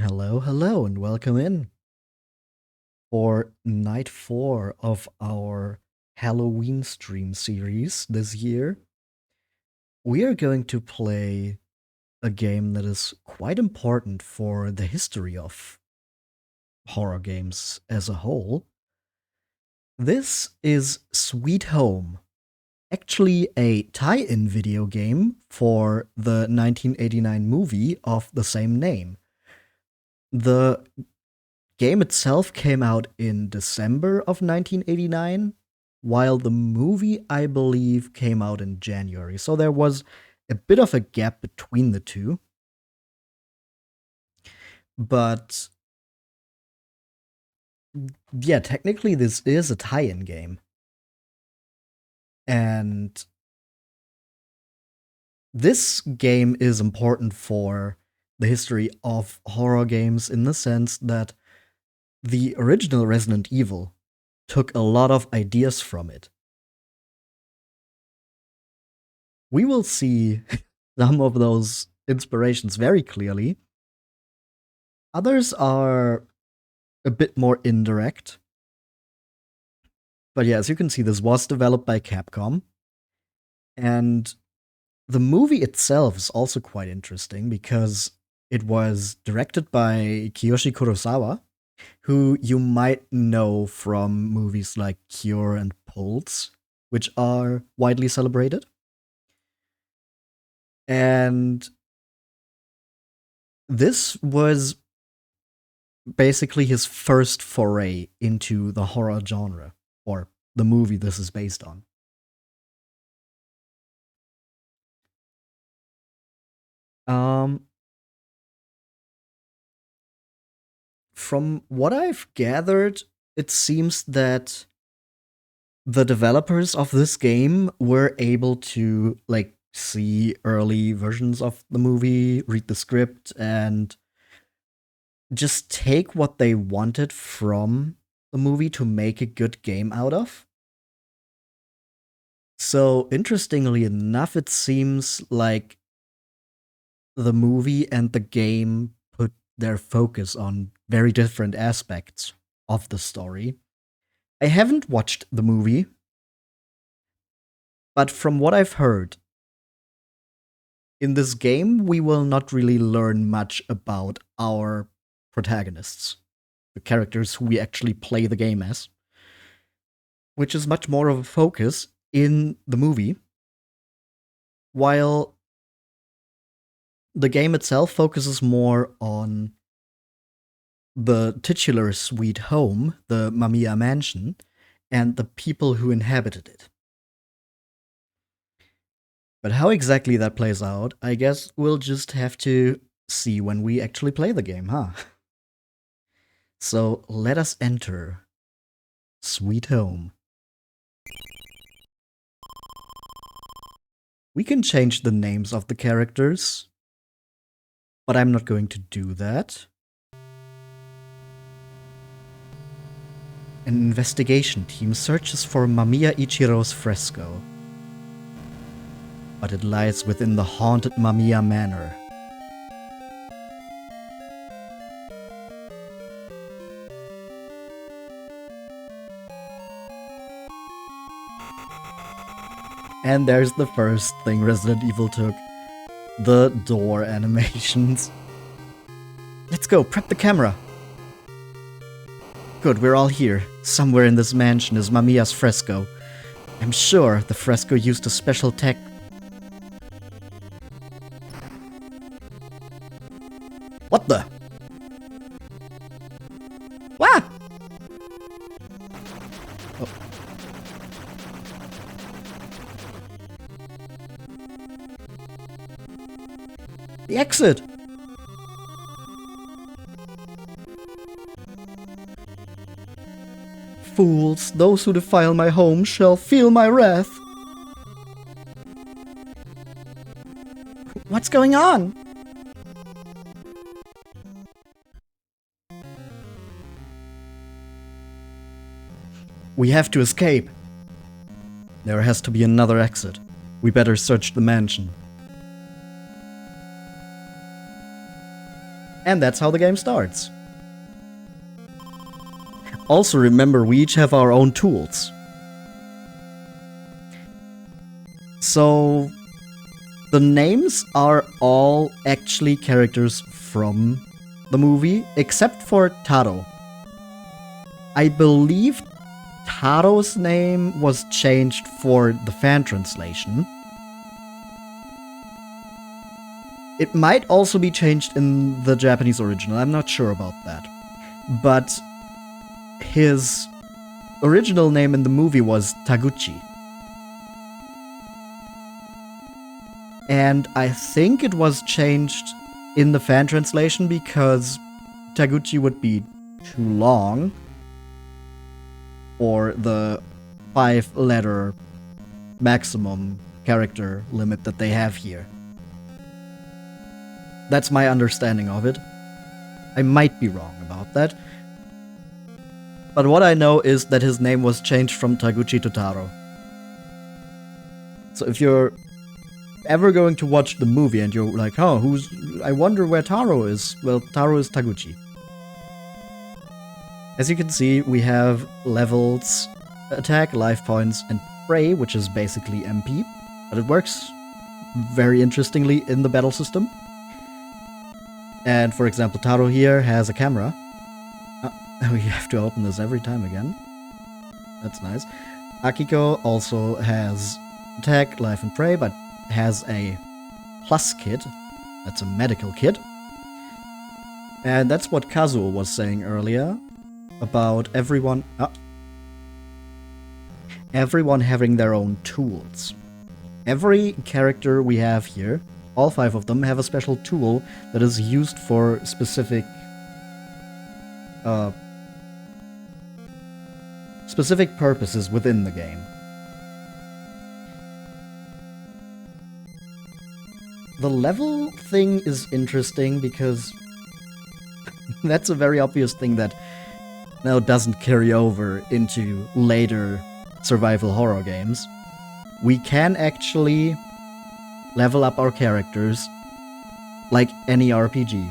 Hello, hello, and welcome in for night 4 of our Halloween stream series this year. We are going to play a game that is quite important for the history of horror games as a whole. This is Sweet Home, actually a tie in video game for the 1989 movie of the same name. The game itself came out in December of 1989, while the movie, I believe, came out in January. So there was a bit of a gap between the two. But yeah, technically, this is a tie in game. And this game is important for the history of horror games in the sense that the original Resident Evil took a lot of ideas from it. We will see some of those inspirations very clearly. Others are a bit more indirect. But yeah, as you can see, this was developed by Capcom. And the movie itself is also quite interesting because it was directed by Kiyoshi Kurosawa, who you might know from movies like Cure and Pulse, which are widely celebrated. And this was basically his first foray into the horror genre, or the movie this is based on. From what I've gathered, it seems that the developers of this game were able to see early versions of the movie, read the script, and just take what they wanted from the movie to make a good game out of. So, interestingly enough, it seems like the movie and the game put their focus on very different aspects of the story. I haven't watched the movie, but from what I've heard, in this game, we will not really learn much about our protagonists, the characters who we actually play the game as, which is much more of a focus in the movie, while the game itself focuses more on the titular sweet home, the Mamiya mansion, and the people who inhabited it. But how exactly that plays out, I guess we'll just have to see when we actually play the game, huh? So let us enter Sweet Home. We can change the names of the characters, but I'm not going to do that. An investigation team searches for Mamiya Ichiro's fresco, but it lies within the haunted Mamiya Manor. And there's the first thing Resident Evil took. The door animations. Let's go, prep the camera. Good, we're all here. Somewhere in this mansion is Mamiya's fresco. I'm sure the fresco used a special tech. What the? What? Oh. The exit! Fools, those who defile my home shall feel my wrath. What's going on? We have to escape. There has to be another exit. We better search the mansion. And that's how the game starts. Also remember, we each have our own tools. So the names are all actually characters from the movie, except for Taro. I believe Taro's name was changed for the fan translation. It might also be changed in the Japanese original, I'm not sure about that. But his original name in the movie was Taguchi. And I think it was changed in the fan translation because Taguchi would be too long for the 5-letter maximum character limit that they have here. That's my understanding of it. I might be wrong about that. But what I know is that his name was changed from Taguchi to Taro. So if you're ever going to watch the movie and you're like, oh, I wonder where Taro is. Well, Taro is Taguchi. As you can see, we have levels, attack, life points, and prey, which is basically MP. But it works very interestingly in the battle system. And for example, Taro here has a camera. We have to open this every time again. That's nice. Akiko also has attack, life, and prey, but has a plus kit. That's a medical kit. And that's what Kazuo was saying earlier about everyone having their own tools. Every character we have here, all 5 of them, have a special tool that is used for specific purposes within the game. The level thing is interesting because that's a very obvious thing that now doesn't carry over into later survival horror games. We can actually level up our characters like any RPG.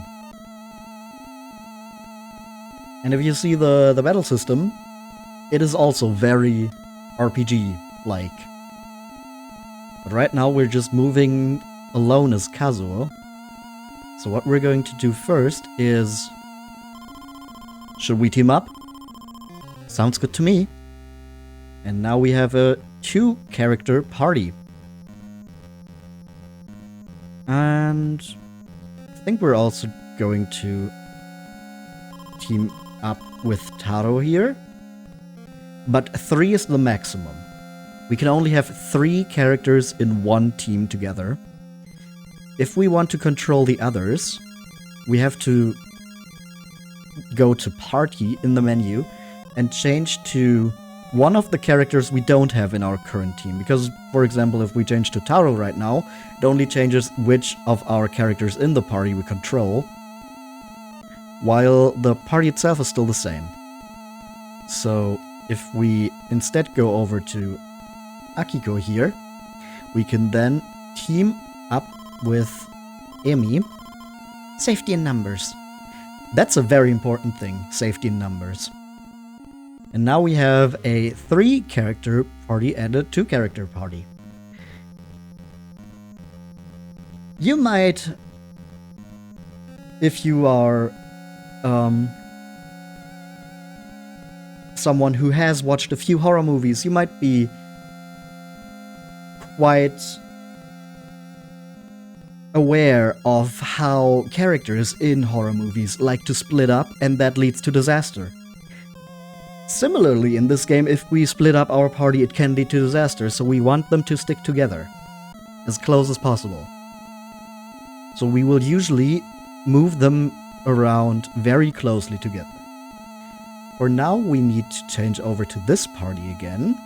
And if you see the battle system, it is also very RPG-like. But right now we're just moving alone as Kazuo. So what we're going to do first is... Should we team up? Sounds good to me. And now we have a 2-character party. And I think we're also going to team up with Taro here. But 3 is the maximum. We can only have 3 characters in one team together. If we want to control the others, we have to go to Party in the menu and change to one of the characters we don't have in our current team. Because, for example, if we change to Taro right now, it only changes which of our characters in the party we control, while the party itself is still the same. So, if we instead go over to Akiko here, we can then team up with Emi. Safety in numbers. That's a very important thing, safety in numbers. And now we have a 3-character party and a 2-character party. You might, if you are someone who has watched a few horror movies, you might be quite aware of how characters in horror movies like to split up, and that leads to disaster. Similarly, in this game, if we split up our party, it can lead to disaster, so we want them to stick together as close as possible. So we will usually move them around very closely together. For now, we need to change over to this party again.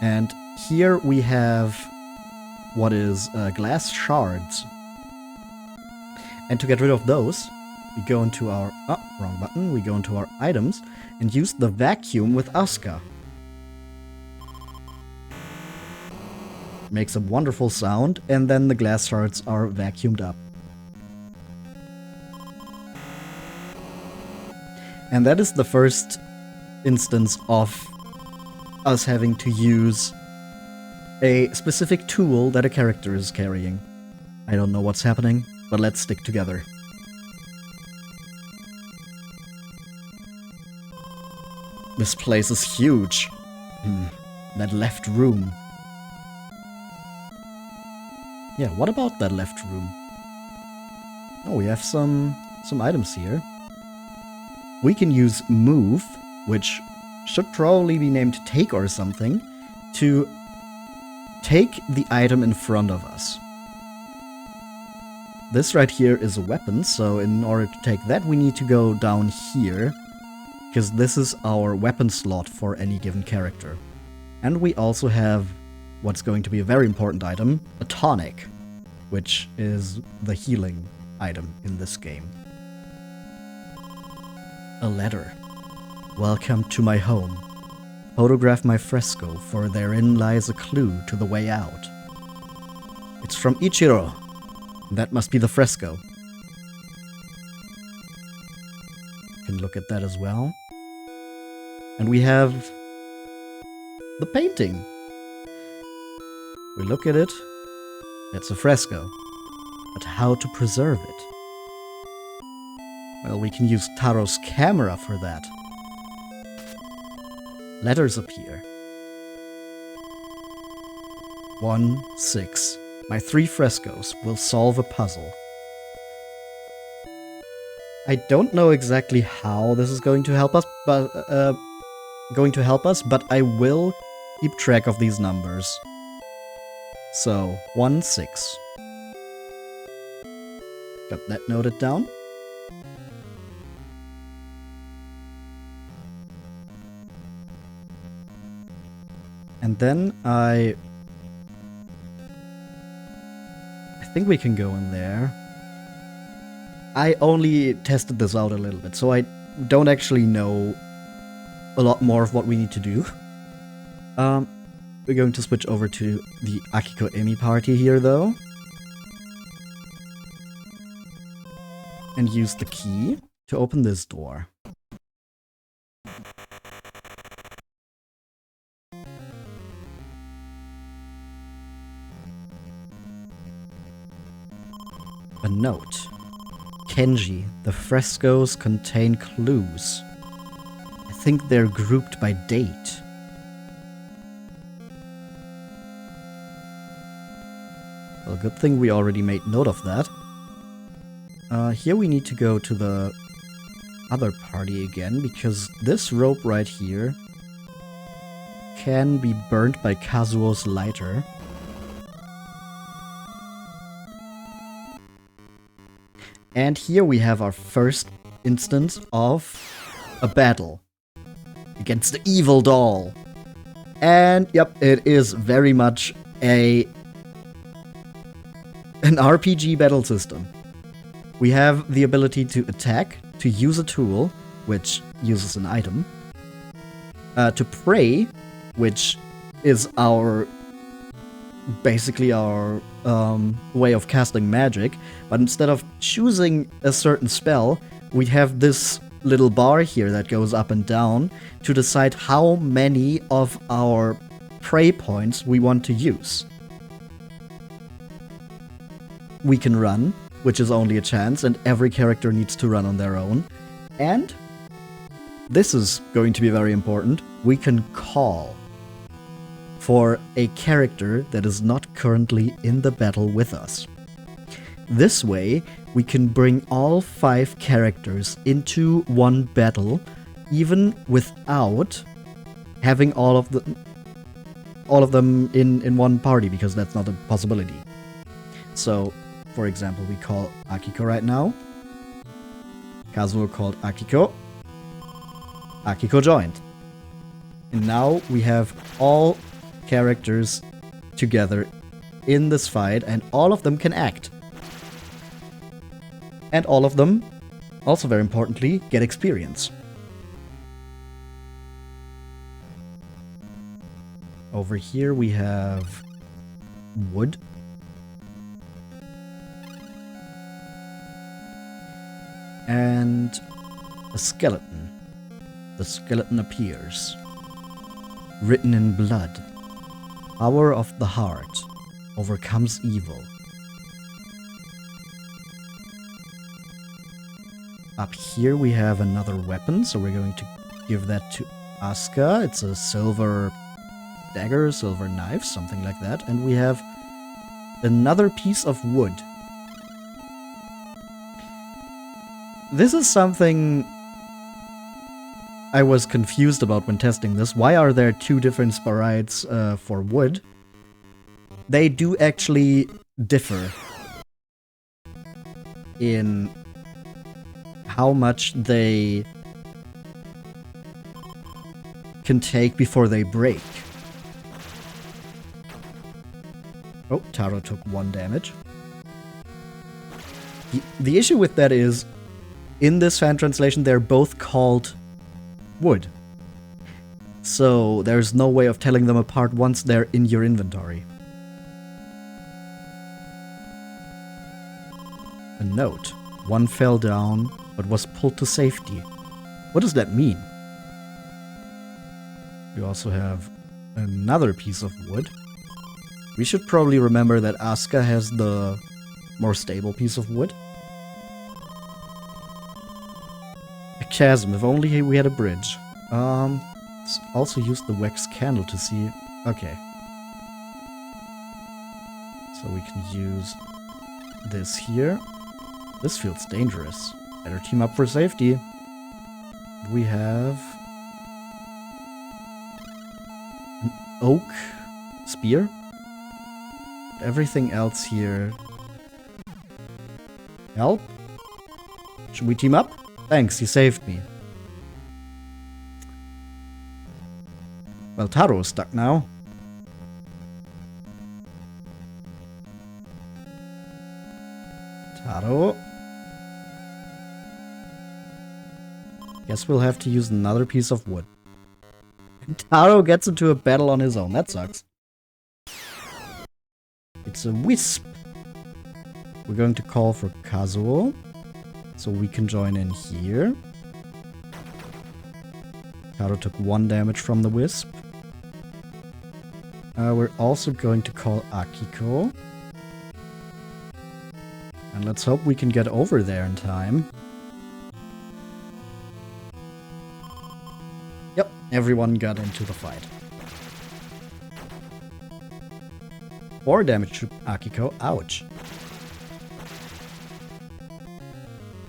And here we have what is glass shards. And to get rid of those, we go into our... wrong button. We go into our items and use the vacuum with Asuka. Makes a wonderful sound, and then the glass shards are vacuumed up. And that is the first instance of us having to use a specific tool that a character is carrying. I don't know what's happening, but let's stick together. This place is huge. That left room. Yeah, what about that left room? Oh, we have some items here. We can use move, which should probably be named take or something, to take the item in front of us. This right here is a weapon, so in order to take that we need to go down here, because this is our weapon slot for any given character. And we also have what's going to be a very important item, a tonic, which is the healing item in this game. A letter. Welcome to my home. Photograph my fresco, for therein lies a clue to the way out. It's from Ichiro. That must be the fresco. You can look at that as well. And we have the painting. We look at it. It's a fresco. But how to preserve it? Well, we can use Taro's camera for that. Letters appear. 1, 6. My 3 frescoes will solve a puzzle. I don't know exactly how this is going to help us, but I will keep track of these numbers. So, 1, 6. Got that noted down. And then I think we can go in there. I only tested this out a little bit, so I don't actually know a lot more of what we need to do. We're going to switch over to the Akiko Emi party here, though. And use the key to open this door. A note. Kenji, the frescoes contain clues. I think they're grouped by date. Well, good thing we already made note of that. Here we need to go to the other party again, because this rope right here can be burnt by Kazuo's lighter. And here we have our first instance of a battle against the evil doll. And yep, it is very much an RPG battle system. We have the ability to attack, to use a tool, which uses an item, to pray, which is basically our way of casting magic, but instead of choosing a certain spell, we have this little bar here that goes up and down to decide how many of our prey points we want to use. We can run, which is only a chance, and every character needs to run on their own. And this is going to be very important. We can call for a character that is not currently in the battle with us. This way, we can bring all 5 characters into one battle, even without having all of them in one party, because that's not a possibility. So, for example, we call Akiko right now. Kazuo called Akiko. Akiko joined. And now we have all characters together in this fight, and all of them can act. And all of them, also very importantly, get experience. Over here we have wood. And a skeleton. The skeleton appears. Written in blood. Power of the heart overcomes evil. Up here we have another weapon, so we're going to give that to Asuka. It's a silver dagger, silver knife, something like that. And we have another piece of wood. This is something I was confused about when testing this. Why are there two different sprites for wood? They do actually differ in how much they can take before they break. Oh, Taro took 1 damage. The issue with that is, in this fan translation, they're both called wood. So there's no way of telling them apart once they're in your inventory. A note. One fell down, but was pulled to safety. What does that mean? We also have another piece of wood. We should probably remember that Asuka has the more stable piece of wood. A chasm, if only we had a bridge. Let's also use the wax candle to see... Okay. So we can use this here. This feels dangerous. Better team up for safety. We have... an oak spear. Everything else here... Help? Should we team up? Thanks, you saved me. Well, Taro is stuck now. Taro. Guess we'll have to use another piece of wood. Taro gets into a battle on his own. That sucks. It's a wisp. We're going to call for Kazuo, so we can join in here. Taro took 1 damage from the wisp. We're also going to call Akiko. And let's hope we can get over there in time. Yep, everyone got into the fight. 4 damage to Akiko. Ouch.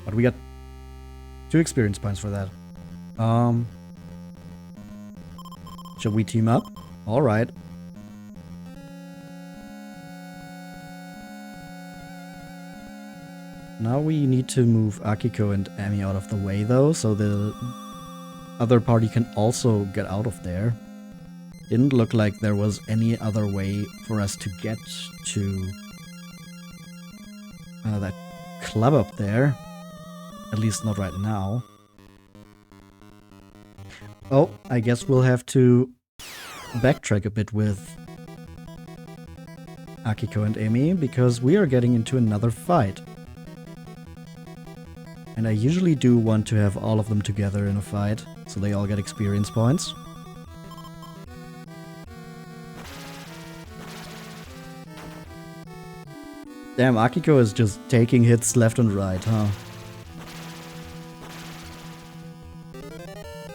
But we got 2 experience points for that. Should we team up? Alright. Now we need to move Akiko and Ami out of the way though, so the other party can also get out of there. Didn't look like there was any other way for us to get to that club up there. At least not right now. Oh, I guess we'll have to backtrack a bit with Akiko and Amy, because we are getting into another fight. And I usually do want to have all of them together in a fight, so they all get experience points. Damn, Akiko is just taking hits left and right, huh?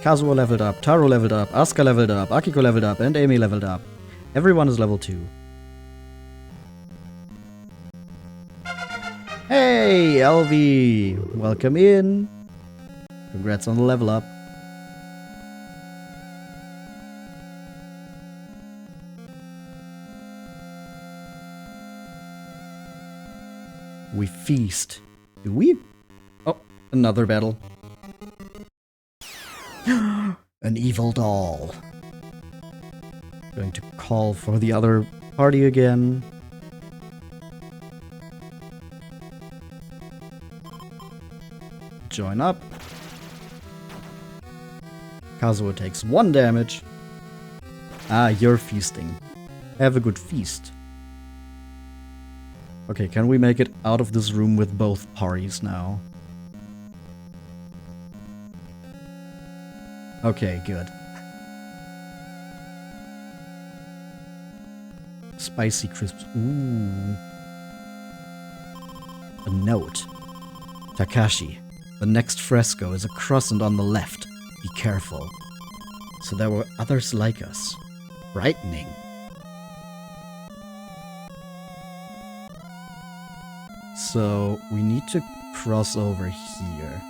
Kazuo leveled up, Taro leveled up, Asuka leveled up, Akiko leveled up, and Amy leveled up. Everyone is level 2. Hey, LV! Welcome in! Congrats on the level up. We feast. Do we? Oh, another battle. An evil doll. Going to call for the other party again. Join up. Kazuo takes 1 damage. Ah, you're feasting. Have a good feast. Okay, can we make it out of this room with both parties now? Okay, good. Spicy crisps. Ooh. A note. Takashi, the next fresco is across and on the left. Be careful. So there were others like us. Frightening. So we need to cross over here.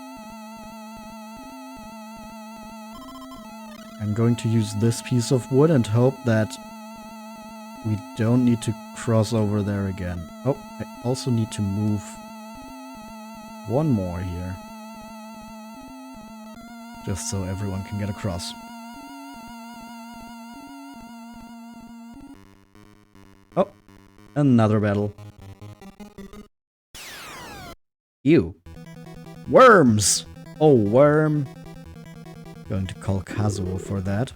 I'm going to use this piece of wood and hope that we don't need to cross over there again. Oh, I also need to move one more here. Just so everyone can get across. Oh, another battle. Ew. Worms! Oh, worm. Going to call Kazuo for that.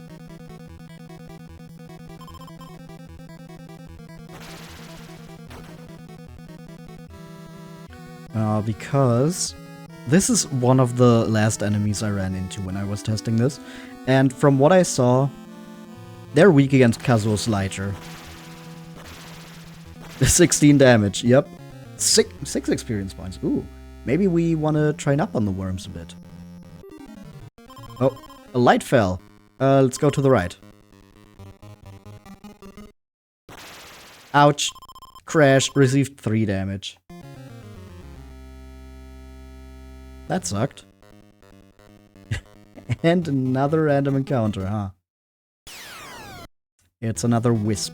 Because this is one of the last enemies I ran into when I was testing this. And from what I saw, they're weak against Kazuo's lighter. 16 damage, yep. Six experience points. Ooh, maybe we want to train up on the worms a bit. Oh, a light fell. Let's go to the right. Ouch. Crash. Received 3 damage. That sucked. And another random encounter, huh? It's another wisp.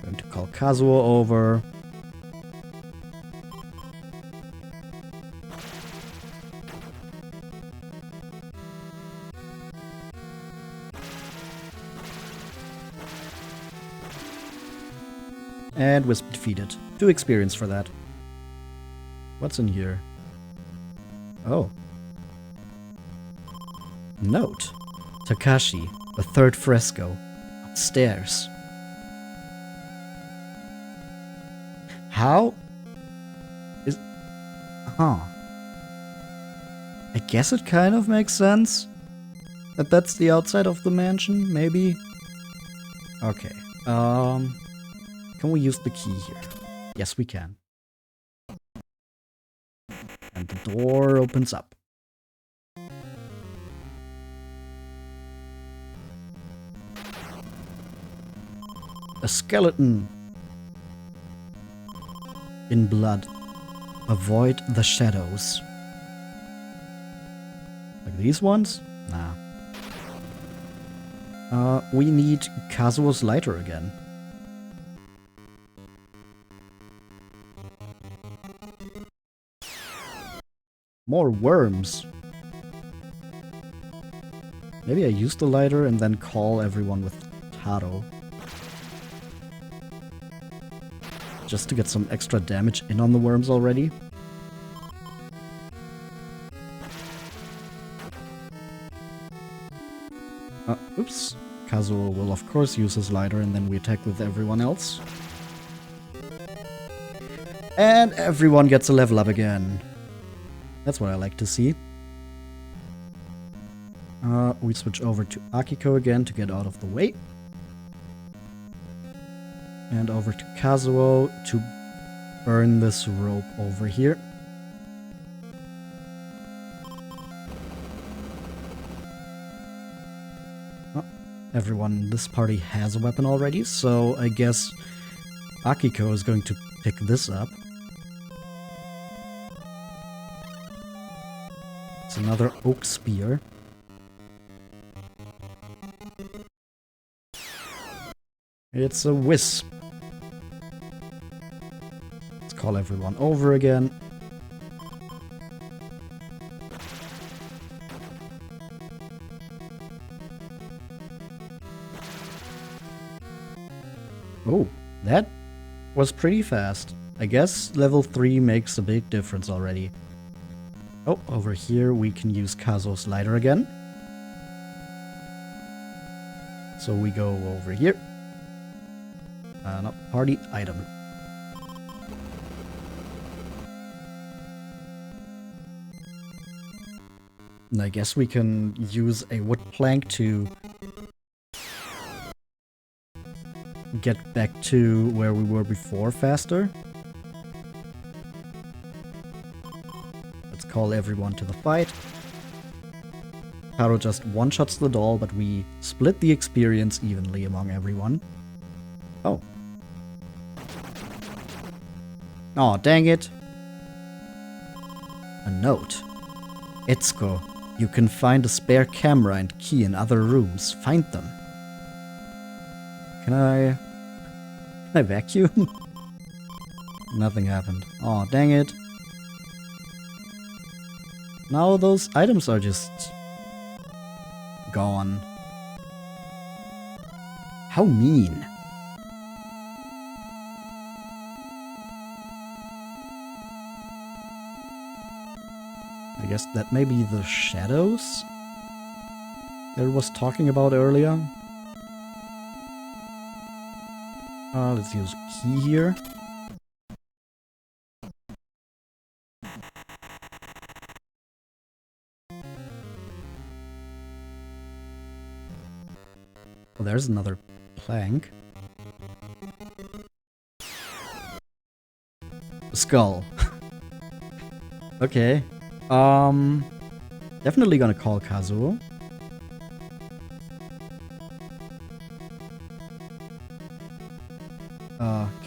Going to call Kazuo over. And wisp defeated. 2 experience for that. What's in here? Oh. Note. Takashi, the 3rd fresco. Upstairs. How? Is... Huh. I guess it kind of makes sense. That that's the outside of the mansion, maybe? Okay. Can we use the key here? Yes, we can. And the door opens up. A skeleton. In blood. Avoid the shadows. Like these ones? Nah. We need Kazuo's lighter again. More worms. Maybe I use the lighter and then call everyone with Taro. Just to get some extra damage in on the worms already. Oops. Kazuo will of course use his lighter and then we attack with everyone else. And everyone gets a level up again. That's what I like to see. We switch over to Akiko again to get out of the way. And over to Kazuo to burn this rope over here. Oh, everyone in this party has a weapon already, so I guess Akiko is going to pick this up. It's another oak spear. It's a wisp. Let's call everyone over again. Oh, that was pretty fast. I guess level 3 makes a big difference already. Oh, over here we can use Kazuo's lighter again. So we go over here. No, party item. And I guess we can use a wood plank to get back to where we were before faster. Let's call everyone to the fight. Caro just one-shots the doll, but we split the experience evenly among everyone. Oh. Aw, dang it. A note. Etsuko, you can find a spare camera and key in other rooms. Find them. Can I vacuum? Nothing happened. Aw, dang it. Now those items are just gone. How mean. I guess that may be the shadows that I was talking about earlier. Let's use a key here. Oh, there's another plank. A skull. Okay. Definitely gonna call Kazuo.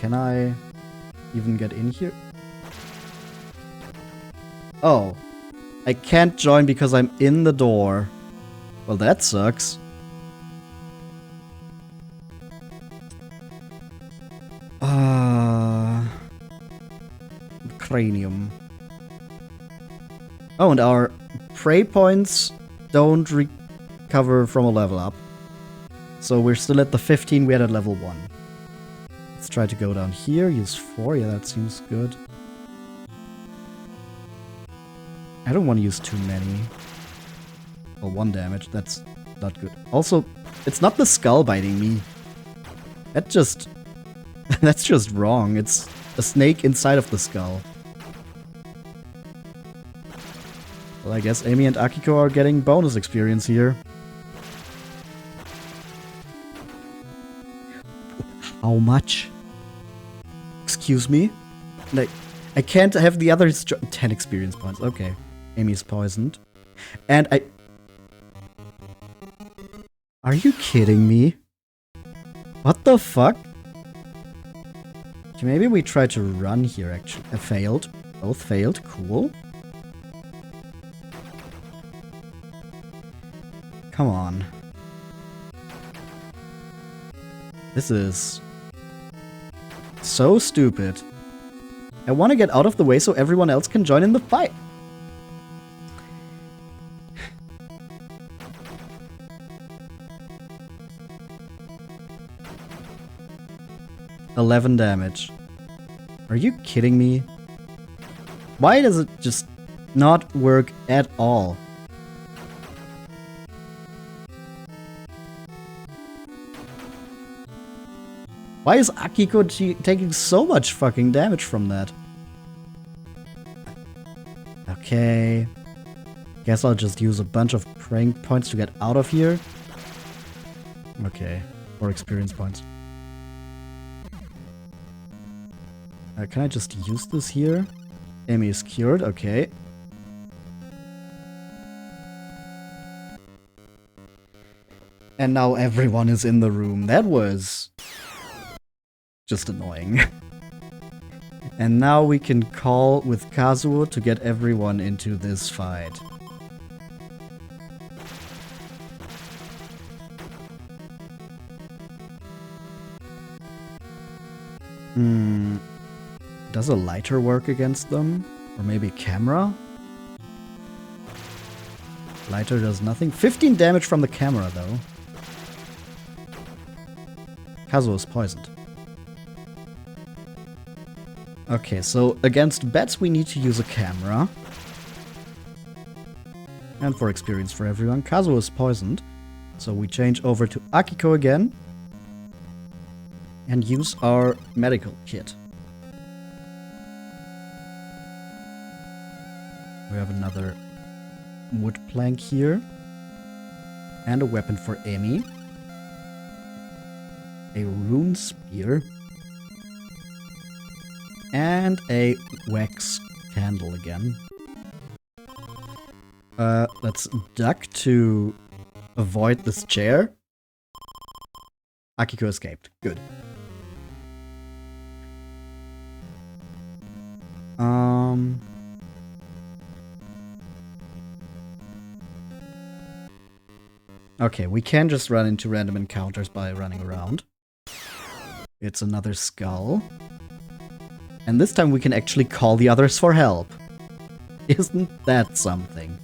Can I even get in here? Oh. I can't join because I'm in the door. Well, that sucks. Cranium. Oh, and our prey points don't recover from a level up. So we're still at the 15 we had at level 1. Let's try to go down here, use 4, yeah, that seems good. I don't want to use too many. Well, 1 damage, that's not good. Also, it's not the skull biting me. That just... that's just wrong. It's a snake inside of the skull. Well, I guess Amy and Akiko are getting bonus experience here. How much? Excuse me? Like, I can't have the others 10 experience points. Okay. Amy's poisoned. And I... Are you kidding me? What the fuck? Okay, maybe we try to run here, actually. I failed. Both failed. Cool. Come on. This is... so stupid. I want to get out of the way so everyone else can join in the fight. $11 damage. Are you kidding me? Why does it just not work at all? Why is Akiko taking so much fucking damage from that? Okay. Guess I'll just use a bunch of prank points to get out of here. Okay. Or experience points. Can I just use this here? Amy is cured, okay. And now everyone is in the room. That was... just annoying. And now we can call with Kazuo to get everyone into this fight. Does a lighter work against them? Or maybe camera? Lighter does nothing. 15 damage from the camera, though. Kazuo is poisoned. Okay, so against bats we need to use a camera. And for experience for everyone, Kazuo is poisoned. So we change over to Akiko again. And use our medical kit. We have another wood plank here. And a weapon for Amy. A rune spear. And a wax candle again. Let's duck to avoid this chair. Akiko escaped. Good. Okay, we can just run into random encounters by running around. It's another skull. And this time we can actually call the others for help. Isn't that something?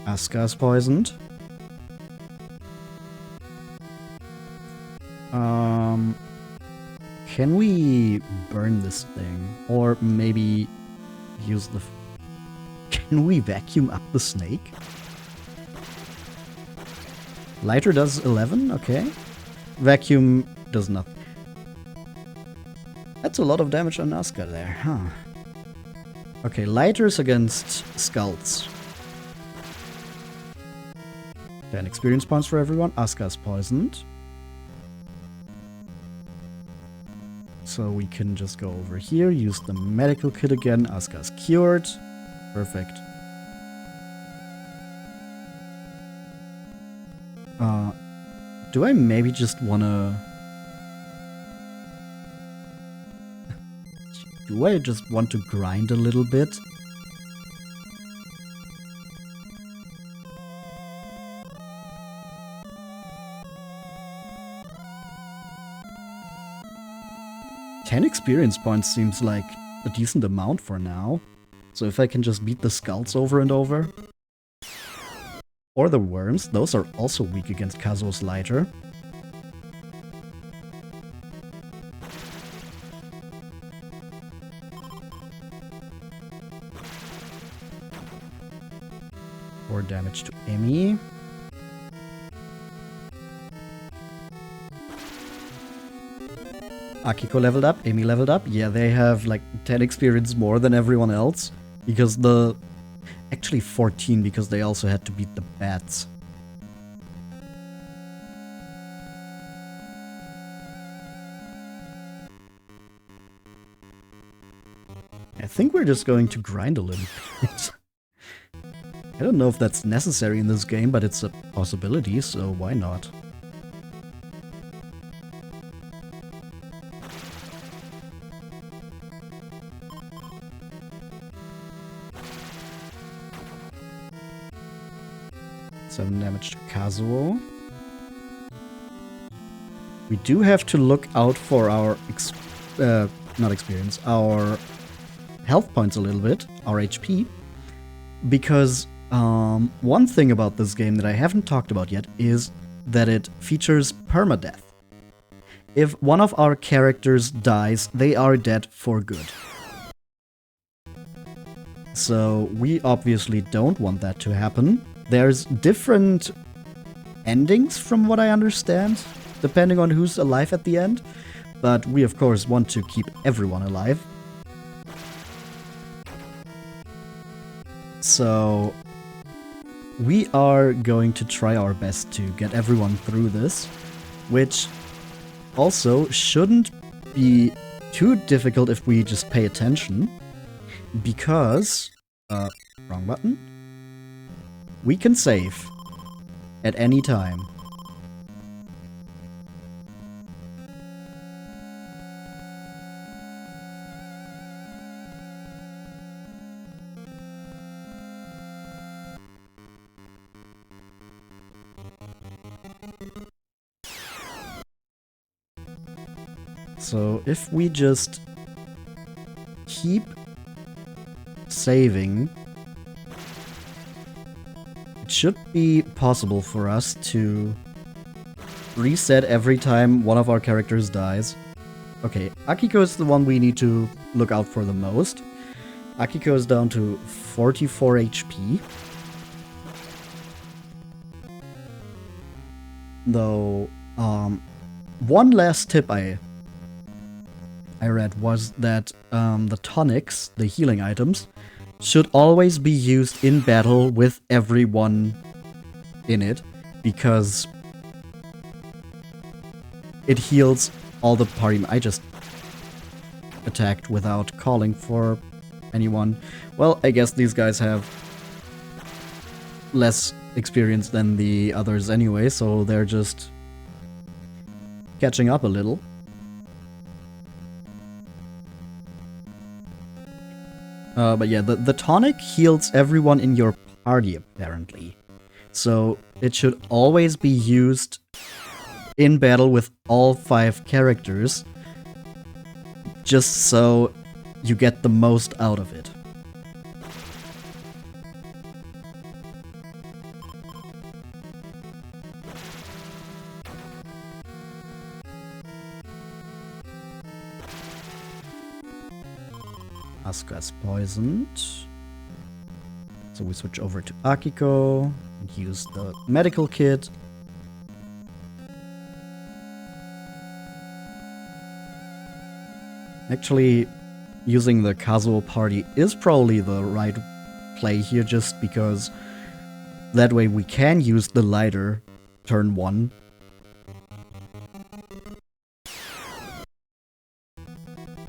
Asuka is poisoned. Can we burn this thing? Or maybe use the... Can we vacuum up the snake? Lighter does 11, okay. Vacuum does nothing. That's a lot of damage on Asuka there, huh? Okay, lighters against skulls. 10 experience points for everyone. Asuka's poisoned. So we can just go over here, use the medical kit again. Asuka's cured. Perfect. Do I maybe just wanna... Do I just want to grind a little bit? Ten experience points seems like a decent amount for now. So if I can just beat the skulls over and over. Or the worms, those are also weak against Kazuo's lighter. More damage to Emi. Akiko leveled up, Emi leveled up. Yeah, they have like 10 experience more than everyone else. Because the... Actually 14, because they also had to beat the bats. I think we're just going to grind a little bit. I don't know if that's necessary in this game, but it's a possibility, so why not? Some damage to Kazuo. We do have to look out for our not experience, our health points a little bit, our HP, because one thing about this game that I haven't talked about yet is that it features permadeath. If one of our characters dies, they are dead for good. So we obviously don't want that to happen. There's different endings from what I understand, depending on who's alive at the end. But we of course want to keep everyone alive. So we are going to try our best to get everyone through this, which also shouldn't be too difficult if we just pay attention, because... wrong button. We can save at any time. So if we just keep saving, it should be possible for us to reset every time one of our characters dies. Okay, Akiko is the one we need to look out for the most. Akiko is down to 44 HP. Though, one last tip I read was that the tonics, the healing items, should always be used in battle with everyone in it, because it heals all the party. I just attacked without calling for anyone. Well, I guess these guys have less experience than the others anyway, so they're just catching up a little. But yeah, the tonic heals everyone in your party, apparently. So it should always be used in battle with all 5 characters, just so you get the most out of it. Asuka's poisoned. So we switch over to Akiko and use the medical kit. Actually, using the Kazuo party is probably the right play here, just because that way we can use the lighter turn 1.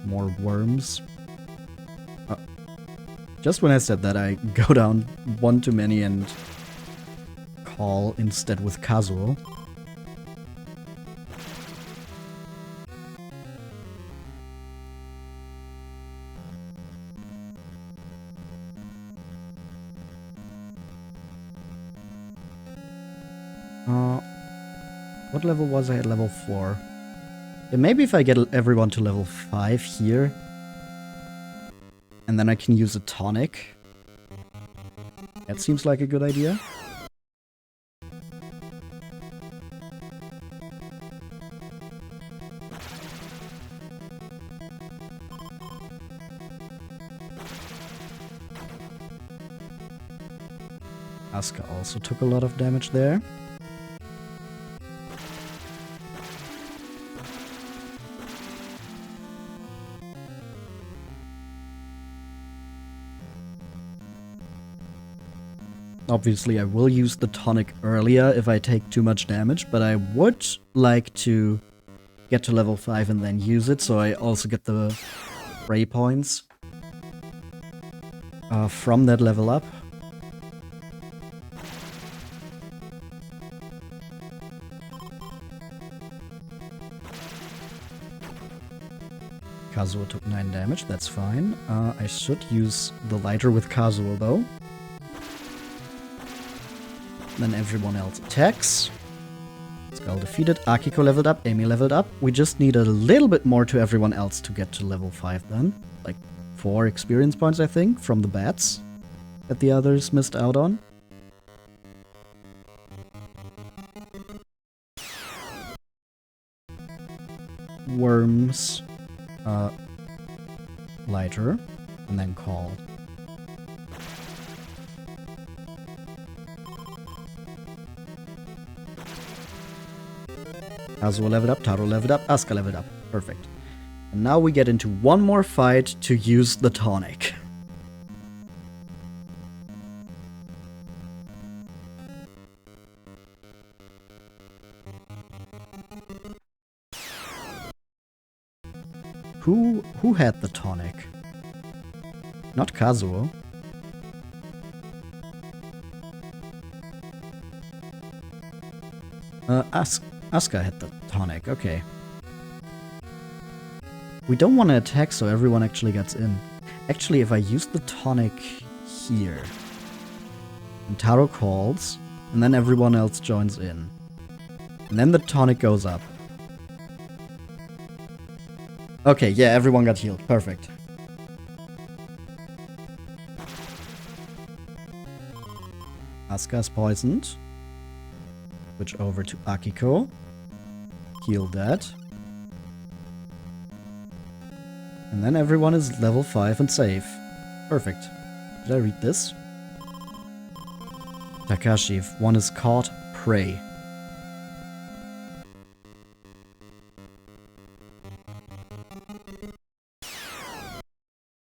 More worms. Just when I said that, I go down one too many and call instead with Kazuo. What level was I at? Level 4. Yeah, maybe if I get everyone to level 5 here, and then I can use a tonic. That seems like a good idea. Asuka also took a lot of damage there. Obviously, I will use the tonic earlier if I take too much damage, but I would like to get to level 5 and then use it, so I also get the ray points from that level up. Kazuo took 9 damage, that's fine. I should use the lighter with Kazuo though. Then everyone else attacks. Skull defeated, Akiko leveled up, Amy leveled up. We just need a little bit more to everyone else to get to level 5 then. Like 4 experience points, I think, from the bats that the others missed out on. Worms, lighter, and then call. Kazuo leveled up, Taro leveled up, Asuka leveled up. Perfect. And now we get into one more fight to use the tonic. Who had the tonic? Not Kazuo. Asuka had the tonic, okay. We don't want to attack so everyone actually gets in. Actually, if I use the tonic here, and Taro calls, and then everyone else joins in, and then the tonic goes up. Okay, yeah, everyone got healed. Perfect. Asuka's poisoned. Switch over to Akiko. Heal that. And then everyone is level 5 and safe. Perfect. Did I read this? Takashi, if one is caught, pray.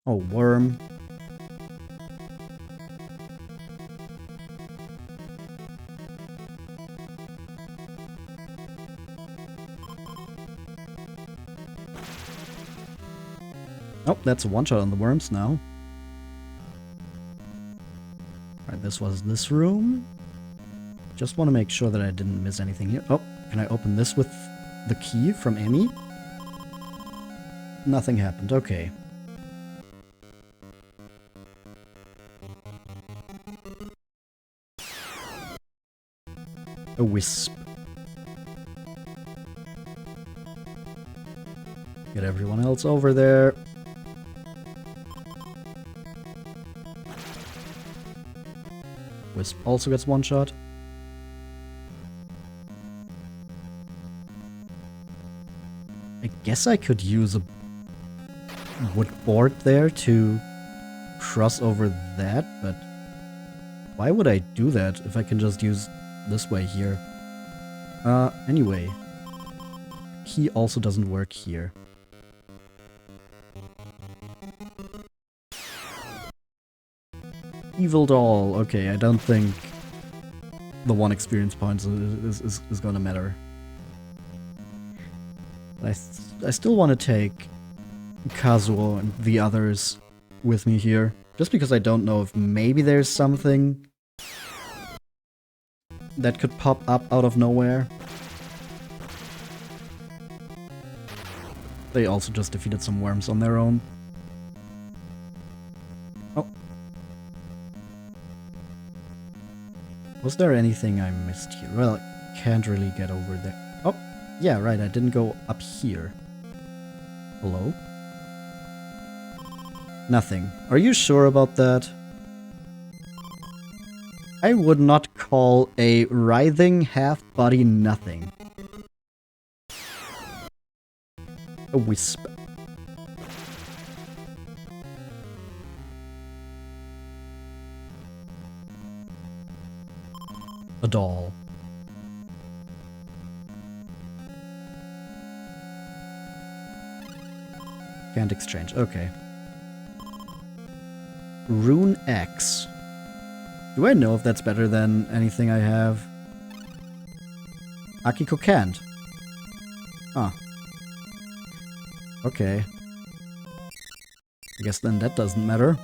Oh, worm. Oh, that's a one-shot on the worms now. Alright, this was this room. Just want to make sure that I didn't miss anything here. Oh, can I open this with the key from Amy? Nothing happened, okay. A wisp. Get everyone else over there. Wisp also gets one shot. I guess I could use a wood board there to cross over that, but why would I do that if I can just use this way here? Anyway. Key also doesn't work here. Evil doll. Okay, I don't think the 1 experience points is gonna matter. I still want to take Kazuo and the others with me here. Just because I don't know if maybe there's something that could pop up out of nowhere. They also just defeated some worms on their own. Oh. Was there anything I missed here? Well, I can't really get over there. Oh, yeah, right, I didn't go up here. Hello? Nothing. Are you sure about that? I would not call a writhing half-body nothing. A wisp. A doll. Can't exchange. Okay. Rune X. Do I know if that's better than anything I have? Akiko can't. Ah. Okay. I guess then that doesn't matter.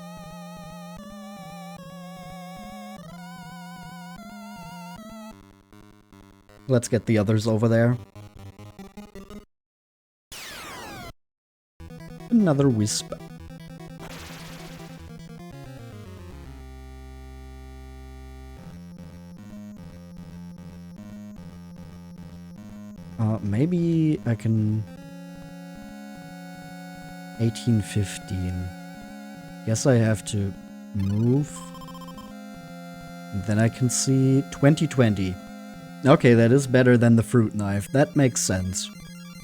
Let's get the others over there. Another wisp. Maybe I can... 1815. Guess I have to move. And then I can see 2020. Okay, that is better than the fruit knife. That makes sense.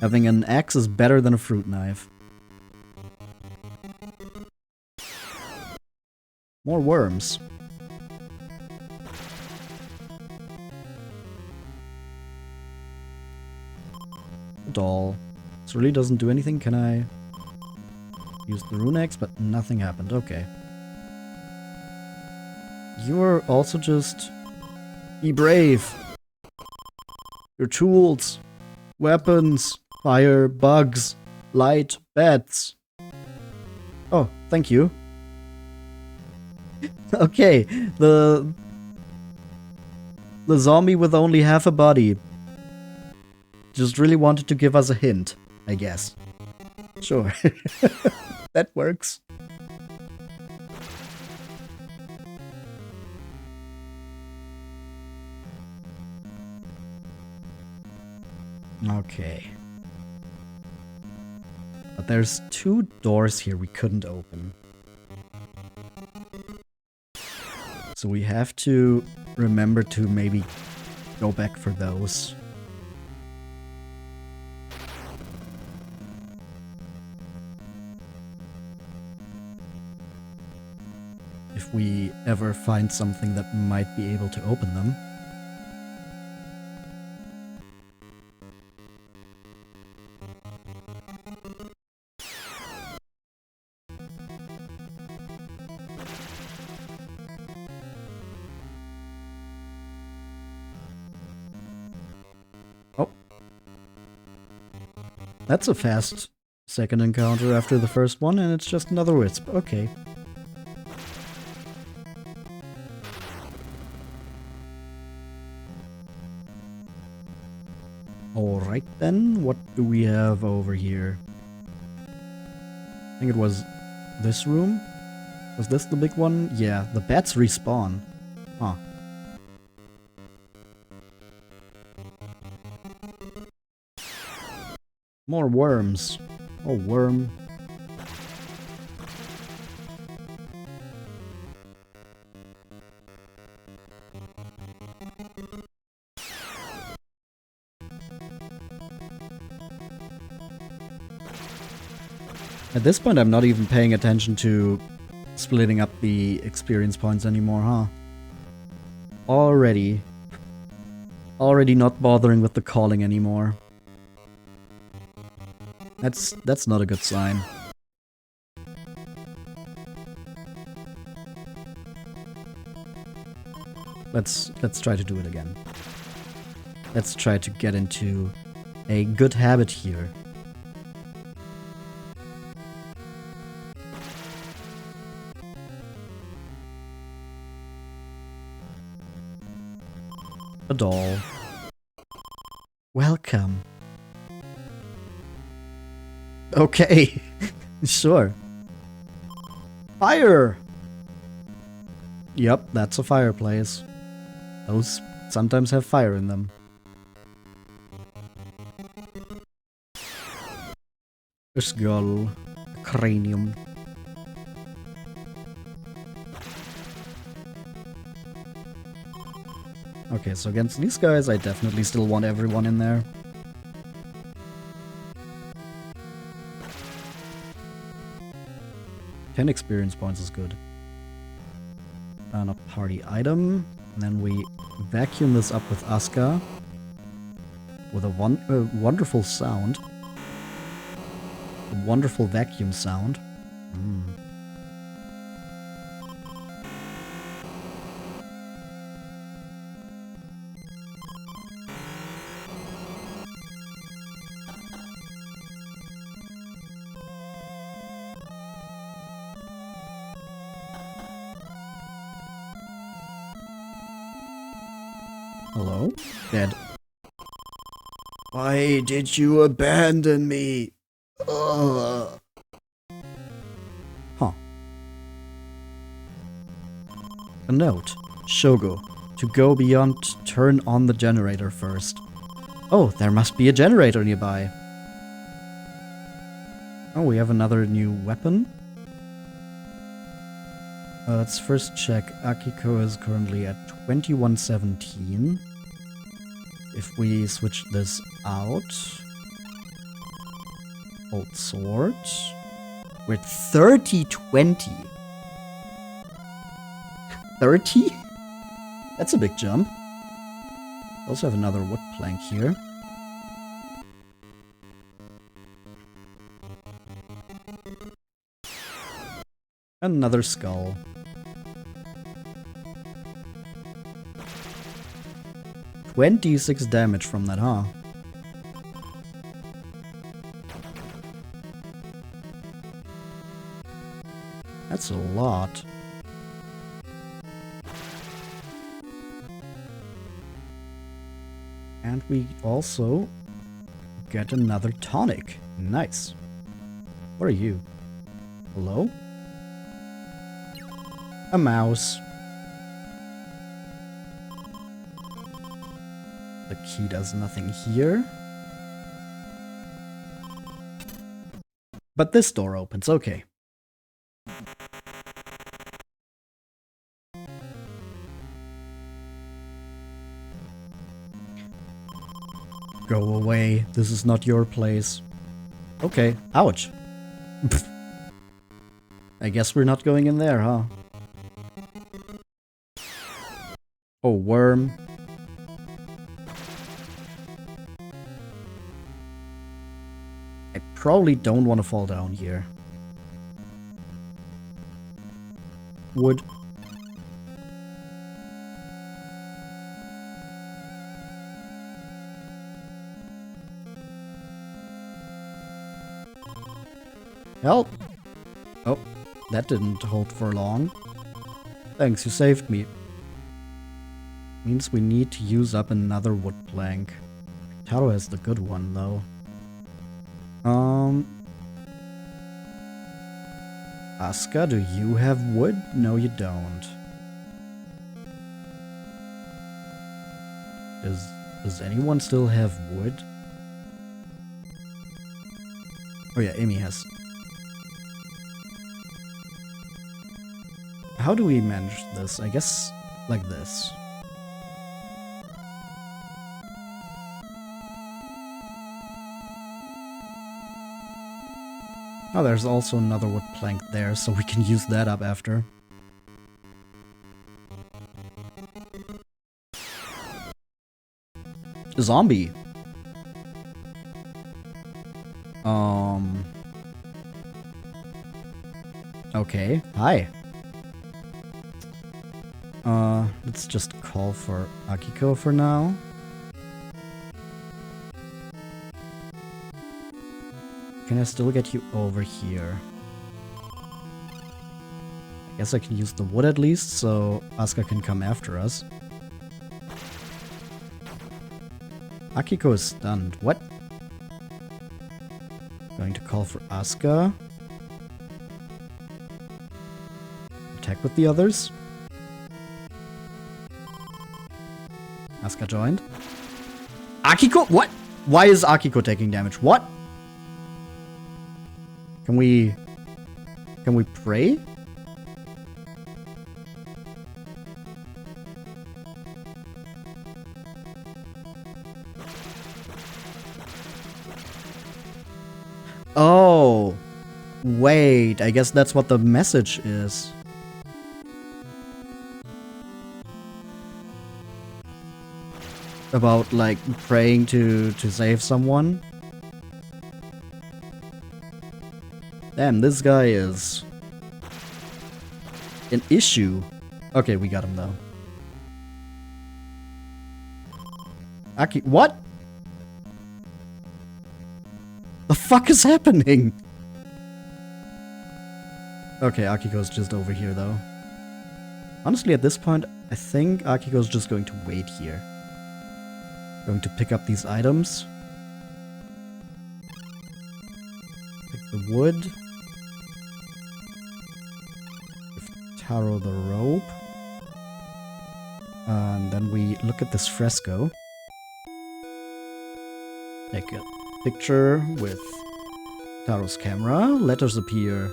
Having an axe is better than a fruit knife. More worms. Doll. This really doesn't do anything. Can I use the rune axe? But nothing happened. Okay. You're also just... Be brave. Your tools. Weapons. Fire. Bugs. Light. Bats. Oh, thank you. Okay. The zombie with only half a body just really wanted to give us a hint, I guess. Sure. That works. Okay. But there's 2 doors here we couldn't open. So we have to remember to maybe go back for those. If we ever find something that might be able to open them. Oh. That's a fast Second encounter after the first one, and it's just another wisp. Okay. Alright then, what do we have over here? I think it was this room? Was this the big one? Yeah, the bats respawn. Huh. More worms. Oh, worm. At this point, I'm not even paying attention to splitting up the experience points anymore, huh? Already not bothering with the calling anymore. That's not a good sign. Let's try to do it again. Let's try to get into a good habit here. A doll. Welcome. Okay, sure. Fire! Yep, that's a fireplace. Those sometimes have fire in them. A skull. A cranium. Okay, so against these guys, I definitely still want everyone in there. Ten experience points is good. And a party item. And then we vacuum this up with Asuka. With a wonderful sound. A wonderful vacuum sound. Hello? Dead. Why did you abandon me? Ugh. Huh. A note. Shogo. To go beyond, turn on the generator first. Oh, there must be a generator nearby. Oh, we have another new weapon. Let's first check. Akiko is currently at 2117. If we switch this out... Old sword... We're at 3020. 30? That's a big jump. We also have another wood plank here. Another skull. $26 damage from that, huh? That's a lot. And we also get another tonic. Nice. What are you? Hello? A mouse. The key does nothing here. But this door opens, okay. Go away, this is not your place. Okay, ouch. I guess we're not going in there, huh? Oh, worm. I probably don't want to fall down here. Wood. Help! Oh, that didn't hold for long. Thanks, you saved me. Means we need to use up another wood plank. Taro has the good one, though. Asuka, do you have wood? No, you don't. Does anyone still have wood? Oh yeah, Amy has. How do we manage this? I guess like this. Oh, there's also another wood plank there, so we can use that up after. A zombie. Okay, hi. Let's just call for Akiko for now. Can I still get you over here? I guess I can use the wood at least, so Asuka can come after us. Akiko is stunned. What? Going to call for Asuka. Attack with the others. Asuka joined. Akiko? What? Why is Akiko taking damage? What? Can we pray? Oh, wait, I guess that's what the message is. About, like, praying to save someone. Damn, this guy is an issue. Okay, we got him though. What? The fuck is happening? Okay, Akiko's just over here though. Honestly, at this point, I think Akiko's just going to wait here. Going to pick up these items. Pick the wood. Give Taro the rope. And then we look at this fresco. Take a picture with Taro's camera. Letters appear.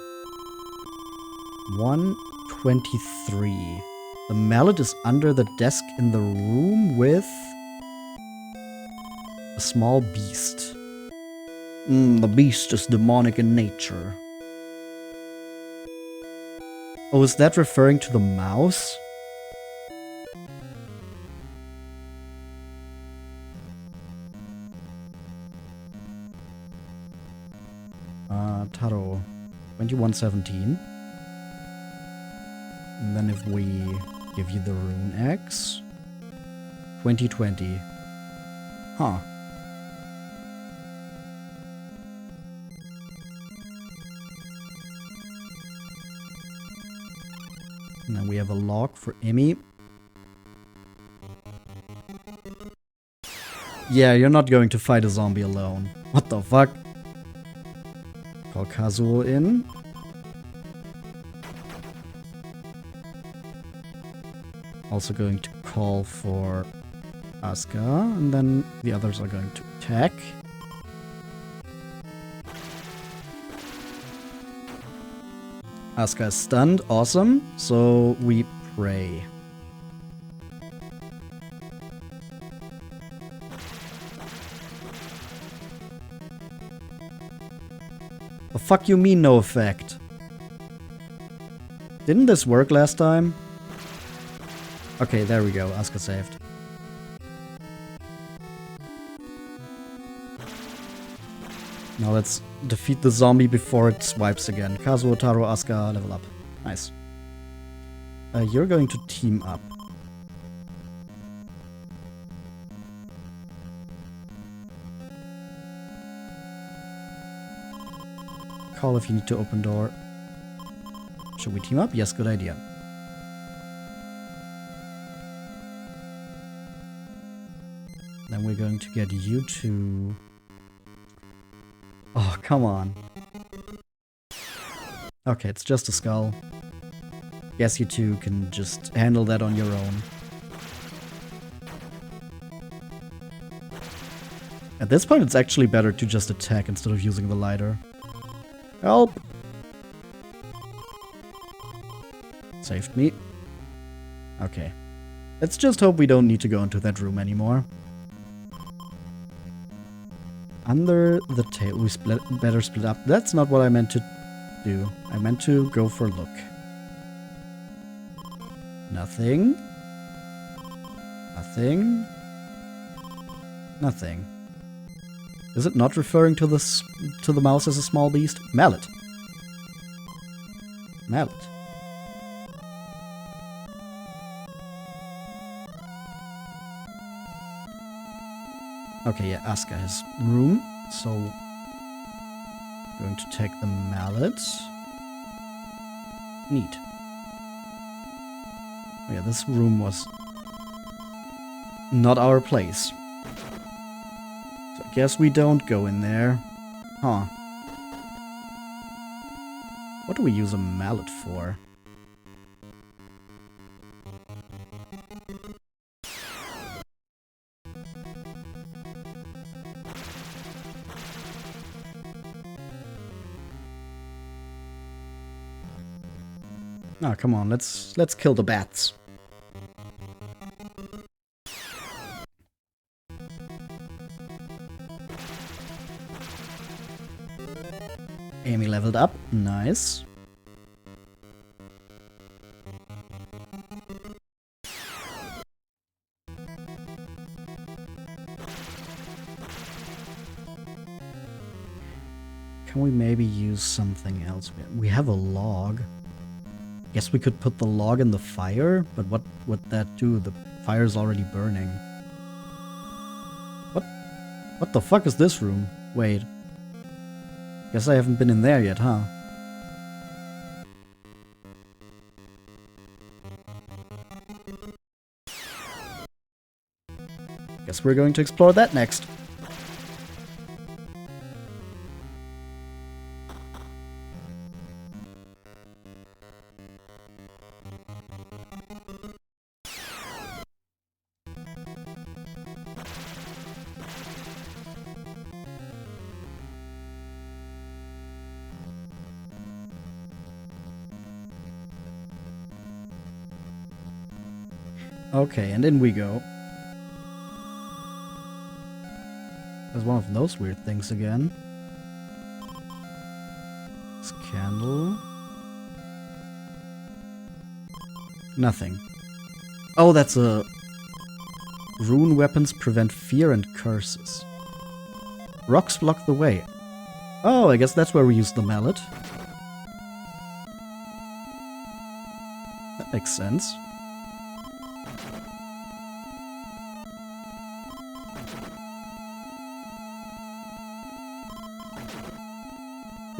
123. The mallet is under the desk in the room with a small beast. The beast is demonic in nature. Oh, is that referring to the mouse? Taro, 2117. And then if we give you the rune X, 2020. Huh. And then we have a log for Emmy. Yeah, you're not going to fight a zombie alone. What the fuck? Call Kazuo in. Also going to call for Asuka, and then the others are going to attack. Asuka is stunned, awesome. So we pray. The fuck you mean no effect? Didn't this work last time? Okay, there we go. Asuka saved. Now let's defeat the zombie before it swipes again. Kazuo, Taro, Asuka, level up. Nice. You're going to team up. Call if you need to open door. Should we team up? Yes, good idea. Then we're going to get you to... Oh, come on. Okay, it's just a skull. Guess you two can just handle that on your own. At this point, it's actually better to just attack instead of using the lighter. Help! Saved me. Okay. Let's just hope we don't need to go into that room anymore. Under the table, we better split up. That's not what I meant to do. I meant to go for a look. Nothing. Nothing. Nothing. Is it not referring to the mouse as a small beast? Mallet. Mallet. Okay, yeah, Asuka has room, so going to take the mallet. Neat. Oh, yeah, this room was not our place. So I guess we don't go in there. Huh. What do we use a mallet for? Oh, come on, let's kill the bats. Amy leveled up, nice. Can we maybe use something else? We have a log. Guess we could put the log in the fire, but what would that do? The fire's already burning. What the fuck is this room? Wait. Guess I haven't been in there yet, huh? Guess we're going to explore that next. Okay, and in we go. There's one of those weird things again. This candle. Nothing. Oh, that's a... Rune weapons prevent fear and curses. Rocks block the way. Oh, I guess that's where we use the mallet. That makes sense.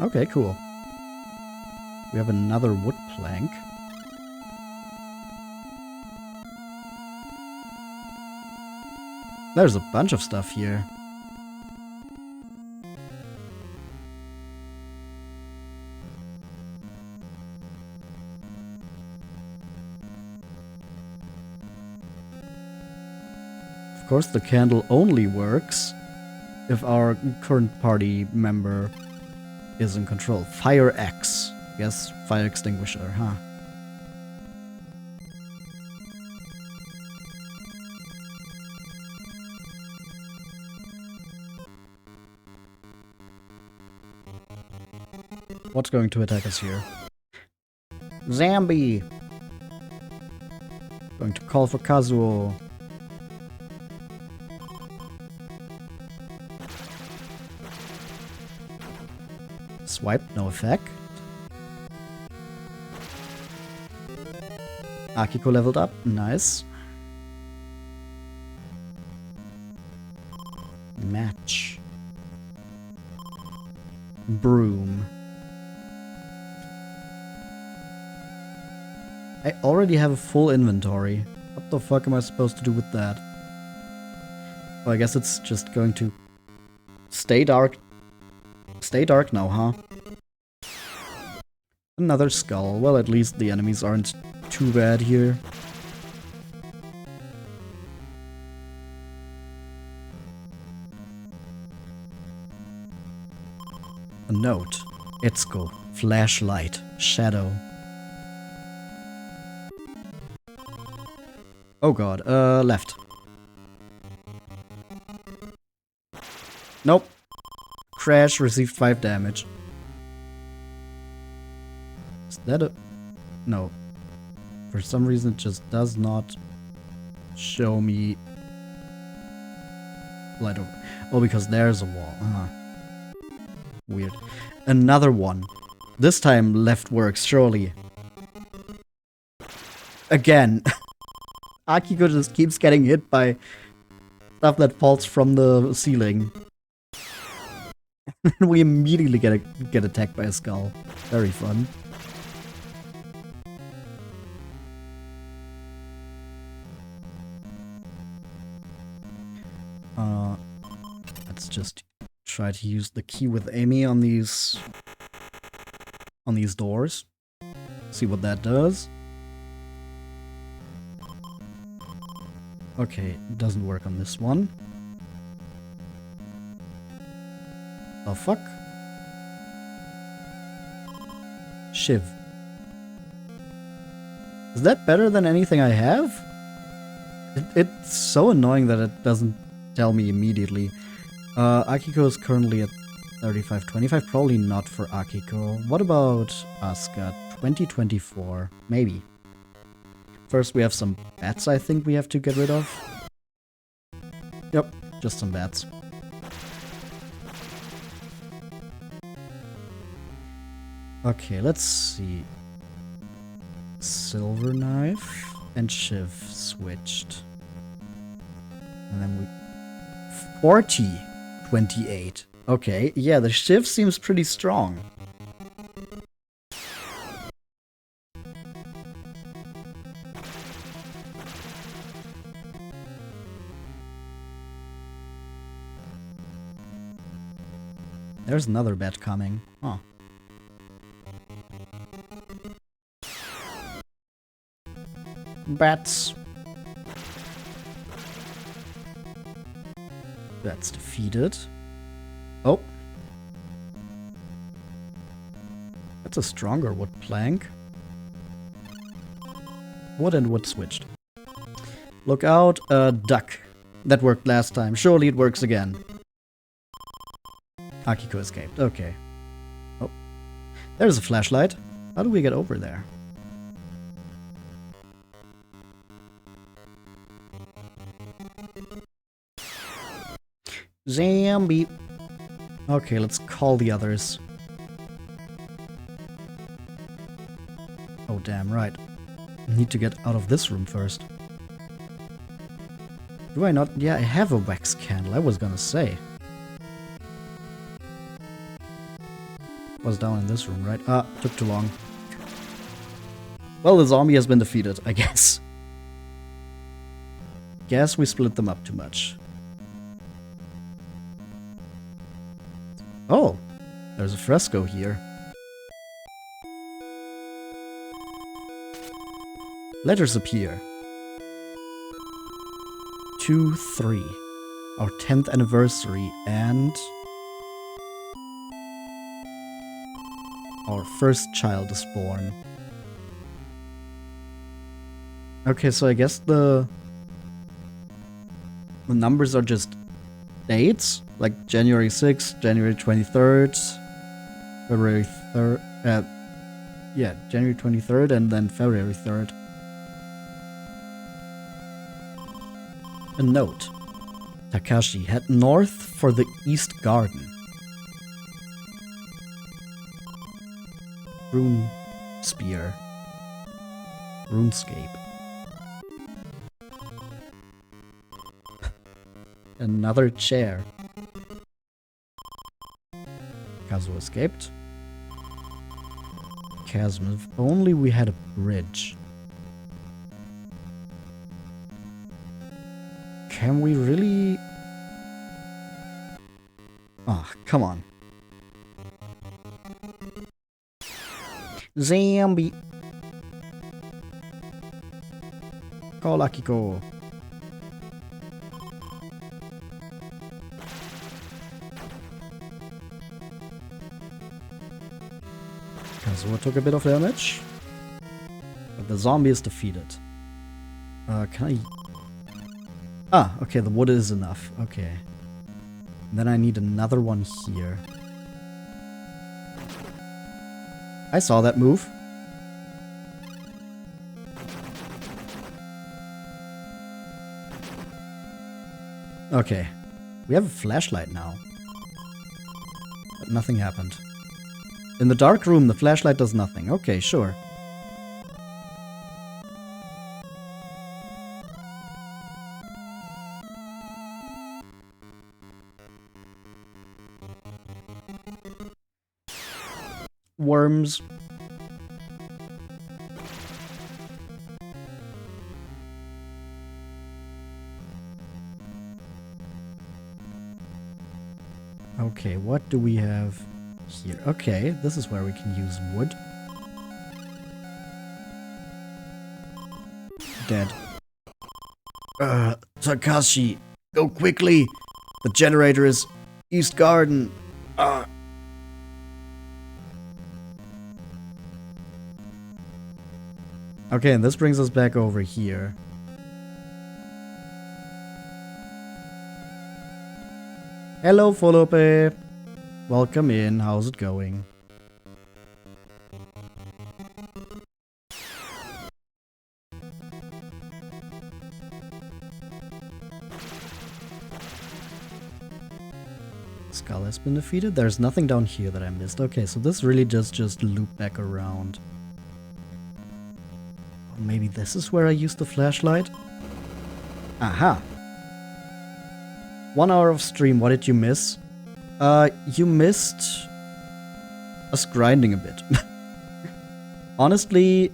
Okay, cool. We have another wood plank. There's a bunch of stuff here. Of course, the candle only works if our current party member is in control. Fire X. Yes, fire extinguisher, huh? What's going to attack us here? Zambi! Going to call for Kazuo. Swipe, no effect. Akiko leveled up, nice. Match. Broom. I already have a full inventory. What the fuck am I supposed to do with that? Well, I guess it's just going to stay dark. Stay dark now, huh? Another skull. Well, at least the enemies aren't too bad here. A note. Etsuko. Flashlight. Shadow. Oh god. Left. Nope. Crash. Received 5 damage. Is that a... No. For some reason it just does not show me light over. Oh, because there's a wall. Weird. Another one. This time left works, surely. Again. Akiko just keeps getting hit by stuff that falls from the ceiling. We immediately get attacked by a skull. Very fun. Let's just try to use the key with Amy on these doors. See what that does. Okay, it doesn't work on this one. Oh fuck. Shiv. Is that better than anything I have? It's so annoying that it doesn't tell me immediately. Akiko is currently at 35-25. Probably not for Akiko. What about Asuka? 20-24. Maybe. First we have some bats I think we have to get rid of. Yep, just some bats. Okay, let's see. Silver Knife and Shiv switched. And then we... 40-28. Okay, yeah, the Shiv seems pretty strong. There's another bat coming. Huh. Bats. That's defeated. Oh. That's a stronger wood plank. Wood and wood switched. Look out, duck. That worked last time. Surely it works again. Akiko escaped. Okay. Oh. There's a flashlight. How do we get over there? Zombie. Okay, let's call the others. Oh, damn right. I need to get out of this room first. Do I not? Yeah, I have a wax candle. I was gonna say. Was down in this room, right? Ah, took too long. Well, the zombie has been defeated, I guess. Guess we split them up too much. Oh, there's a fresco here. Letters appear. 2-3. Our 10th anniversary and... our first child is born. Okay, so I guess the numbers are just dates, like January 6th, January 23rd, February 3rd, yeah, January 23rd and then February 3rd. A note. Takashi, head north for the East Garden. Rune Spear. RuneScape. Another chair. Kazuo escaped. Chasm, if only we had a bridge. Can we really... Oh, come on. Zombie. Go, Lucky, go. Kazuo took a bit of damage. But the zombie is defeated. Can I... Ah, okay, the wood is enough. Okay. Then I need another one here. I saw that move. Okay. We have a flashlight now. But nothing happened. In the dark room, the flashlight does nothing. Okay, sure. Worms. Okay, what do we have here? Okay, this is where we can use wood. Dead. Takashi, go quickly! The generator is East Garden. Okay, and this brings us back over here. Hello, Folope. Welcome in. How's it going? Skull has been defeated. There's nothing down here that I missed. Okay, so this really just loop back around. Or maybe this is where I used the flashlight? Aha! 1 hour of stream, what did you miss? You missed us grinding a bit. Honestly,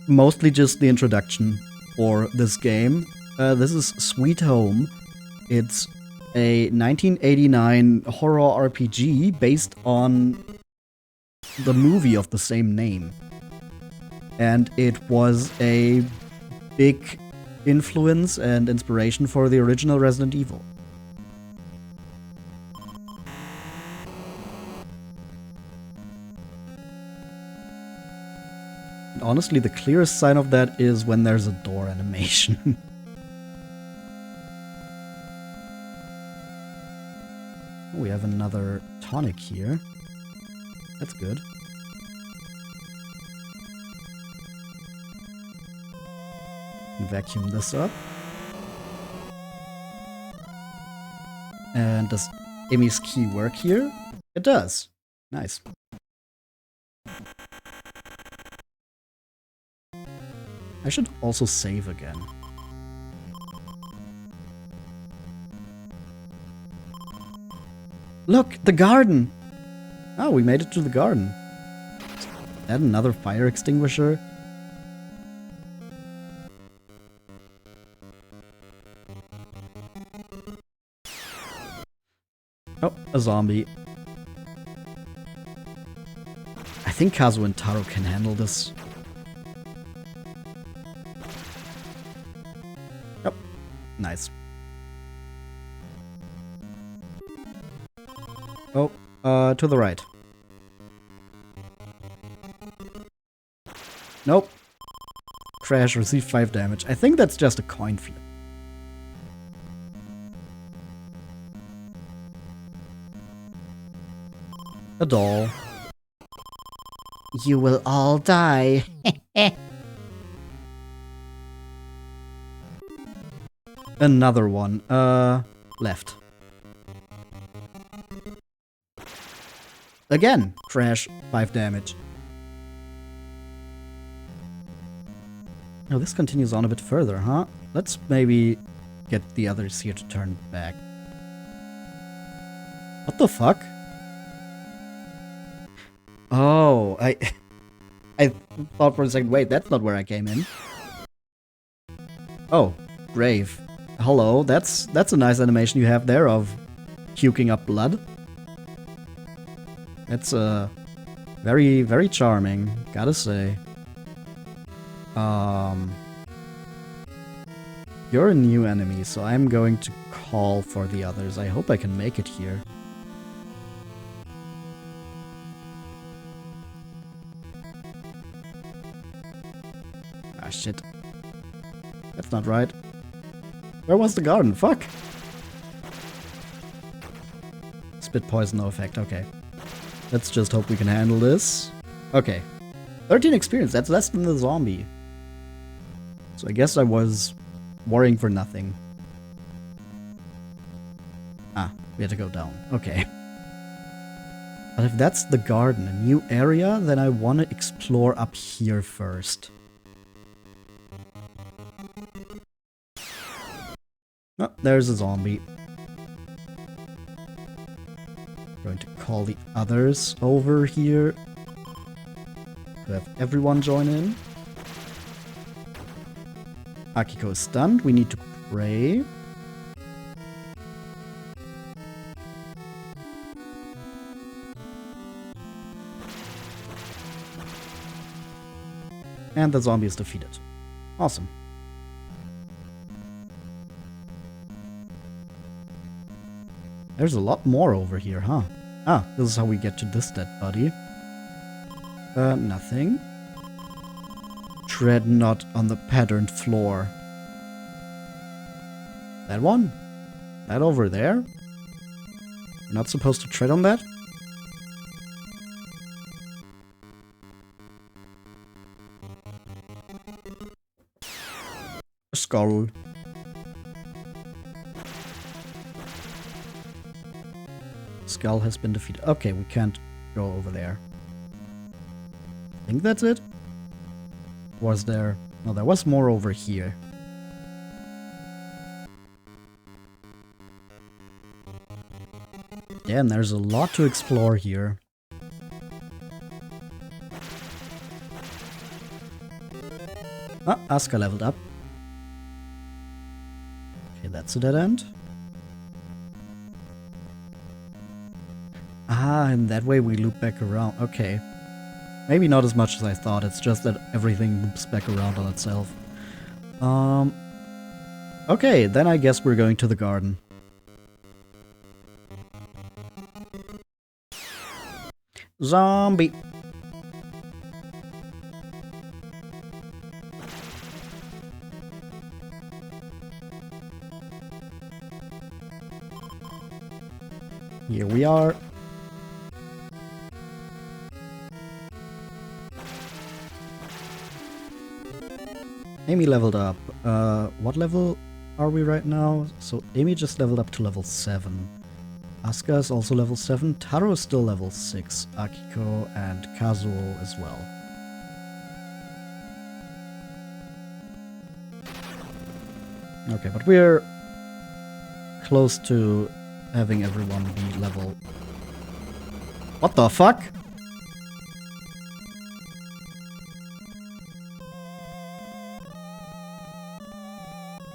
mostly just the introduction for this game. This is Sweet Home. It's a 1989 horror RPG based on the movie of the same name. And it was a big influence and inspiration for the original Resident Evil. Honestly, the clearest sign of that is when there's a door animation. We have another tonic here. That's good. Vacuum this up. And does Amy's key work here? It does. Nice. I should also save again. Look, the garden! Oh, we made it to the garden. Add another fire extinguisher. Oh, a zombie. I think Kazuo and Taro can handle this. Oh, nice. Oh, to the right. Nope. Crash, receive 5 damage. I think that's just a coin flip. A doll. You will all die. Another one. Left. Again, crash, 5 damage. Now this continues on a bit further, huh? Let's maybe get the others here to turn back. What the fuck? Oh, I thought for a second, wait, that's not where I came in. Oh, grave. hello, that's a nice animation you have there of puking up blood. That's very, very charming, gotta say. You're a new enemy, so I'm going to call for the others. I hope I can make it here. Ah, shit. That's not right. Where was the garden? Fuck! Spit poison, no effect. Okay. Let's just hope we can handle this. Okay. 13 experience. That's less than the zombie. So I guess I was worrying for nothing. Ah, we had to go down. Okay. But if that's the garden, a new area, then I want to explore up here first. Oh, there's a zombie. Going to call the others over here to have everyone join in. Akiko is stunned. We need to pray. And the zombie is defeated. Awesome. There's a lot more over here, huh? Ah, this is how we get to this dead body. Nothing. Tread not on the patterned floor. That one? That over there? You're not supposed to tread on that? A skull. Skull has been defeated. Okay, we can't go over there. I think that's it. Was there? No, there was more over here. Damn, there's a lot to explore here. Ah, Asuka leveled up. Okay, that's a dead end. Ah, and that way we loop back around. Okay. Maybe not as much as I thought, it's just that everything loops back around on itself. Okay, then I guess we're going to the garden. Zombie! Here we are. Amy leveled up. What level are we right now? So Amy just leveled up to level 7. Asuka is also level 7. Taro is still level 6. Akiko and Kazuo as well. Okay, but we're close to having everyone be level... What the fuck?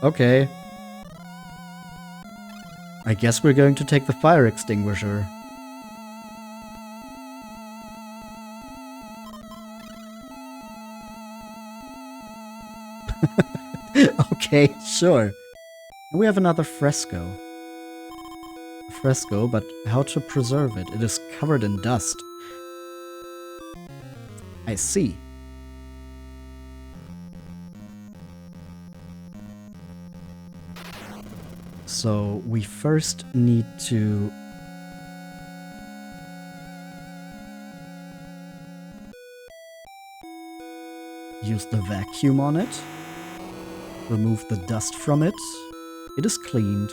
Okay. I guess we're going to take the fire extinguisher. Okay, sure. We have another fresco. A fresco, but how to preserve it? It is covered in dust. I see. So we first need to use the vacuum on it, remove the dust from it. It is cleaned.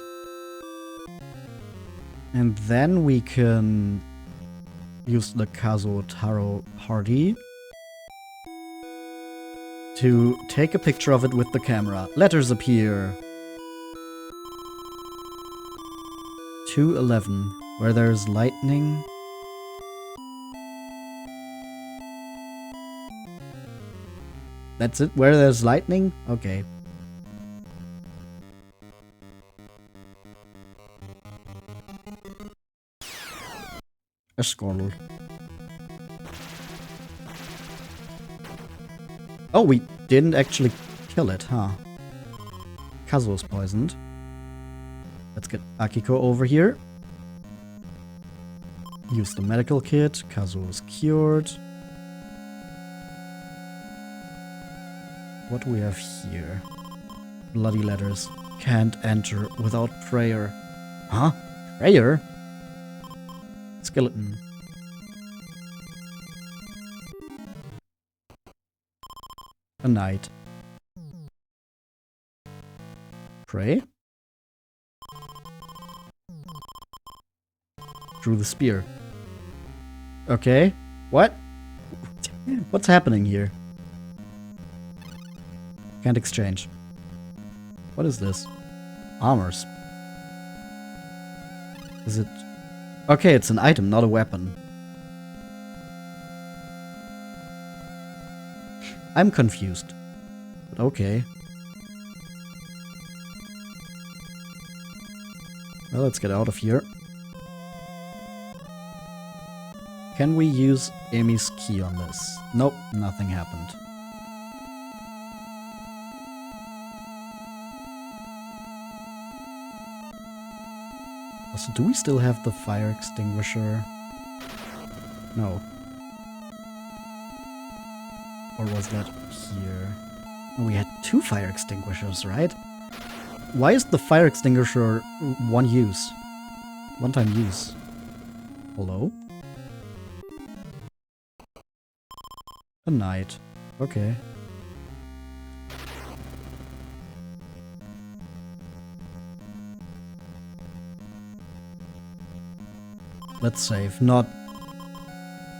And then we can use the Kazuo Taro party to take a picture of it with the camera. Letters appear. 211, where there's lightning. That's it? Where there's lightning? Okay. A Squirtle. Oh, we didn't actually kill it, huh? Kazuo's poisoned. Let's get Akiko over here. Use the medical kit. Kazuo's cured. What do we have here? Bloody letters. Can't enter without prayer. Huh? Prayer? Skeleton. A knight. Pray? Drew the spear. Okay. What? What's happening here? Can't exchange. What is this? Armors. Is it... Okay, it's an item, not a weapon. I'm confused. But okay. Well, let's get out of here. Can we use Amy's key on this? Nope, nothing happened. Also, do we still have the fire extinguisher? No. Or was that here? Oh, we had 2 fire extinguishers, right? Why is the fire extinguisher one use? One-time use. Hello? A knight. Okay. Let's save. Not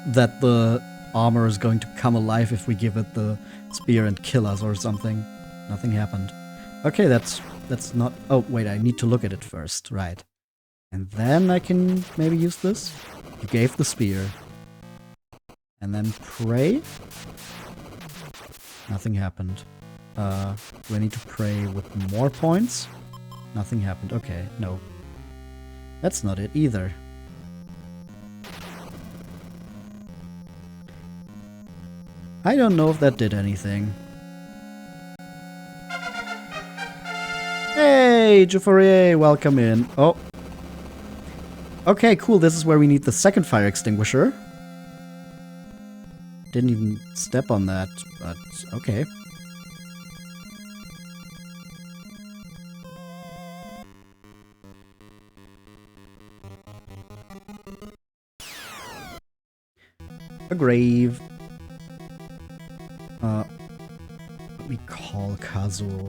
that the armor is going to come alive if we give it the spear and kill us or something. Nothing happened. Okay, that's not... Oh, wait, I need to look at it first. Right. And then I can maybe use this. You gave the spear. And then pray? Nothing happened. Do I need to pray with more points? Nothing happened. Okay, no. That's not it either. I don't know if that did anything. Hey, Juffourier, welcome in. Oh. Okay, cool. This is where we need the second fire extinguisher. Didn't even step on that, but okay. A grave. Let me call Kazuo.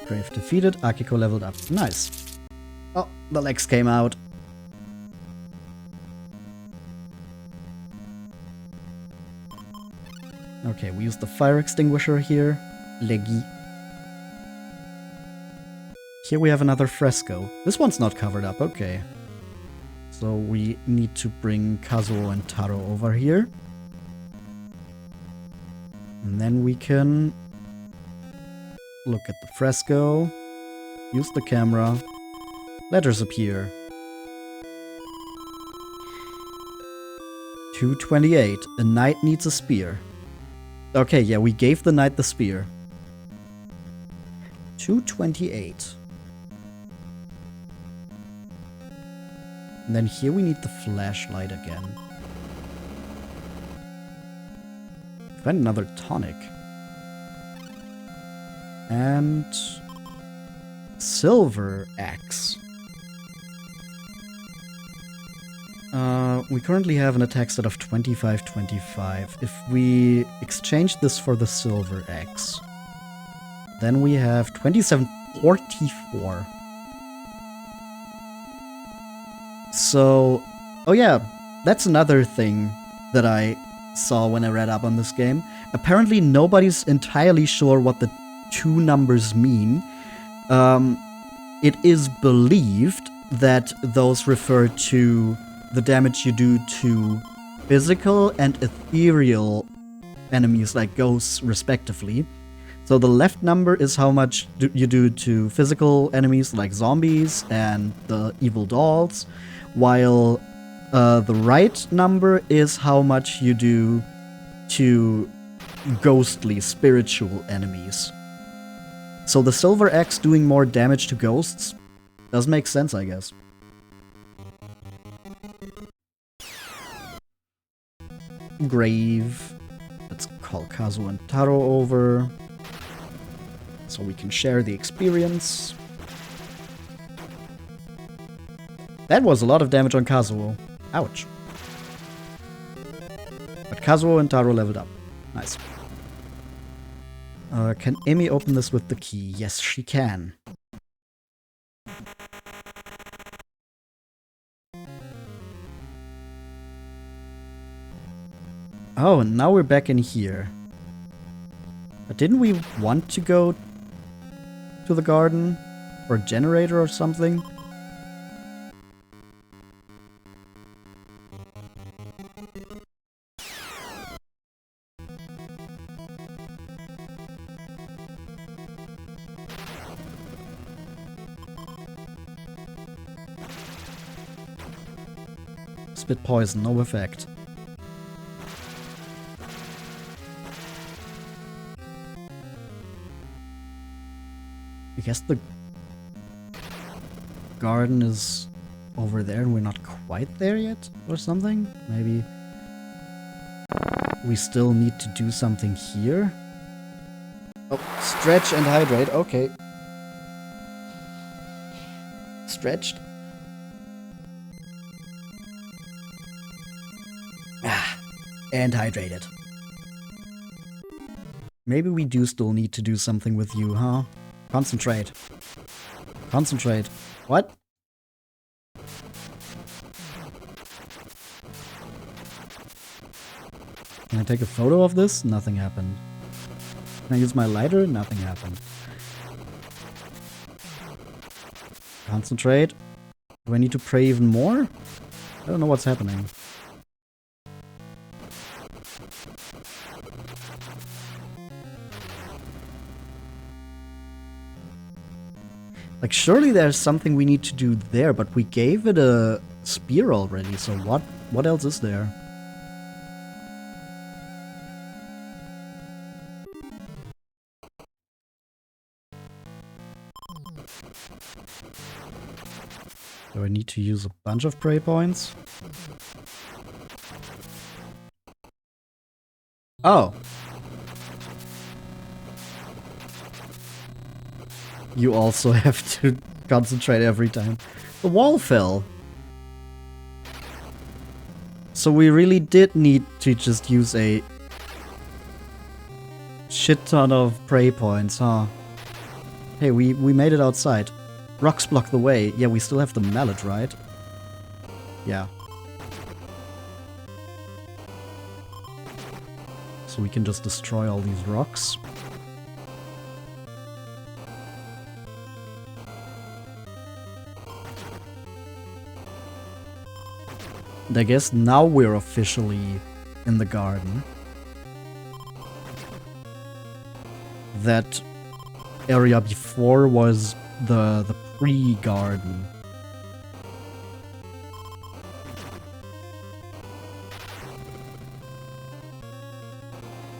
Grave defeated, Akiko leveled up. Nice. Oh, the legs came out. Okay, we use the fire extinguisher here. Leggy. Here we have another fresco. This one's not covered up, okay. So we need to bring Kazuo and Taro over here. And then we can look at the fresco, use the camera, letters appear. 228, a knight needs a spear. Okay, yeah, we gave the knight the spear. 228. And then here we need the flashlight again. Find another tonic. And silver axe. We currently have an attack stat of 25-25. If we exchange this for the silver axe, then we have 27-44. So, oh yeah, that's another thing that I saw when I read up on this game. Apparently nobody's entirely sure what the 2 numbers mean. It is believed that those refer to the damage you do to physical and ethereal enemies, like ghosts, respectively. So the left number is how much you do to physical enemies like zombies and the evil dolls, while the right number is how much you do to ghostly, spiritual enemies. So the silver axe doing more damage to ghosts does make sense, I guess. Grave. Let's call Kazuo and Taro over, so we can share the experience. That was a lot of damage on Kazuo. Ouch. But Kazuo and Taro leveled up. Nice. Can Amy open this with the key? Yes, she can. Oh, and now we're back in here. But didn't we want to go to the garden? For a generator or something? Spit poison, no effect. I guess the garden is over there and we're not quite there yet, or something? Maybe we still need to do something here? Oh, stretch and hydrate, okay. Stretched. And hydrated. Maybe we do still need to do something with you, huh? Concentrate. Concentrate. What? Can I take a photo of this? Nothing happened. Can I use my lighter? Nothing happened. Concentrate. Do I need to pray even more? I don't know what's happening. Like, surely there's something we need to do there, but we gave it a spear already, so what else is there? Do I need to use a bunch of prey points? Oh. You also have to concentrate every time. The wall fell. So we really did need to just use a shit ton of prey points, huh? Hey, we made it outside. Rocks block the way. Yeah, we still have the mallet, right? Yeah. So we can just destroy all these rocks. And I guess now we're officially in the garden. That area before was the pre-garden.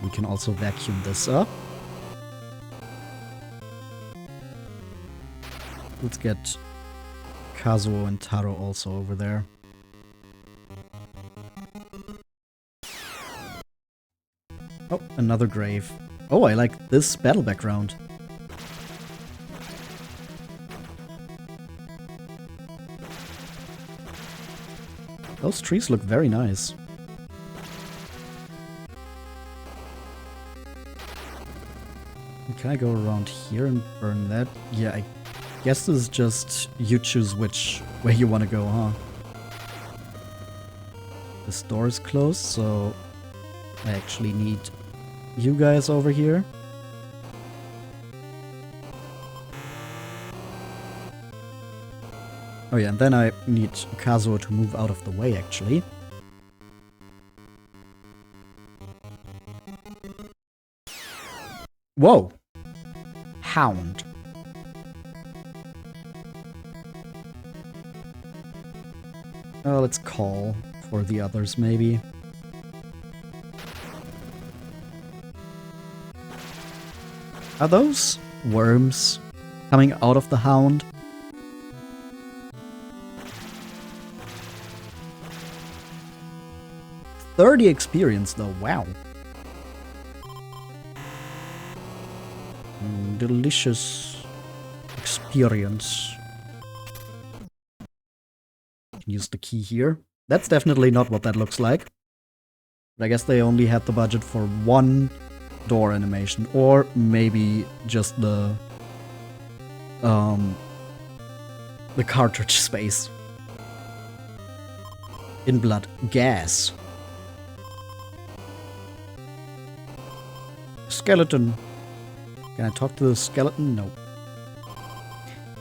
We can also vacuum this up. Let's get Kazuo and Taro also over there. Oh, another grave. Oh, I like this battle background. Those trees look very nice. Can I go around here and burn that? Yeah, I guess this is just you choose which way you want to go, huh? This door is closed, so I actually need you guys over here. Oh yeah, and then I need Kazuo to move out of the way, actually. Whoa! Hound. Let's call for the others, maybe. Are those worms coming out of the hound? $30 experience though, wow. Delicious experience. Use the key here. That's definitely not what that looks like. But I guess they only had the budget for one door animation, or maybe just the cartridge space. In blood gas. Skeleton. Can I talk to the skeleton? No.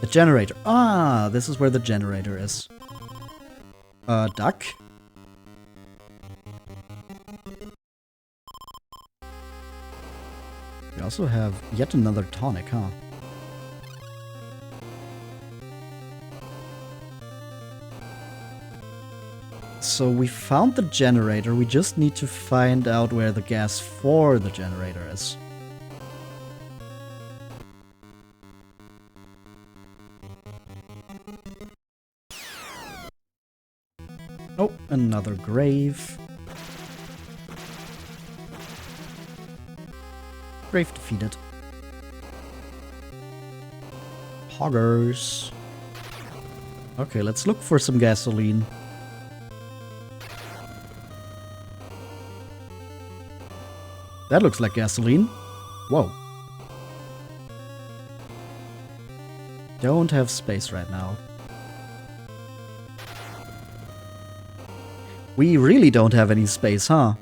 The generator. Ah, this is where the generator is. Duck. We also have yet another tonic, huh? So we found the generator, we just need to find out where the gas for the generator is. Oh, another grave. Grave defeated. Hoggers. Okay, let's look for some gasoline. That looks like gasoline. Whoa. Don't have space right now. We really don't have any space, huh?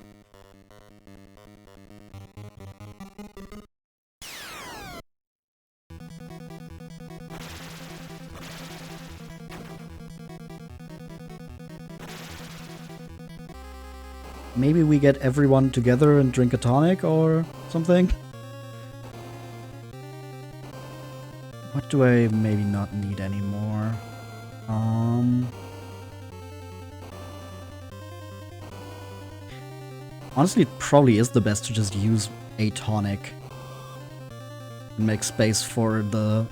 Maybe we get everyone together and drink a tonic or something? What do I maybe not need anymore? Honestly, it probably is the best to just use a tonic. And make space for the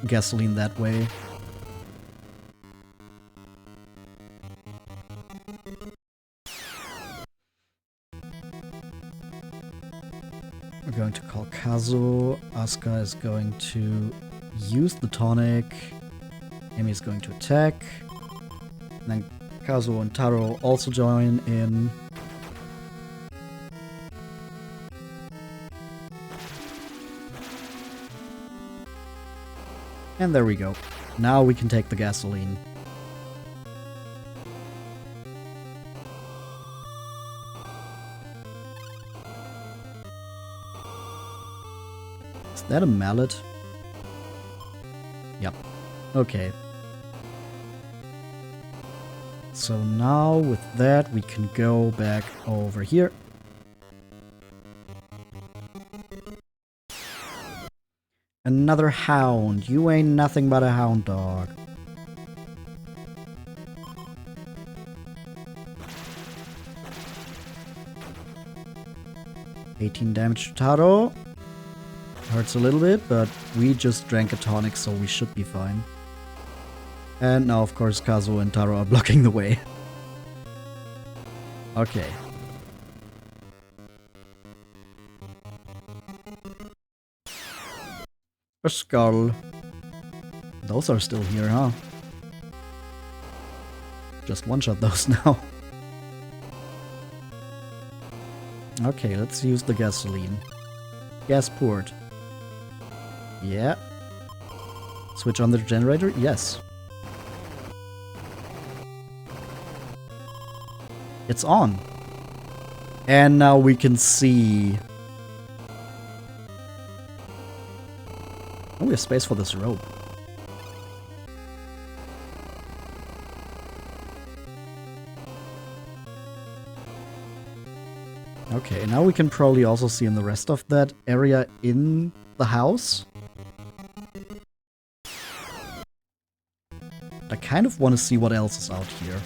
gasoline that way. We're going to call Kazu. Asuka is going to use the tonic. Amy is going to attack. And then Kazu and Taro also join in. And there we go. Now we can take the gasoline. Is that a mallet? Yep. Okay. So now with that we can go back over here. Another hound. You ain't nothing but a hound dog. $18 damage to Taro. Hurts a little bit, but we just drank a tonic, so we should be fine. And now, of course, Kazu and Taro are blocking the way. Okay. A skull. Those are still here, huh? Just one-shot those now. Okay, let's use the gasoline. Gas port. Yeah. Switch on the generator? Yes. It's on. And now we can see... Oh, we have space for this rope. Okay, now we can probably also see in the rest of that area in the house. I kind of want to see what else is out here.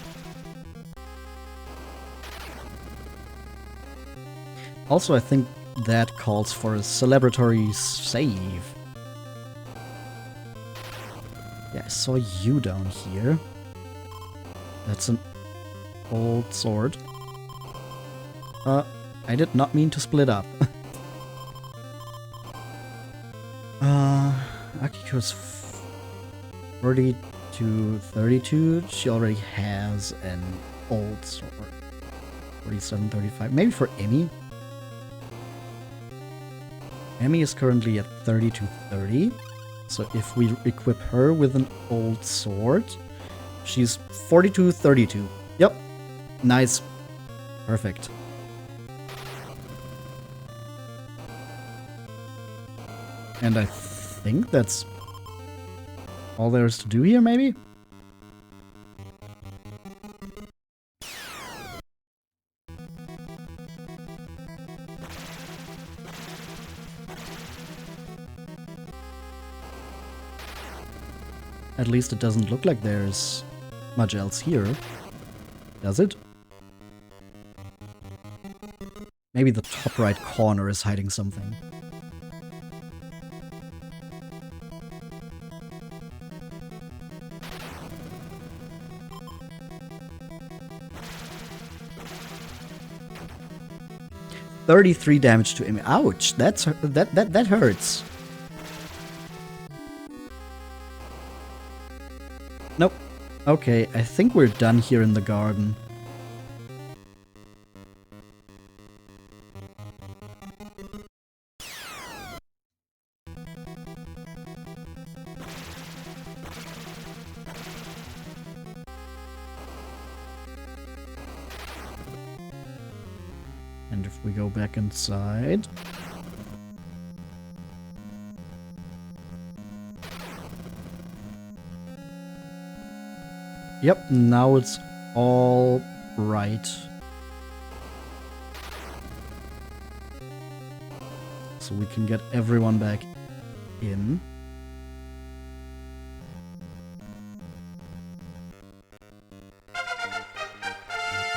Also, I think that calls for a celebratory save. Yeah, I saw you down here. That's an old sword. I did not mean to split up. Akiko's 40 to 32. She already has an old sword. 47, 35. Maybe for Emmy? Emmy is currently at 30 to 30. So if we equip her with an old sword, she's 42, 32. Yep. Nice. Perfect. And I think that's all there is to do here, maybe? At least it doesn't look like there's much else here, does it? Maybe the top right corner is hiding something. $33 damage to him. Ouch! That hurts. Nope. Okay, I think we're done here in the garden. And if we go back inside... Yep, now it's all right. So we can get everyone back in.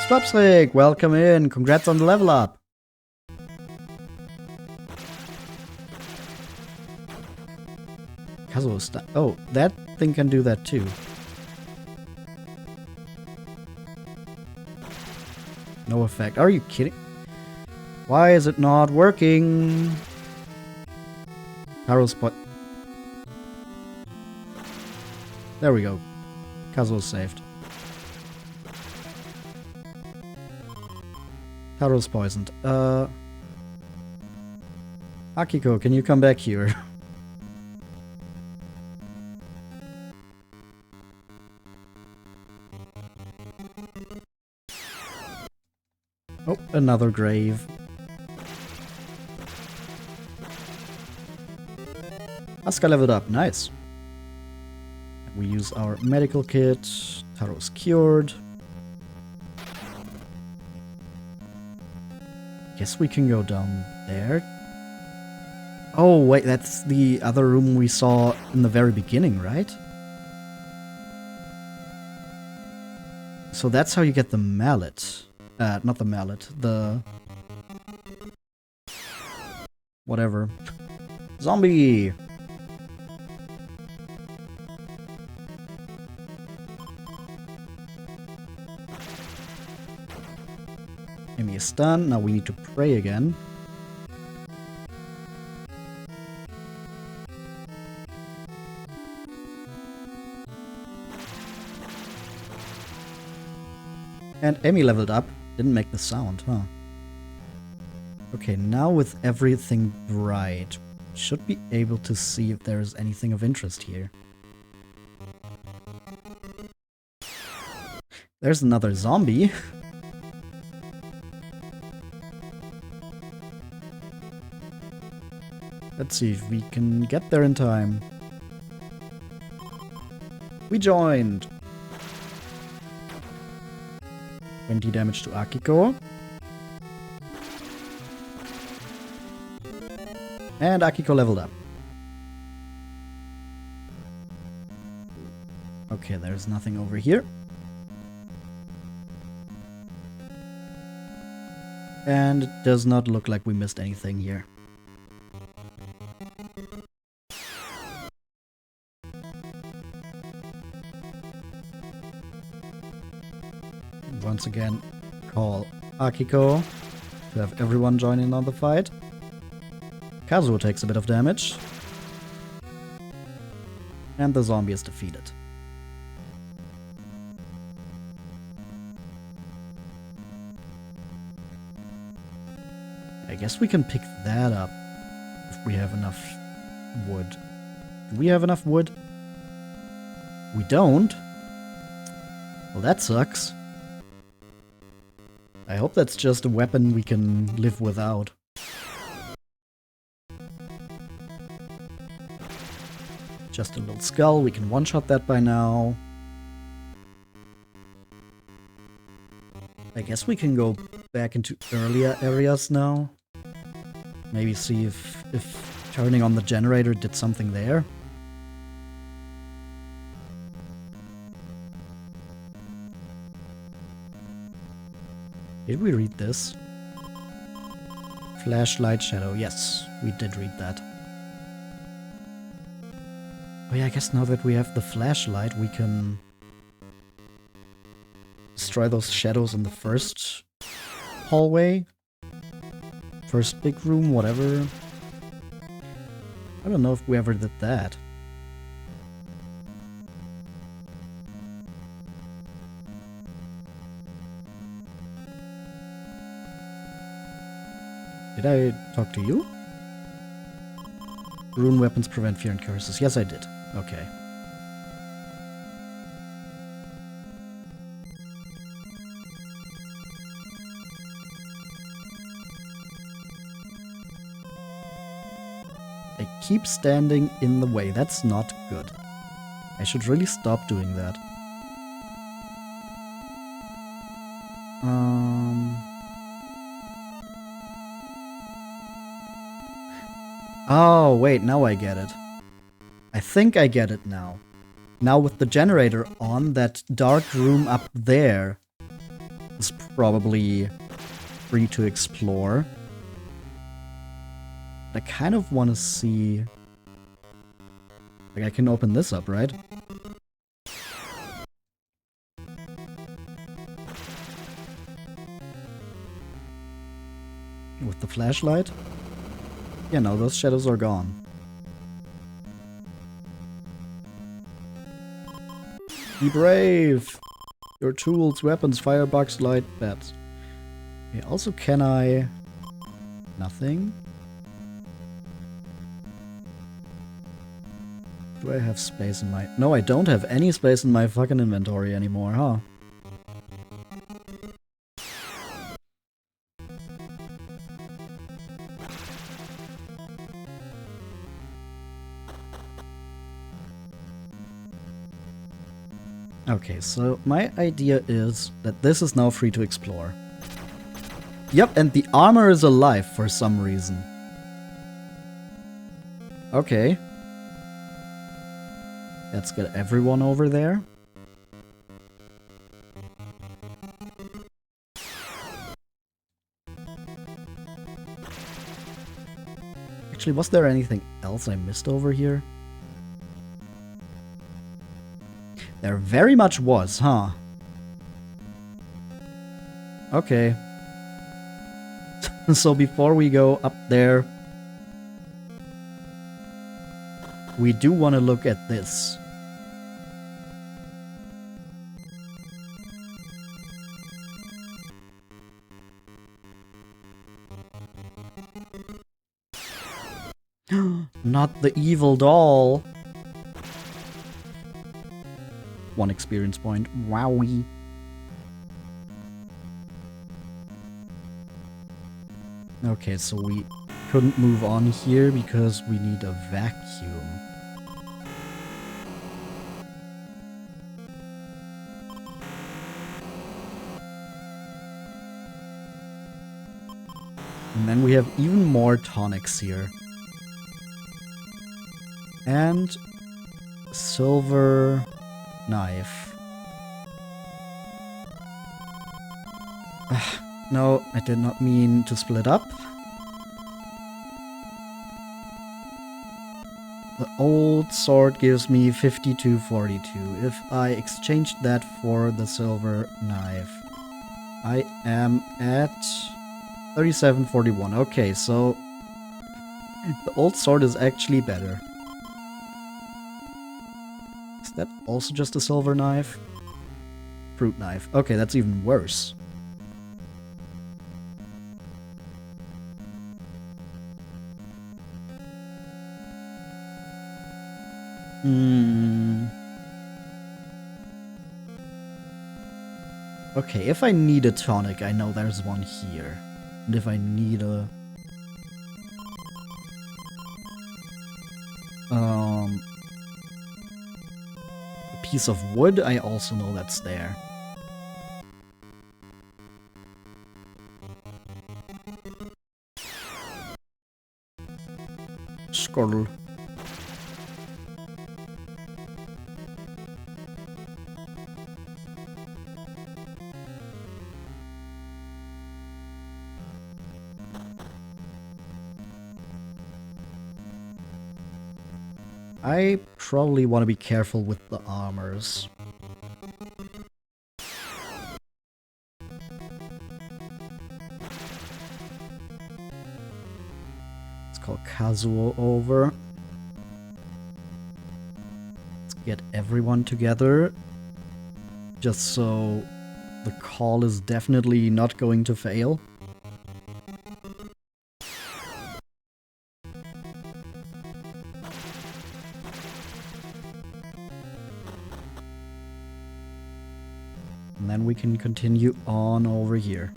Slapstick, welcome in. Congrats on the level up. Kazuo, oh, that thing can do that too. No effect. Are you kidding? Why is it not working? Arrow spot. There we go. Kazuo's saved. Taro's poisoned. Akiko, can you come back here? Oh, another grave. Asuka leveled up, nice. We use our medical kit. Taro's cured. Guess we can go down there. Oh, wait, that's the other room we saw in the very beginning, right? So that's how you get the mallet. Not the mallet, the... whatever. Zombie! Amy is stunned, now we need to pray again. And Amy leveled up. Didn't make the sound, huh? Okay, now with everything bright, should be able to see if there is anything of interest here. There's another zombie. Let's see if we can get there in time. We joined! 20 damage to Akiko. And Akiko leveled up. Okay, there's nothing over here. And it does not look like we missed anything here. Once again, call Akiko to have everyone join in on the fight. Kazuo takes a bit of damage. And the zombie is defeated. I guess we can pick that up if we have enough wood. Do we have enough wood? We don't? Well, that sucks. I hope that's just a weapon we can live without. Just a little skull, we can one-shot that by now. I guess we can go back into earlier areas now. Maybe see if turning on the generator did something there. Did we read this? Flashlight shadow. Yes, we did read that. Oh yeah, I guess now that we have the flashlight, we can destroy those shadows in the first hallway. First big room, whatever. I don't know if we ever did that. Did I talk to you? Rune weapons prevent fear and curses. Yes, I did. Okay. I keep standing in the way. That's not good. I should really stop doing that. Oh, wait, now I get it. I think I get it now. Now with the generator on, that dark room up there is probably free to explore. I kind of want to see... Like, I can open this up, right? With the flashlight? Yeah, no, those shadows are gone. Be brave! Your tools, weapons, firebugs, light, bats. Okay, also can I... Nothing? Do I have space in my... No, I don't have any space in my fucking inventory anymore, huh? Okay, so my idea is that this is now free to explore. Yep, and the armor is alive for some reason. Okay. Let's get everyone over there. Actually, was there anything else I missed over here? There very much was, huh? Okay. So before we go up there, we do want to look at this. Not the evil doll. 1 experience point. Wowie. Okay, so we couldn't move on here because we need a vacuum. And then we have even more tonics here. And silver knife. No, I did not mean to split up. The old sword gives me 5242. If I exchanged that for the silver knife, I am at 3741. Okay, so the old sword is actually better. Is that also just a silver knife? Fruit knife. Okay, that's even worse. Okay, if I need a tonic, I know there's one here. And if I need a piece of wood, I also know that's there. Skål. I probably want to be careful with the armors. Let's call Kazuo over. Let's get everyone together. Just so the call is definitely not going to fail. And then we can continue on over here.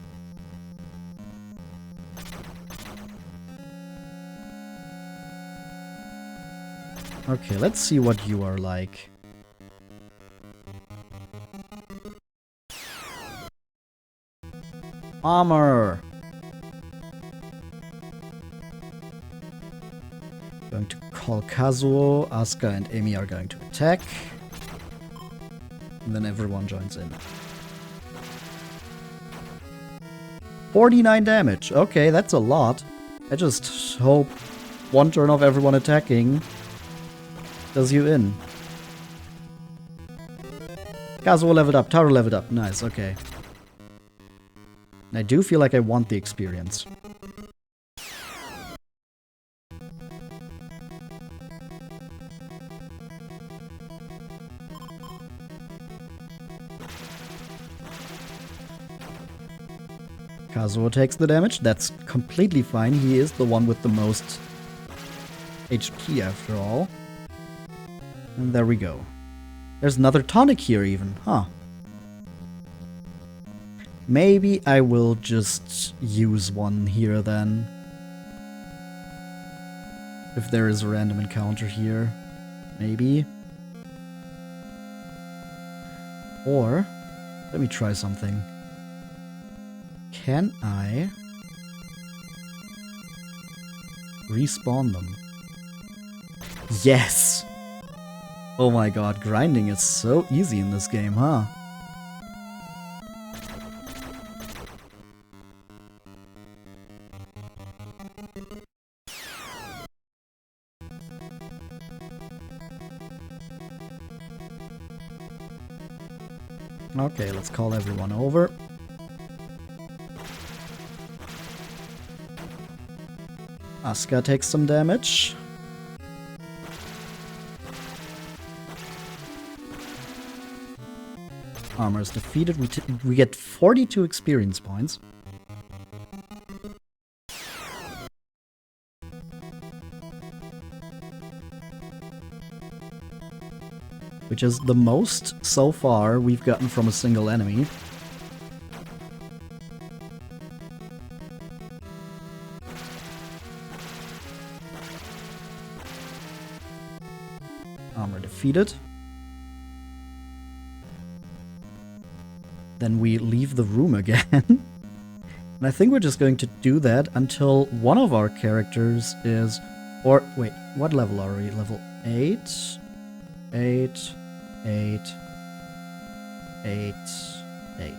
Okay, let's see what you are like. Armor! Going to call Kazuo, Asuka and Amy are going to attack. And then everyone joins in. 49 damage. Okay, that's a lot. I just hope one turn of everyone attacking does you in. Kazuo leveled up, Taro leveled up. Nice, okay. I do feel like I want the experience. Kazuo takes the damage. That's completely fine. He is the one with the most HP after all. And there we go. There's another tonic here even, huh? Maybe I will just use one here then. If there is a random encounter here. Maybe. Or, let me try something. Can I respawn them? Yes! Oh my god, grinding is so easy in this game, huh? Okay, let's call everyone over. Asuka takes some damage. Armor is defeated. We get 42 experience points. Which is the most so far we've gotten from a single enemy. Armor defeated. Then we leave the room again. And I think we're just going to do that until one of our characters is... Or, wait, what level are we? Level 8, 8, 8, 8, 8.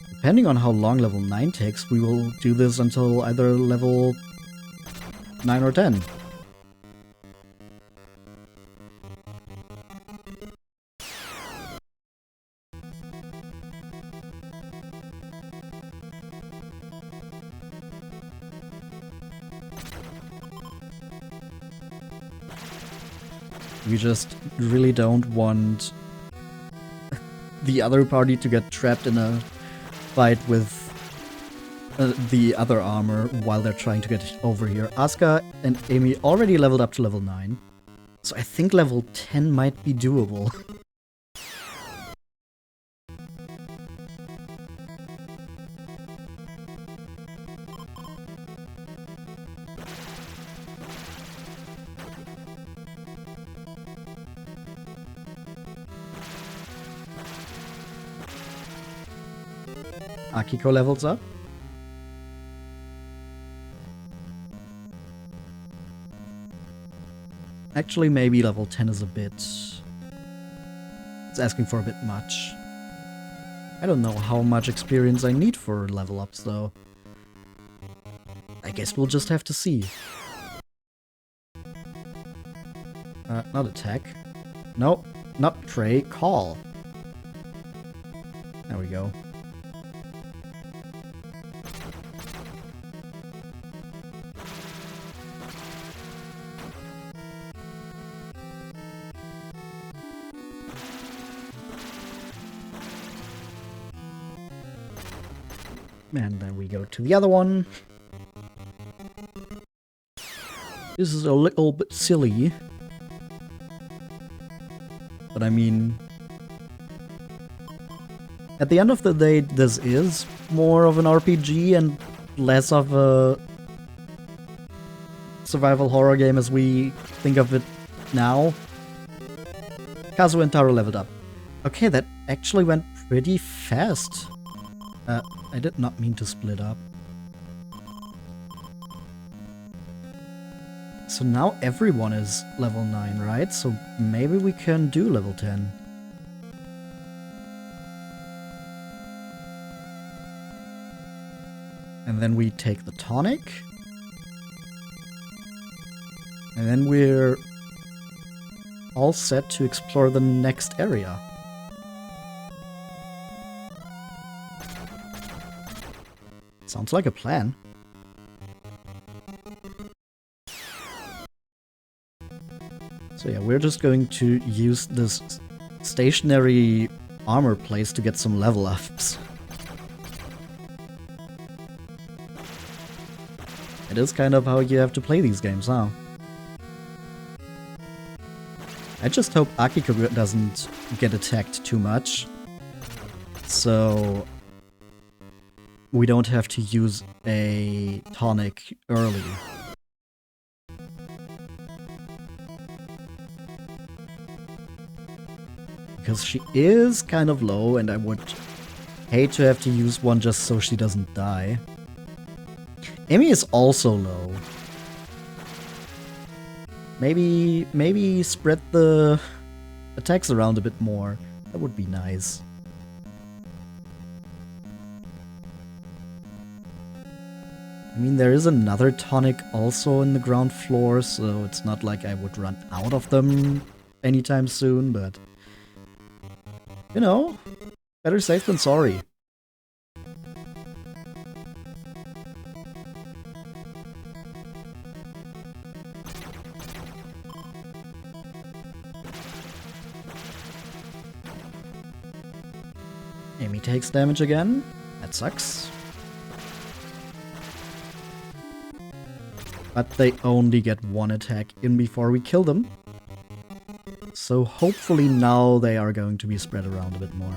Depending on how long level 9 takes, we will do this until either level 9 or 10. We just really don't want the other party to get trapped in a fight with the other armor while they're trying to get over here. Asuka and Amy already leveled up to level 9, so I think level 10 might be doable. Akiko levels up. Actually, maybe level 10 is a bit... it's asking for a bit much. I don't know how much experience I need for level ups, though. I guess we'll just have to see. Not attack. Nope, not pray, call. There we go. And then we go to the other one. This is a little bit silly. But I mean... at the end of the day, this is more of an RPG and less of a survival horror game as we think of it now. Kazuo and Taro leveled up. Okay, that actually went pretty fast. I did not mean to split up. So now everyone is level 9, right? So maybe we can do level 10. And then we take the tonic. And then we're all set to explore the next area. Sounds like a plan. So yeah, we're just going to use this stationary armor place to get some level ups. It is kind of how you have to play these games, huh? I just hope Akiko doesn't get attacked too much. So we don't have to use a tonic early. Because she is kind of low and I would hate to have to use one just so she doesn't die. Amy is also low. Maybe spread the attacks around a bit more. That would be nice. I mean, there is another tonic also in the ground floor, so it's not like I would run out of them anytime soon, but... you know, better safe than sorry. Amy takes damage again. That sucks. But they only get one attack in before we kill them. So hopefully now they are going to be spread around a bit more.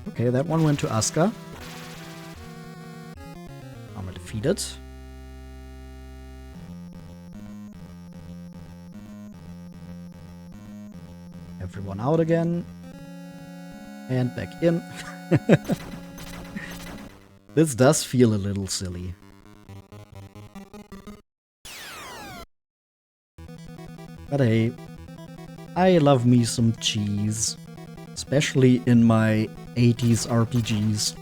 Okay, that one went to Asuka. Armor defeated. Everyone out again. And back in. This does feel a little silly. But hey, I love me some cheese. Especially in my 80s RPGs.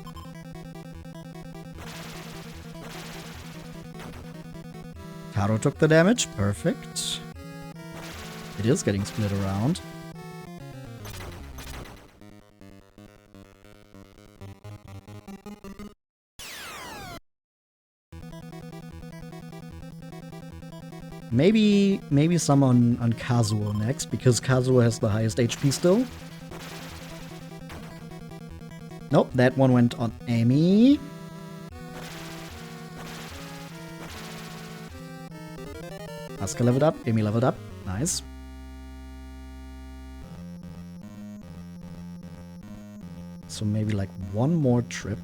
Taro took the damage, perfect. It is getting split around. Maybe some on Kazuo next, because Kazuo has the highest HP still. Nope, that one went on Amy. Asuka leveled up, Amy leveled up. Nice. So maybe like one more trip.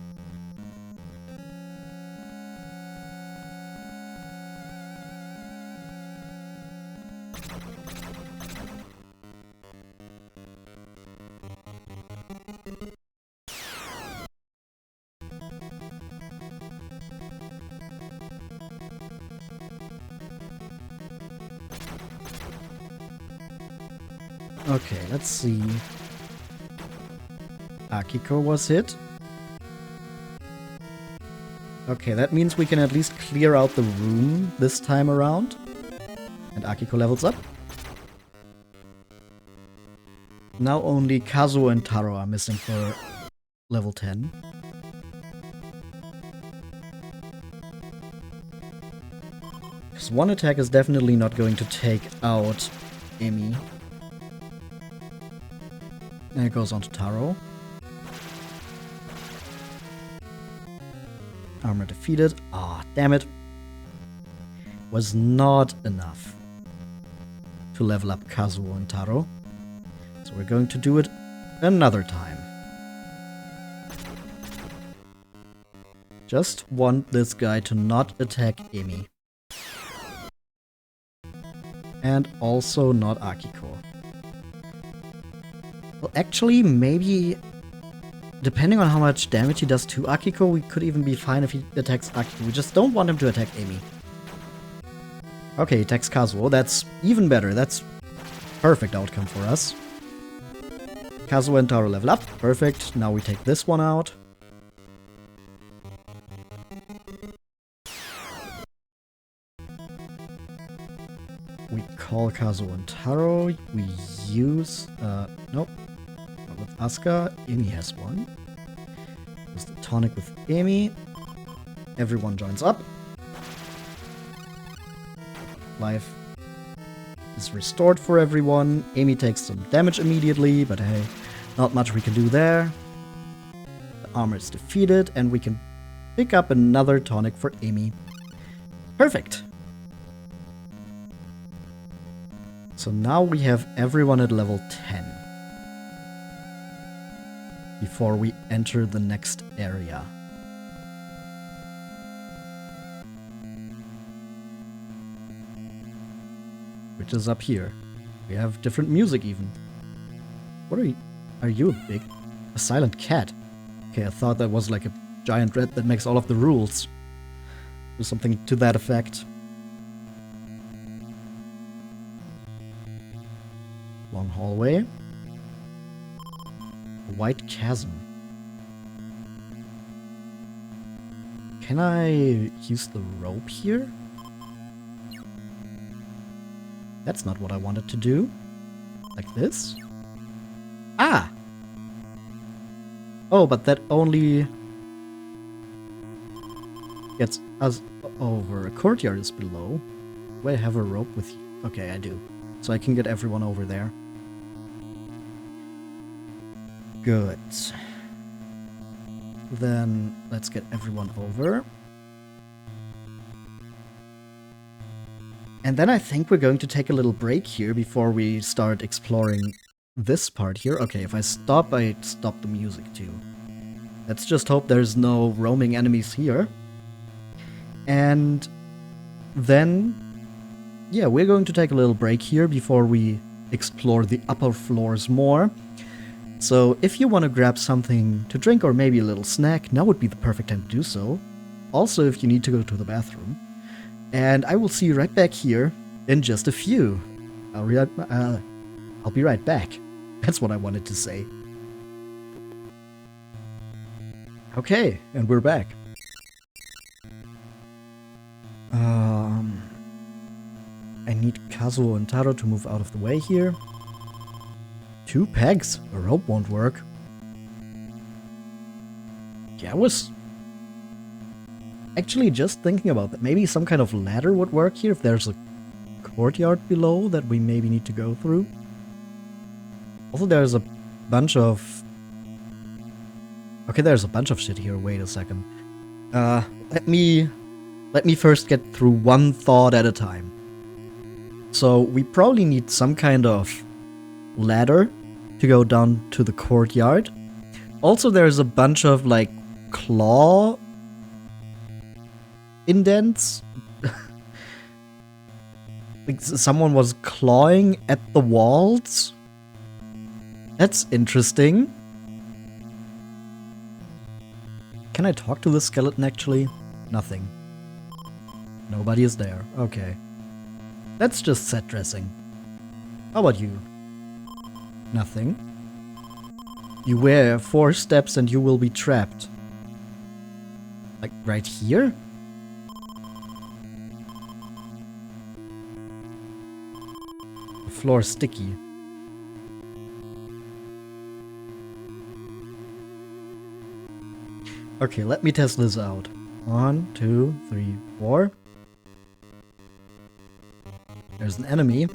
Okay, let's see. Akiko was hit. Okay, that means we can at least clear out the room this time around. And Akiko levels up. Now only Kazuo and Taro are missing for level 10. Because one attack is definitely not going to take out Emi. And it goes on to Taro. Armor defeated. Ah, damn it. Was not enough to level up Kazuo and Taro. So we're going to do it another time. Just want this guy to not attack Emi. And also not Akiko. Well, actually, maybe, depending on how much damage he does to Akiko, we could even be fine if he attacks Akiko. We just don't want him to attack Amy. Okay, he attacks Kazuo. That's even better. That's perfect outcome for us. Kazuo and Taro level up. Perfect. Now we take this one out. We call Kazuo and Taro. We use... nope. Not with Asuka. Amy has one. Use the tonic with Amy. Everyone joins up. Life is restored for everyone. Amy takes some damage immediately, but hey, not much we can do there. The armor is defeated, and we can pick up another tonic for Amy. Perfect. So now we have everyone at level 10. Before we enter the next area. Which is up here. We have different music even. What are you? Are you a silent cat? Okay, I thought that was like a giant rat that makes all of the rules. Do something to that effect. Long hallway. A white chasm. Can I use the rope here? That's not what I wanted to do. Like this? Ah! Oh, but that only gets us over. A courtyard is below. Do I have a rope with you? Okay, I do. So I can get everyone over there. Good. Then let's get everyone over. And then I think we're going to take a little break here before we start exploring this part here. Okay, if I stop, I stop the music too. Let's just hope there's no roaming enemies here. And then, yeah, we're going to take a little break here before we explore the upper floors more. So if you want to grab something to drink or maybe a little snack, now would be the perfect time to do so. Also, if you need to go to the bathroom. And I will see you right back here in just a few. I'll be right back. That's what I wanted to say. Okay, and we're back. I need Kazuo and Taro to move out of the way here. 2 pegs? A rope won't work. Yeah, I was actually just thinking about that. Maybe some kind of ladder would work here if there's a courtyard below that we maybe need to go through. Also, there's a bunch of... Okay, there's a bunch of shit here. Wait a second. Let me first get through one thought at a time. So, we probably need some kind of ladder to go down to the courtyard. Also, there's a bunch of, like, claw indents. Like, someone was clawing at the walls. That's interesting. Can I talk to the skeleton, actually? Nothing. Nobody is there. Okay. That's just set dressing. How about you? Nothing. You wear 4 steps and you will be trapped. Like, right here? The floor is sticky. Okay, let me test this out. 1, 2, 3, 4. There's an enemy.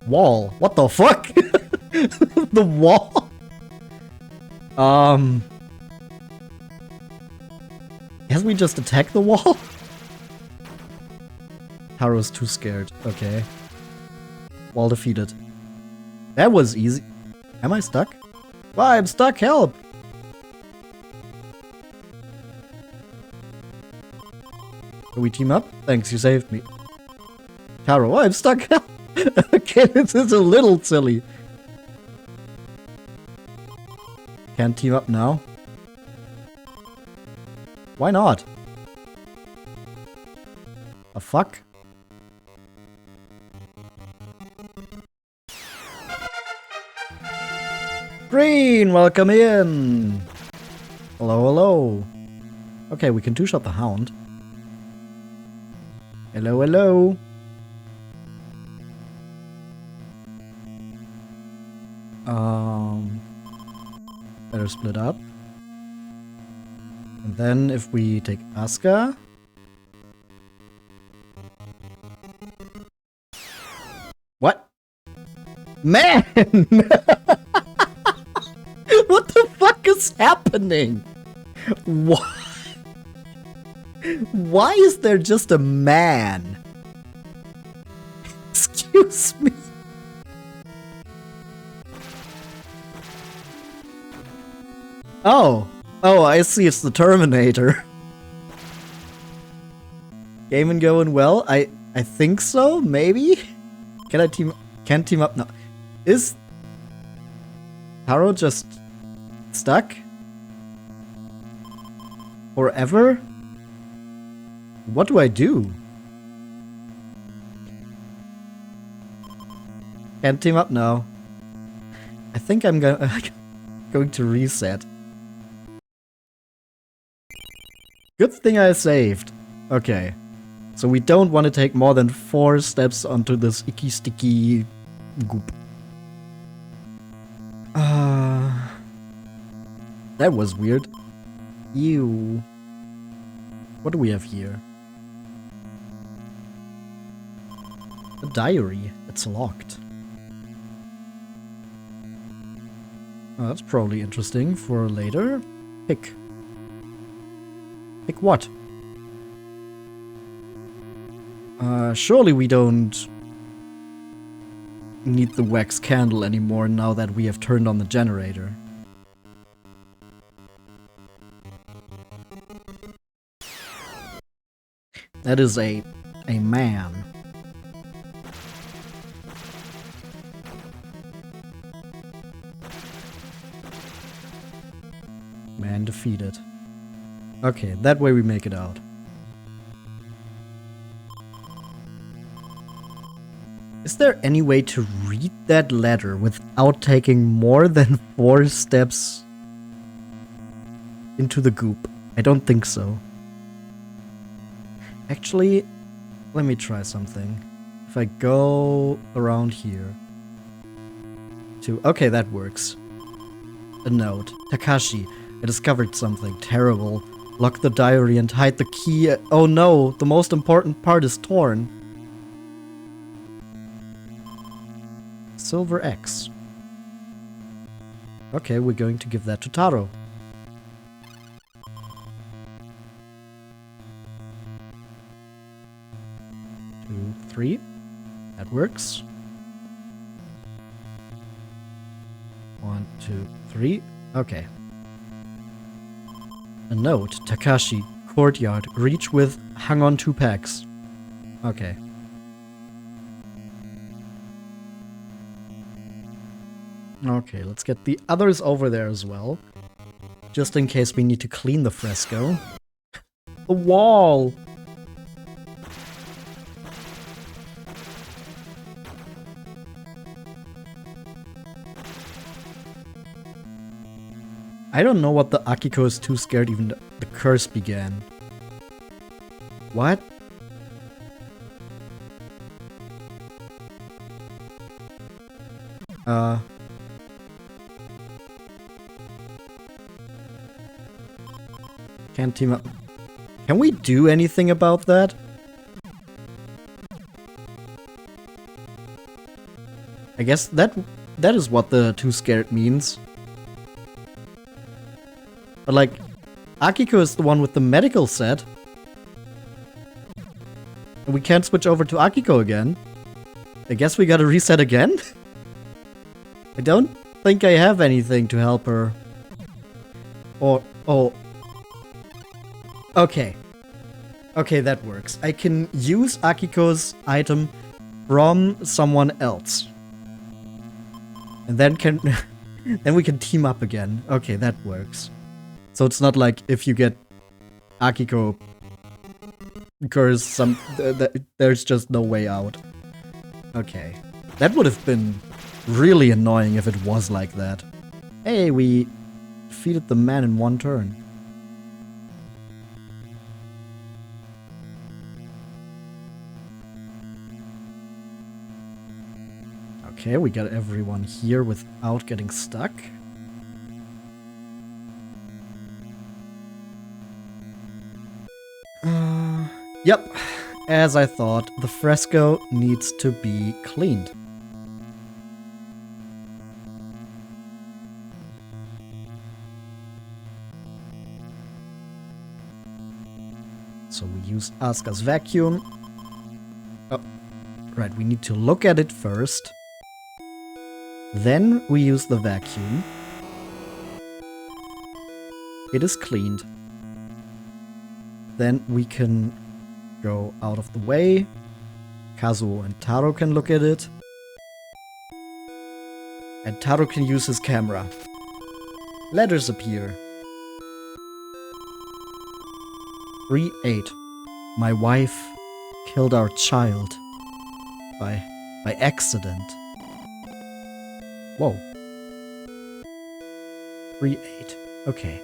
Wall. What the fuck? The wall? Guess we just attack the wall? Haru's too scared. Okay. Wall defeated. That was easy. Am I stuck? Why, I'm stuck, help! Can we team up? Thanks, you saved me. Taro, I'm stuck, help! Okay, this is a little silly. Can't team up now? Why not? The fuck? Green, welcome in! Hello, hello. Okay, we can two-shot the hound. Hello, hello. Better split up. And then if we take Asuka. What? Man! What the fuck is happening? Why? Why is there just a man? Excuse me. Oh. Oh, I see, it's the Terminator. Game and going well? I think so, maybe? Can't team up now. Is Taro just stuck? Forever? What do I do? Can't team up now. I think I'm going to reset. Good thing I saved. Okay. So we don't want to take more than 4 steps onto this icky sticky goop. That was weird. Ew. What do we have here? A diary. It's locked. Oh, that's probably interesting for later. Pick. Pick what? Surely we don't need the wax candle anymore now that we have turned on the generator. That is a man. Man defeated. Okay, that way we make it out. Is there any way to read that letter without taking more than 4 steps into the goop? I don't think so. Actually, let me try something. If I go around here to... Okay, that works. A note. Takashi, I discovered something terrible. Lock the diary and hide the key. Oh no, the most important part is torn. Silver X. Okay, we're going to give that to Taro. 2, 3. That works. 1, 2, 3. Okay. A note. Takashi. Courtyard. Reach with hung on 2 packs. Okay. Okay, let's get the others over there as well. Just in case we need to clean the fresco. The wall! I don't know what the Akiko is too scared even the curse began. What? Can't team up. Can we do anything about that? I guess that is what the too scared means. But like, Akiko is the one with the medical set. And we can't switch over to Akiko again. I guess we gotta reset again? I don't think I have anything to help her. Or, oh. Okay. Okay, that works. I can use Akiko's item from someone else. And then then we can team up again. Okay, that works. So it's not like if you get Akiko curse, there's just no way out. Okay. That would have been really annoying if it was like that. Hey, we defeated the man in 1 turn. Okay, we got everyone here without getting stuck. Yep, as I thought, the fresco needs to be cleaned. So we use Asuka's vacuum. Oh, right, we need to look at it first. Then we use the vacuum. It is cleaned. Then we can go out of the way. Kazuo and Taro can look at it. And Taro can use his camera. Letters appear. 3-8. My wife killed our child. By accident. Whoa. 3-8. Okay.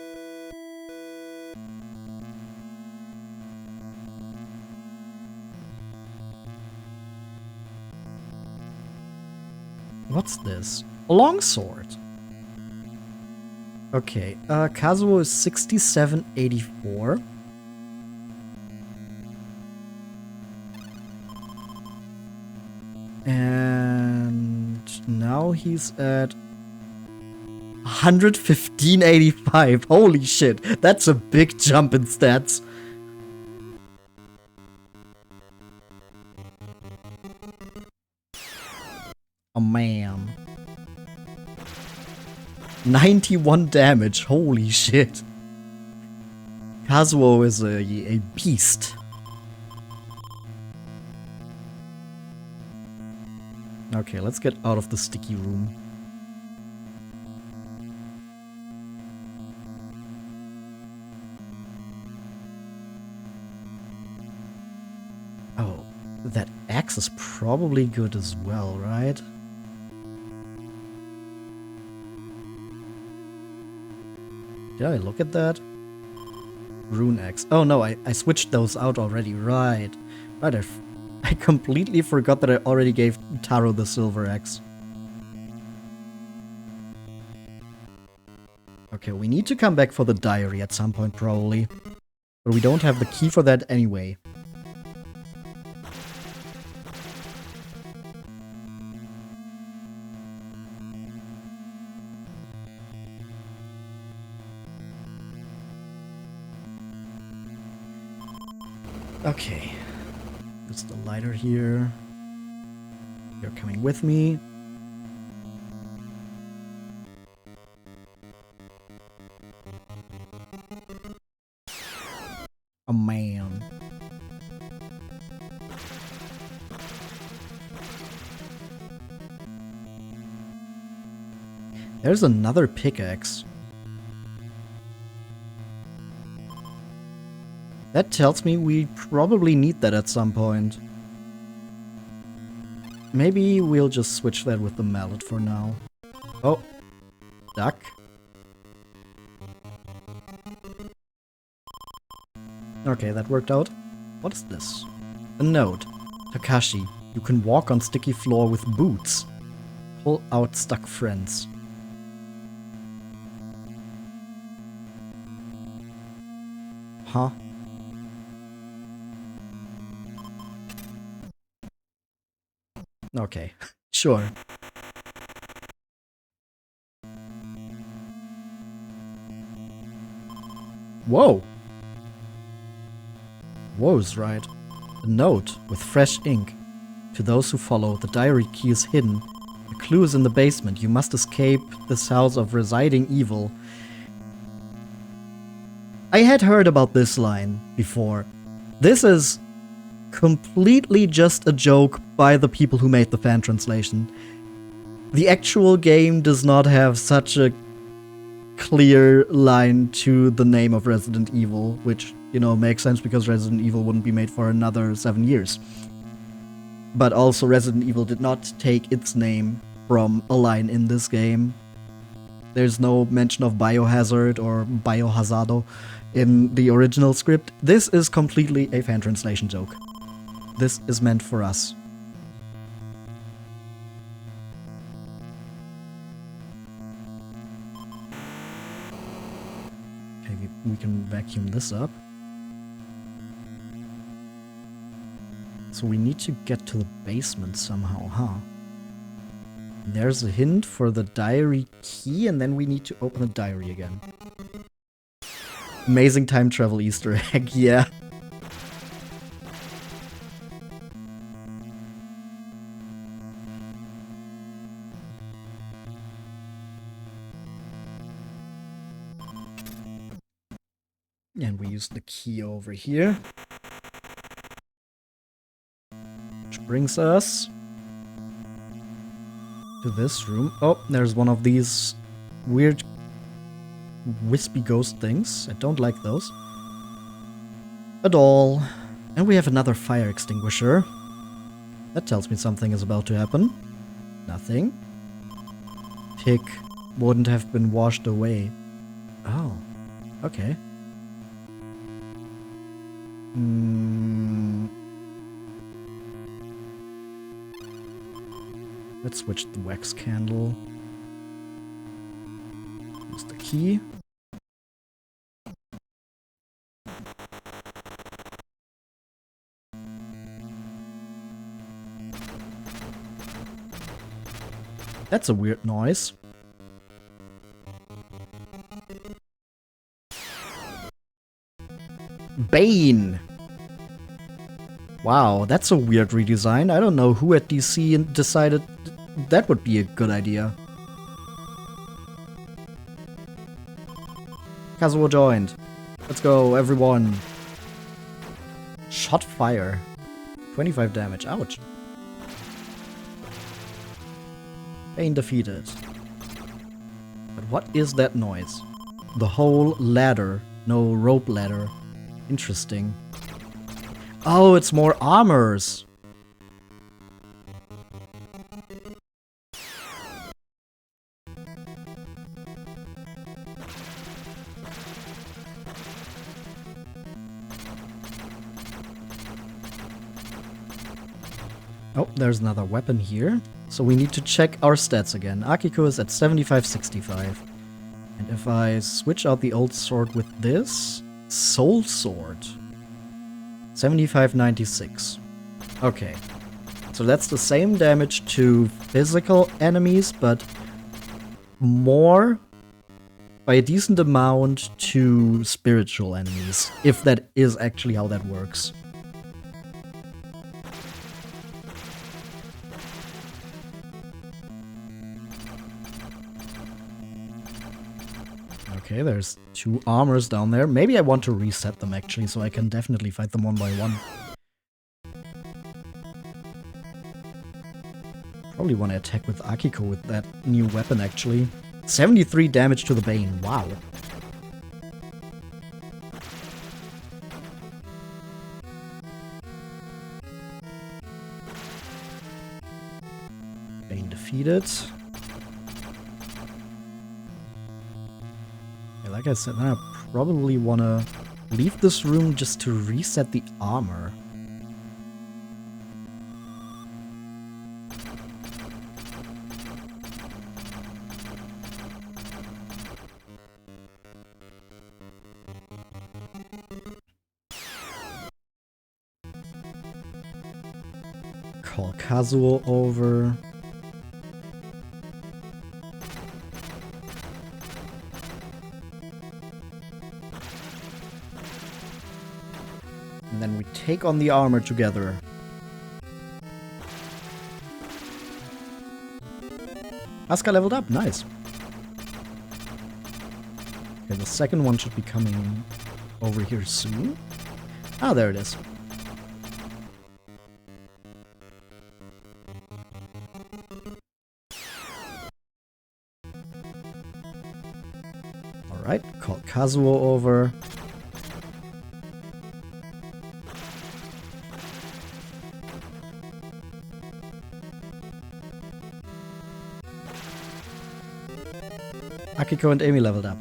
What's this? A longsword. Okay, Kazuo is 6784. And now he's at 115.85. Holy shit, that's a big jump in stats. Oh man. 91 damage, holy shit. Kazuo is a beast. Okay, let's get out of the sticky room. That axe is probably good as well, right? Did I look at that? Rune axe. Oh no, I switched those out already. Right. Right, I completely forgot that I already gave Taro the silver axe. Okay, we need to come back for the diary at some point, probably. But we don't have the key for that anyway. Okay. There's the lighter here. You're coming with me. Oh man. There's another pickaxe. That tells me we probably need that at some point. Maybe we'll just switch that with the mallet for now. Oh. Duck. Okay, that worked out. What is this? A note. Takashi, you can walk on sticky floor with boots. Pull out stuck friends. Huh? Okay, sure. Whoa! Whoa's right. A note with fresh ink. To those who follow, the diary key is hidden. The clue is in the basement. You must escape this house of residing evil. I had heard about this line before. This is completely just a joke by the people who made the fan translation. The actual game does not have such a clear line to the name of Resident Evil, which, you know, makes sense because Resident Evil wouldn't be made for another 7 years. But also Resident Evil did not take its name from a line in this game. There's no mention of Biohazard or Biohazardo in the original script. This is completely a fan translation joke. This is meant for us. Okay, we can vacuum this up. So we need to get to the basement somehow, huh? There's a hint for the diary key, and then we need to open the diary again. Amazing time travel Easter egg, yeah. And we use the key over here. Which brings us to this room. Oh, there's one of these weird wispy ghost things. I don't like those at all. And we have another fire extinguisher. That tells me something is about to happen. Nothing. Pig wouldn't have been washed away. Oh, okay. Let's switch the wax candle. Use the key. That's a weird noise. Bane! Wow, that's a weird redesign. I don't know who at DC decided that would be a good idea. Kazuo joined. Let's go, everyone. Shot fire. 25 damage. Ouch. Bane defeated. But what is that noise? The whole ladder. No rope ladder. Interesting. Oh, it's more armors. Oh, there's another weapon here. So we need to check our stats again. Akiko is at 75-65. And if I switch out the old sword with this, Soul Sword, 75-96. Okay. So that's the same damage to physical enemies, but more by a decent amount to spiritual enemies, if that is actually how that works. Okay, there's 2 armors down there. Maybe I want to reset them actually, so I can definitely fight them one by one. Probably want to attack with Akiko with that new weapon actually. 73 damage to the Bane, wow. Bane defeated. Yeah, like I said, I probably want to leave this room just to reset the armor. Call Kazuo over. And then we take on the armor together. Asuka leveled up, nice. Okay, the second one should be coming over here soon. Ah, there it is. Alright, call Kazuo over. Akiko and Amy leveled up.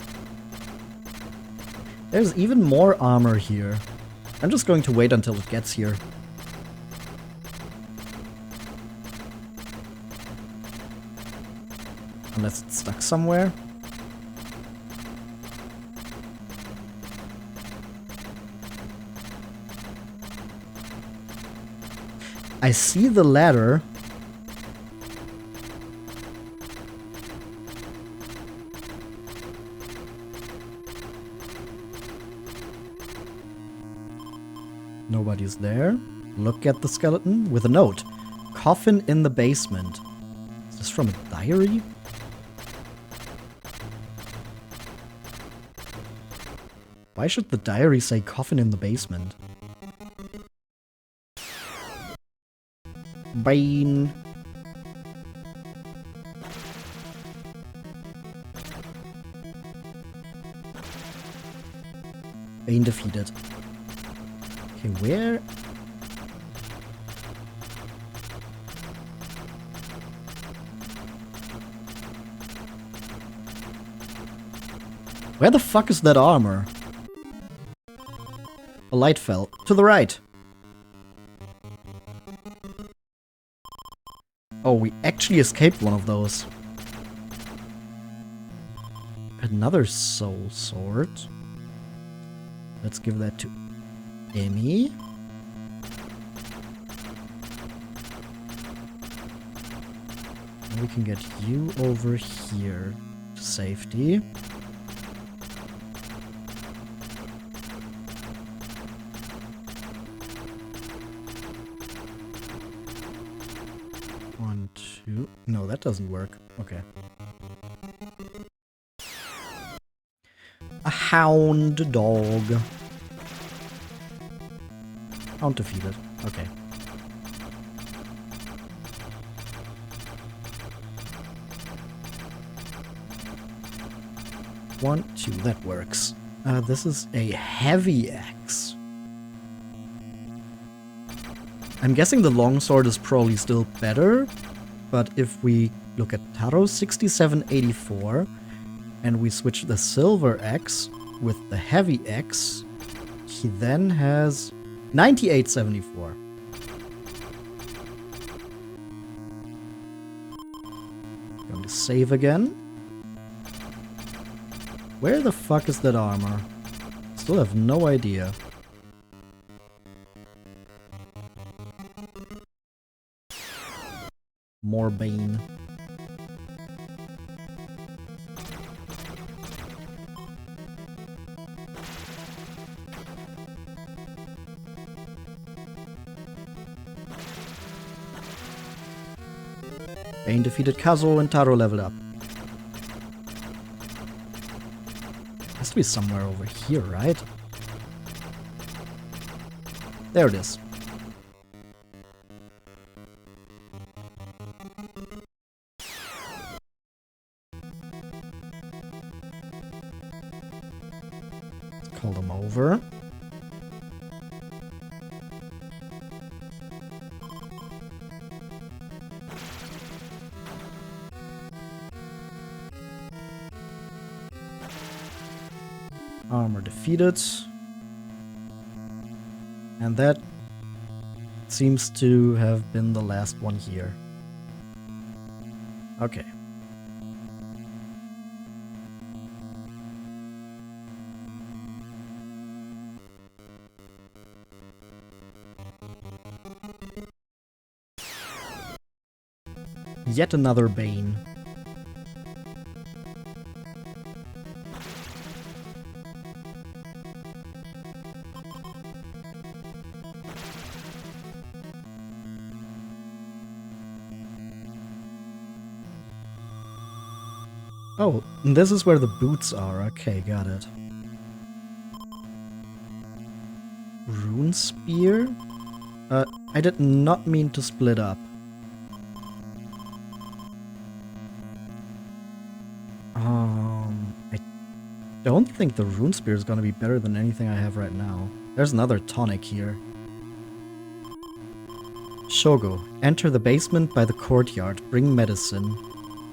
There's even more armor here. I'm just going to wait until it gets here. Unless it's stuck somewhere. I see the ladder. Nobody's there. Look at the skeleton with a note. Coffin in the basement. Is this from a diary? Why should the diary say coffin in the basement? Bane. Bane defeated. Okay, where? Where the fuck is that armor? A light fell. To the right. Oh, we actually escaped one of those. Another soul sword. Let's give that to Amy. And we can get you over here to safety. One, two. No, that doesn't work. Okay. A hound dog. Hound defeated. Okay. One, two, that works. This is a heavy axe. I'm guessing the longsword is probably still better, but if we look at Taro's 6784 and we switch the silver axe with the heavy axe, he then has 9874. to save again. Where the fuck is that armor? Still have no idea. More Bane. Bane defeated Kazuo and Taro leveled up. Has to be somewhere over here, right? There it is. Let's call them over. Armor defeated. And that seems to have been the last one here. Okay. Yet another Bane. Oh, this is where the boots are. Okay, got it. Rune Spear? I did not mean to split up. I don't think the Rune Spear is gonna be better than anything I have right now. There's another tonic here. Shogo, enter the basement by the courtyard. Bring medicine.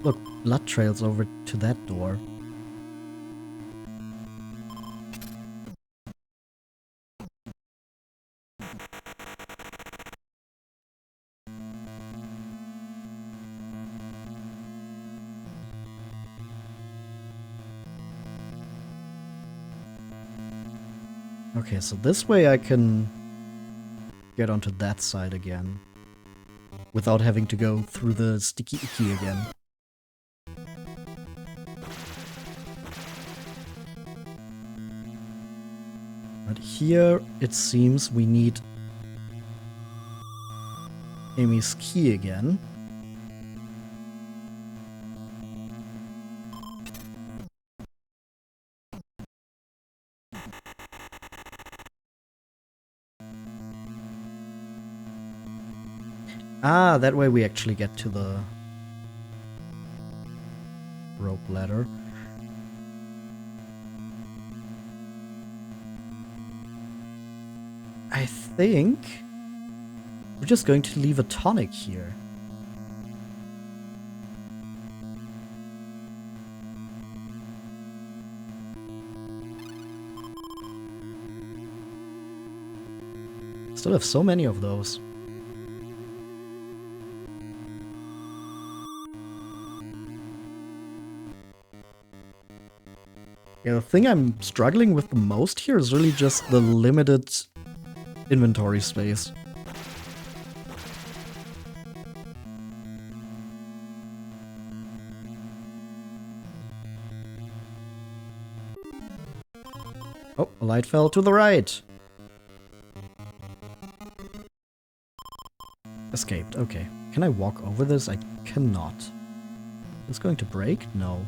Look, blood trails over to that door. Okay, so this way I can get onto that side again. Without having to go through the sticky icky again. But here, it seems we need Amy's key again. Ah, that way we actually get to the rope ladder. I think we're just going to leave a tonic here. Still have so many of those. Yeah, the thing I'm struggling with the most here is really just the limited inventory space. Oh, a light fell to the right. Escaped, okay. Can I walk over this? I cannot. Is it going to break? No.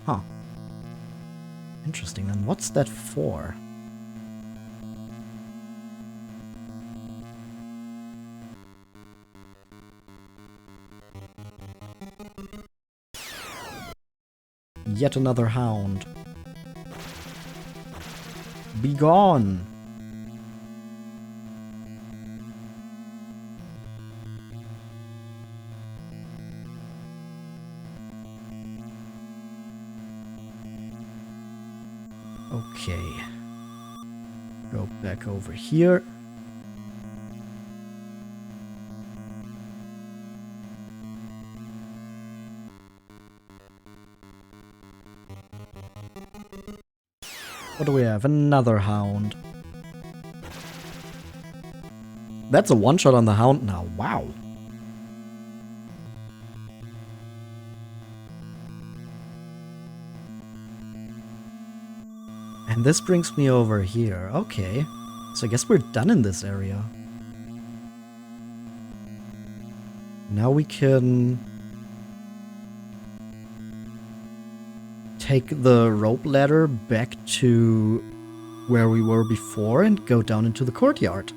Huh. Interesting, then what's that for? Yet another hound. Be gone! Okay. Go back over here. What do we have? Another hound. That's a one-shot on the hound now. Wow. And this brings me over here. Okay. So I guess we're done in this area. Now we can take the rope ladder back to where we were before and go down into the courtyard.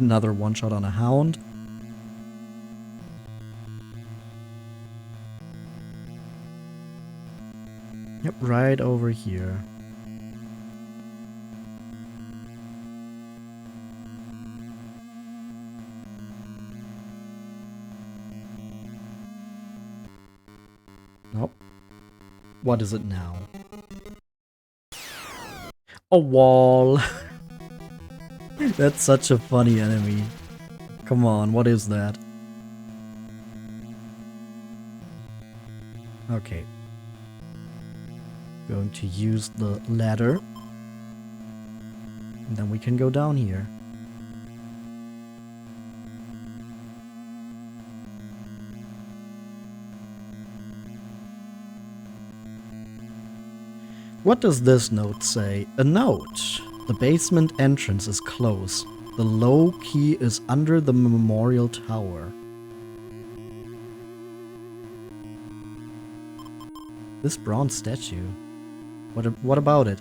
Another one-shot on a hound. Yep, right over here. Nope. What is it now? A wall. That's such a funny enemy. Come on, what is that? Okay. Going to use the ladder. And then we can go down here. What does this note say? A note. The basement entrance is closed. The low key is under the memorial tower. This bronze statue. What about it?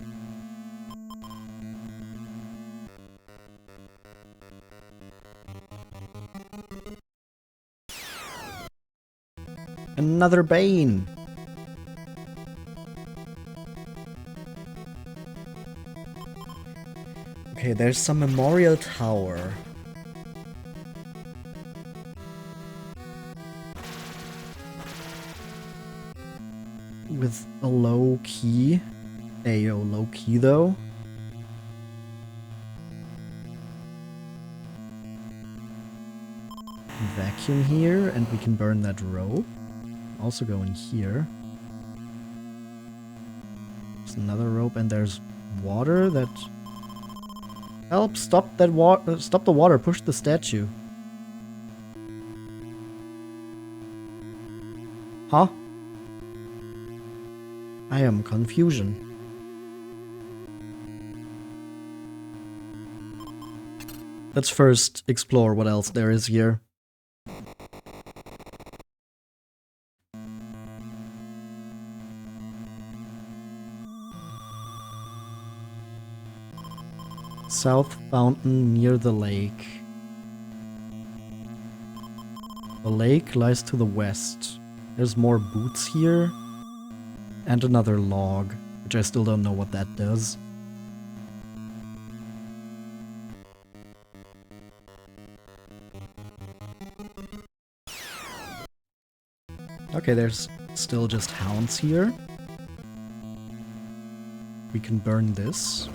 Another Bane! Okay, there's some memorial tower. With a low key. Ayo, low key though. Vacuum here, and we can burn that rope. Also go in here. There's another rope, and there's water that... Help! Stop that water! Stop the water! Push the statue! Huh? I am confusion. Let's first explore what else there is here. South fountain near the lake. The lake lies to the west. There's more boots here. And another log, which I still don't know what that does. Okay, there's still just hounds here. We can burn this.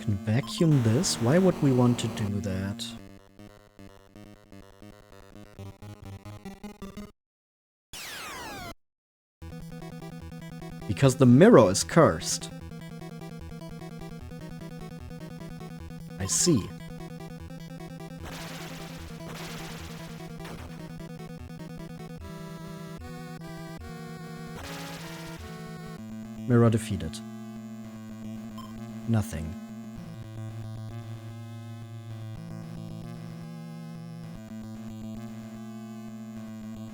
Can vacuum this? Why would we want to do that? Because the mirror is cursed. I see. Mirror defeated. Nothing.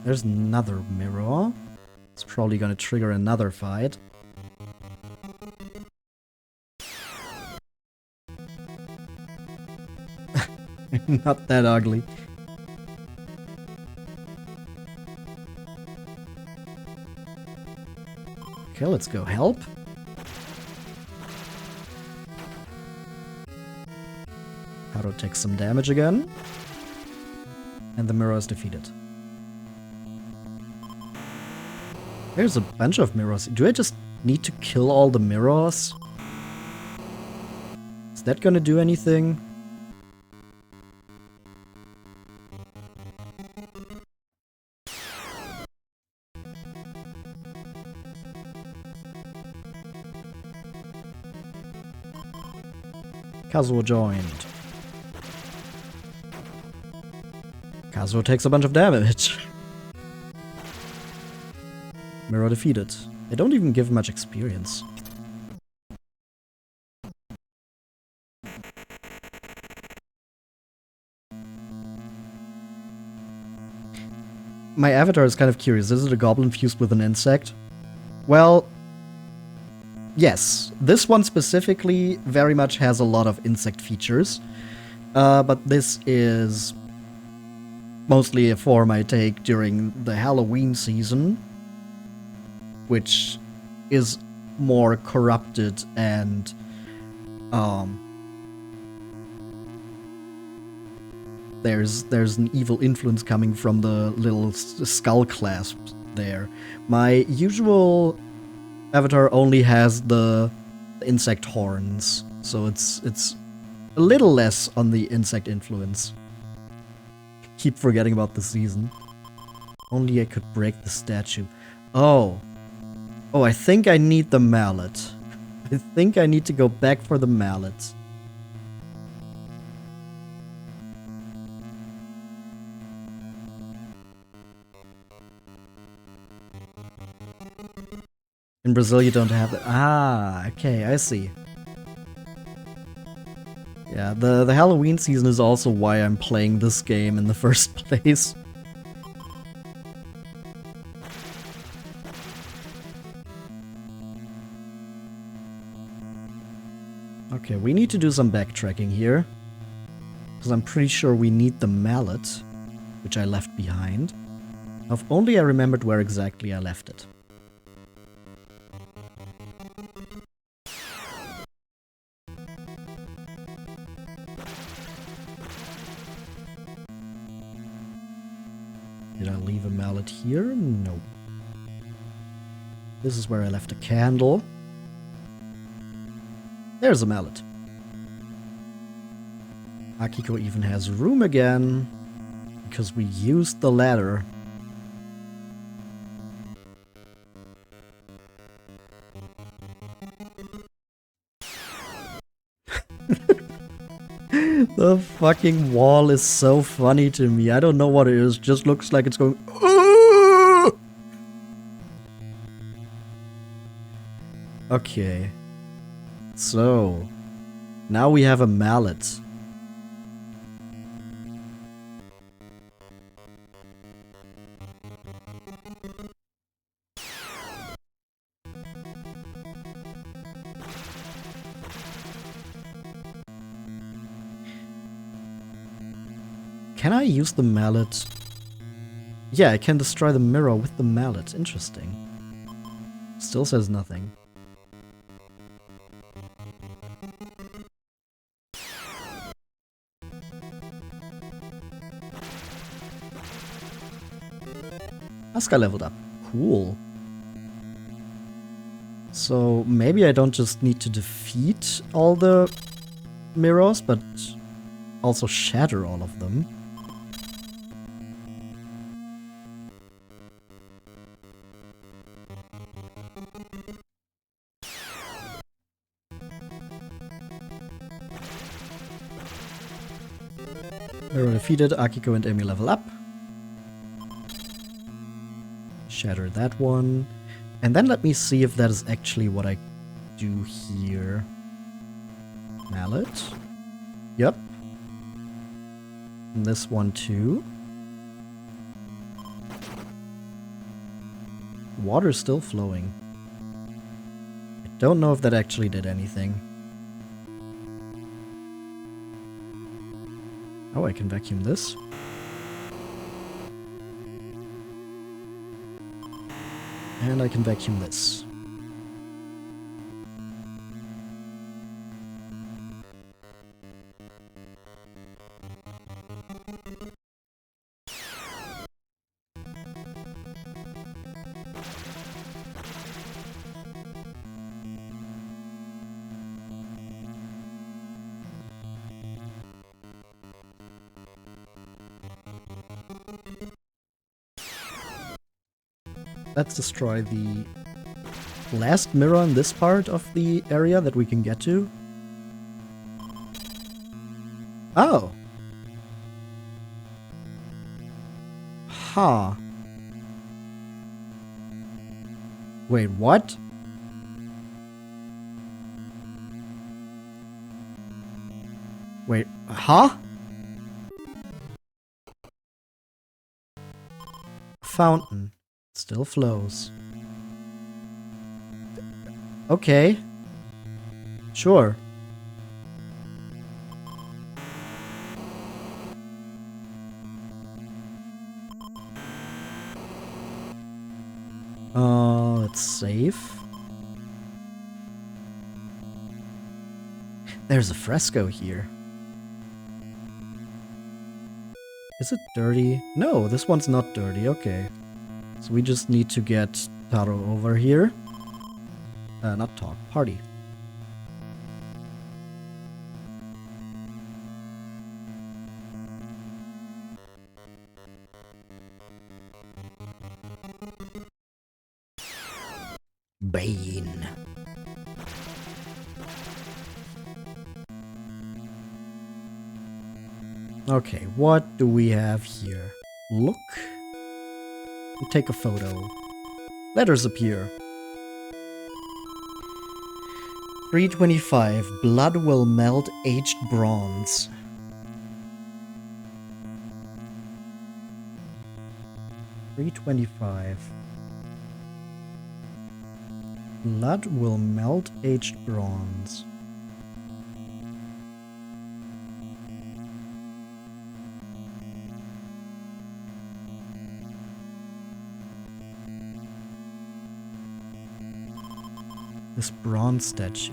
There's another mirror. It's probably gonna trigger another fight. Not that ugly. Okay, let's go help. How to take some damage again. And the mirror is defeated. There's a bunch of mirrors. Do I just need to kill all the mirrors? Is that gonna do anything? Kazuo joined. Kazuo takes a bunch of damage. Mirror defeated. They don't even give much experience. My avatar is kind of curious. Is it a goblin fused with an insect? Well, yes. This one specifically very much has a lot of insect features. But this is mostly a form I take during the Halloween season, which is more corrupted and there's an evil influence coming from the little skull clasp there. My usual avatar only has the insect horns, so it's a little less on the insect influence. Keep forgetting about the season. Only I could break the statue. Oh, I think I need the mallet. I think I need to go back for the mallet. In Brazil, you don't have that. Ah, okay, I see. Yeah, the Halloween season is also why I'm playing this game in the first place. Okay, we need to do some backtracking here. Because I'm pretty sure we need the mallet, which I left behind. If only I remembered where exactly I left it. Did I leave a mallet here? Nope. This is where I left a candle. There's a mallet. Akiko even has room again, because we used the ladder. The fucking wall is so funny to me. I don't know what it is. Just looks like it's going. Ooh! Okay. So, now we have a mallet. Can I use the mallet? Yeah, I can destroy the mirror with the mallet. Interesting. Still says nothing. Asuka leveled up. Cool. So maybe I don't just need to defeat all the mirrors, but also shatter all of them. Mirror defeated, Akiko and Amy level up. Shatter that one. And then let me see if that is actually what I do here. Mallet. Yep. And this one too. Water's still flowing. I don't know if that actually did anything. Oh, I can vacuum this. And I can vacuum this. let's destroy the last mirror in this part of the area that we can get to. Oh. Huh. Wait, what? Wait, huh? Fountain. Still flows. Okay. Sure. Let's save. There's a fresco here. Is it dirty? No, this one's not dirty. Okay. So we just need to get Taro over here. Not talk, party. Bane. Okay, what do we have here? Look. We'll take a photo. Letters appear. 325. Blood will melt aged bronze. $3.25. Blood will melt aged bronze. This bronze statue.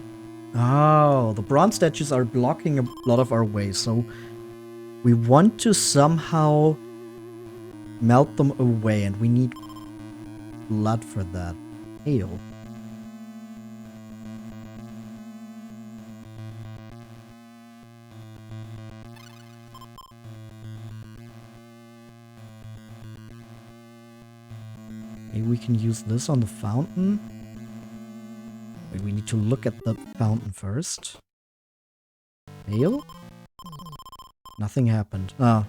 Oh, the bronze statues are blocking a lot of our way, so we want to somehow melt them away, and we need blood for that. Ale. Maybe we can use this on the fountain. Wait, we need to look at the fountain first. Ale? Nothing happened. I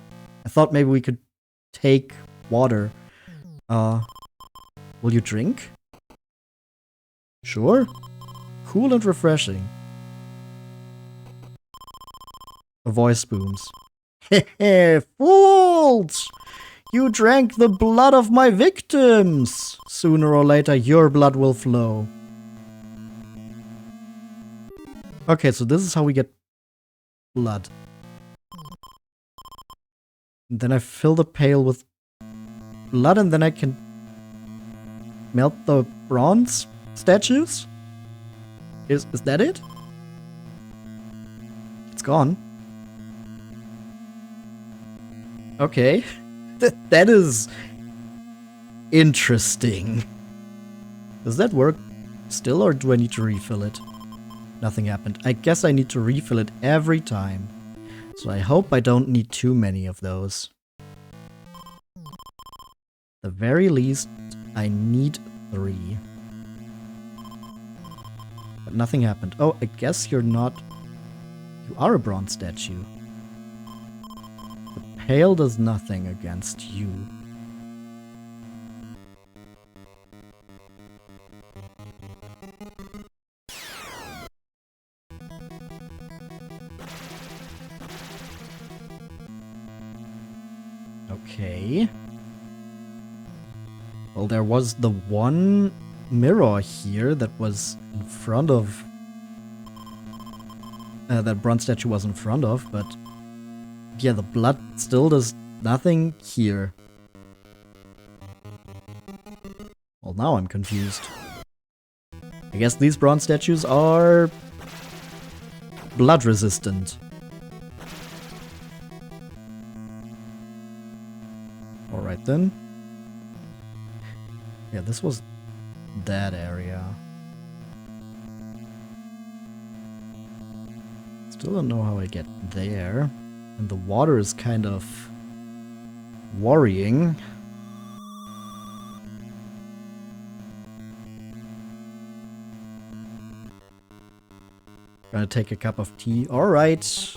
thought maybe we could take water. Will you drink? Sure. Cool and refreshing. A voice booms. Hehe, fools! You drank the blood of my victims! Sooner or later your blood will flow. Okay, so this is how we get blood. And then I fill the pail with blood, and then I can melt the bronze statues? Is that it? It's gone. Okay. That is interesting. Does that work still, or do I need to refill it? Nothing happened. I guess I need to refill it every time. So I hope I don't need too many of those. At the very least, I need 3. But nothing happened. Oh, I guess you're not... You are a bronze statue. The pail does nothing against you. Okay. Well, there was the one mirror here that was in front of... that bronze statue was in front of, but... Yeah, the blood still does nothing here. Well, now I'm confused. I guess these bronze statues are... blood resistant. Alright then. Yeah, this was that area. Still don't know how I get there. And the water is kind of worrying. Gonna take a cup of tea. Alright.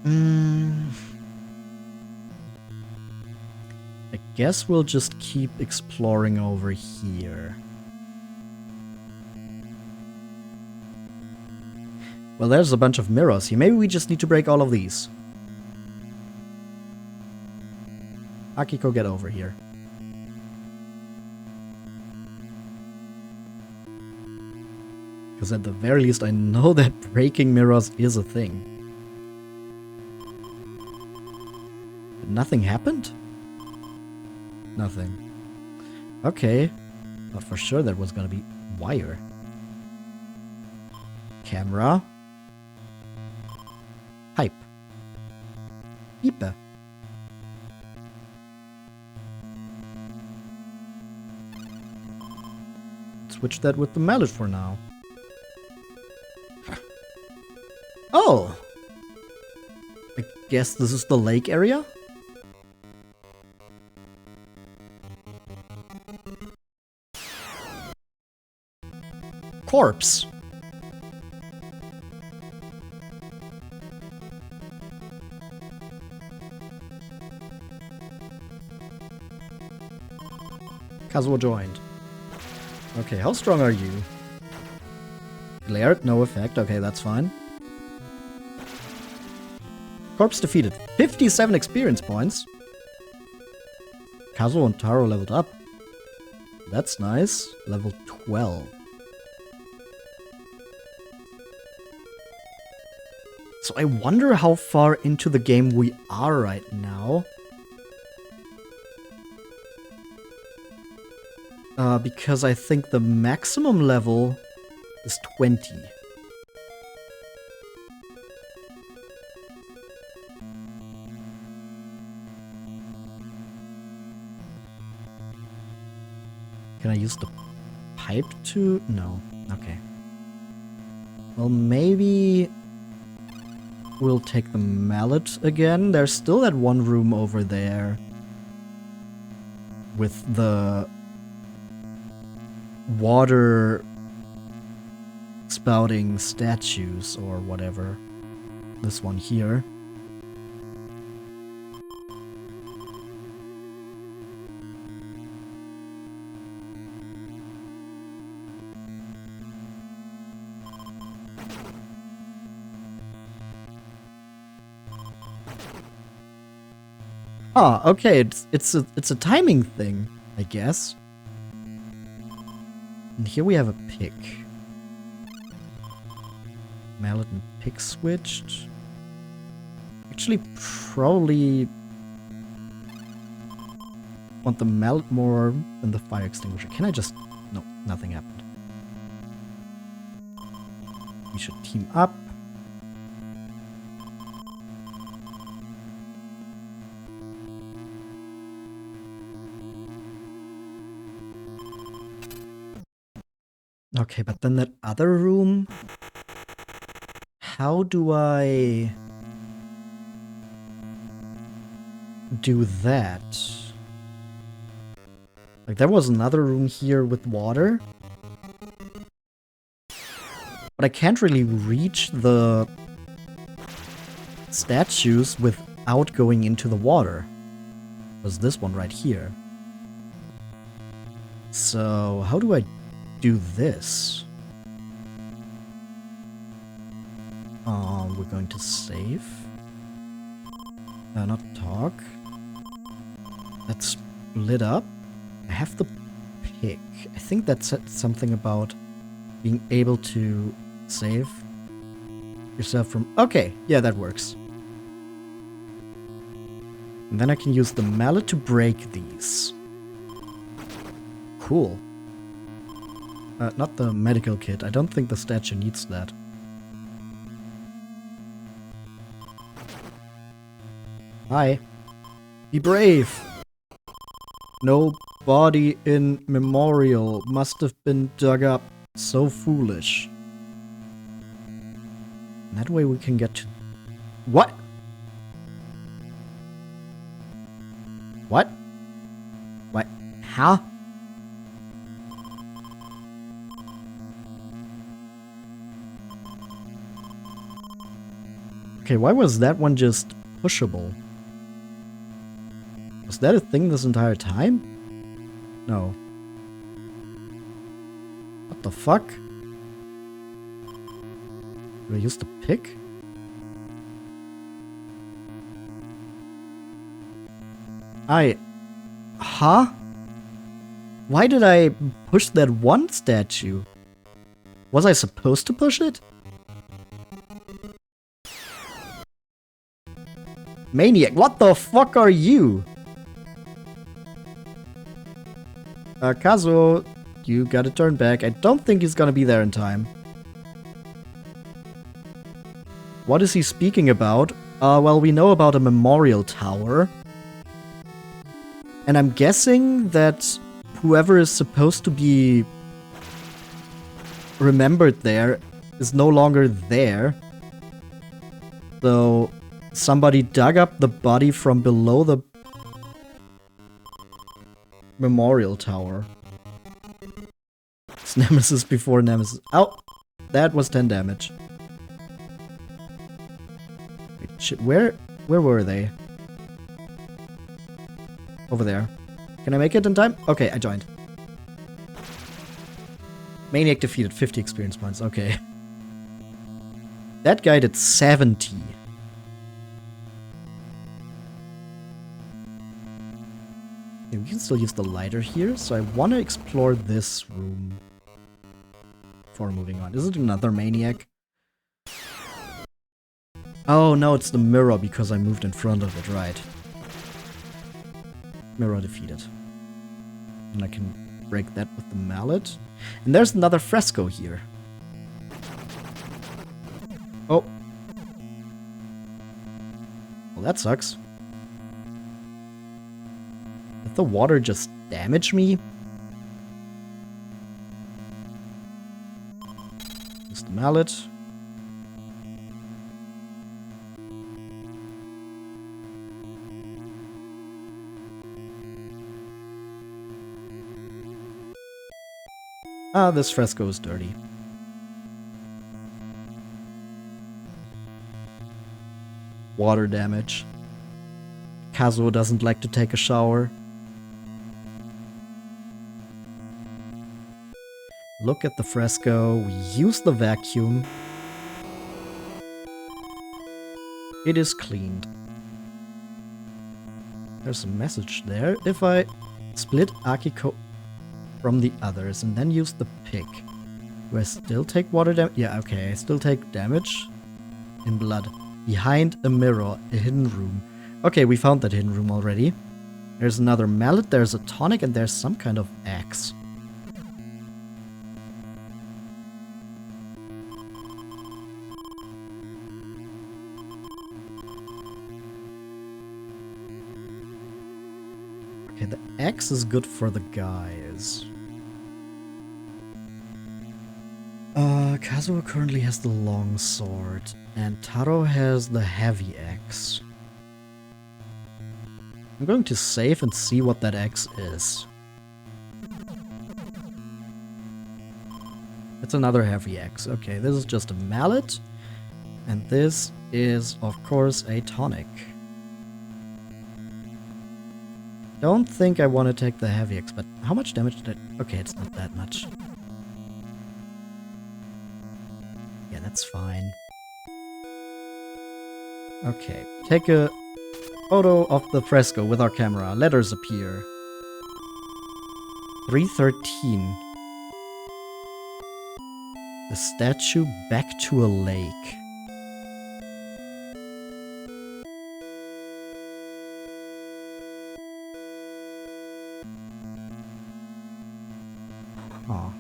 I guess we'll just keep exploring over here. Well, there's a bunch of mirrors here. Maybe we just need to break all of these. Akiko, get over here. Because at the very least, I know that breaking mirrors is a thing. But nothing happened? Nothing. Okay. Thought for sure that was gonna be wire. Camera. Pipe. Pieper. Switch that with the mallet for now. Oh! I guess this is the lake area? Corpse. Kazuo joined. Okay, how strong are you? Glared, no effect. Okay, that's fine. Corpse defeated. 57 experience points. Kazuo and Taro leveled up. That's nice. Level 12. So I wonder how far into the game we are right now. Because I think the maximum level is 20. Can I use the pipe to... No. Okay. Well, maybe we'll take the mallet again. There's still that one room over there with the water spouting statues or whatever. This one here. Ah, okay, it's a timing thing, I guess. And here we have a pick. Mallet and pick switched. Actually, probably want the mallet more than the fire extinguisher. Can I just... No, nothing happened. We should team up. Okay, but then that other room... How do I do that? Like, there was another room here with water. But I can't really reach the statues without going into the water. There's this one right here. So, how do I do this? We're going to save. Not talk. That's lit up. I have the pick. I think that said something about being able to save yourself from... Okay, yeah, that works. And then I can use the mallet to break these. Cool. Not the medical kit. I don't think the statue needs that. Hi. Be brave. No body in memorial must have been dug up. So foolish. And that way we can get to... What? What? Huh? Okay, why was that one just pushable? Was that a thing this entire time? No. What the fuck? Did I use the pick? Huh? Why did I push that one statue? Was I supposed to push it? Maniac, what the fuck are you? Kazuo, you gotta turn back. I don't think he's gonna be there in time. What is he speaking about? Well, we know about a memorial tower. And I'm guessing that whoever is supposed to be remembered there is no longer there. So somebody dug up the body from below the memorial tower. It's Nemesis before Nemesis. Oh, that was 10 damage. Wait, shit, where were they? Over there. Can I make it in time? Okay, I joined. Maniac defeated, 50 experience points. Okay. That guy did 70. Okay, we can still use the lighter here, so I want to explore this room before moving on. Is it another maniac? Oh no, it's the mirror because I moved in front of it, right. Mirror defeated. And I can break that with the mallet. And there's another fresco here. Oh. Well, that sucks. Did the water just damage me? Use the mallet. Ah, this fresco is dirty. Water damage. Kazuo doesn't like to take a shower. Look at the fresco. We use the vacuum. It is cleaned. There's a message there. If I split Akiko from the others and then use the pick. Do I still take water damage? Yeah, okay, I still take damage in blood. Behind a mirror, a hidden room. Okay, we found that hidden room already. There's another mallet, there's a tonic, and there's some kind of axe. Okay, the axe is good for the guys. Kazuo currently has the long sword, and Taro has the heavy axe. I'm going to save and see what that axe is. It's another heavy axe. Okay, this is just a mallet, and this is, of course, a tonic. Don't think I want to take the heavy axe, but how much damage did I... Okay, it's not that much. Yeah, that's fine. Okay, take a photo of the fresco with our camera. Letters appear. 313. The statue back to a lake. Huh.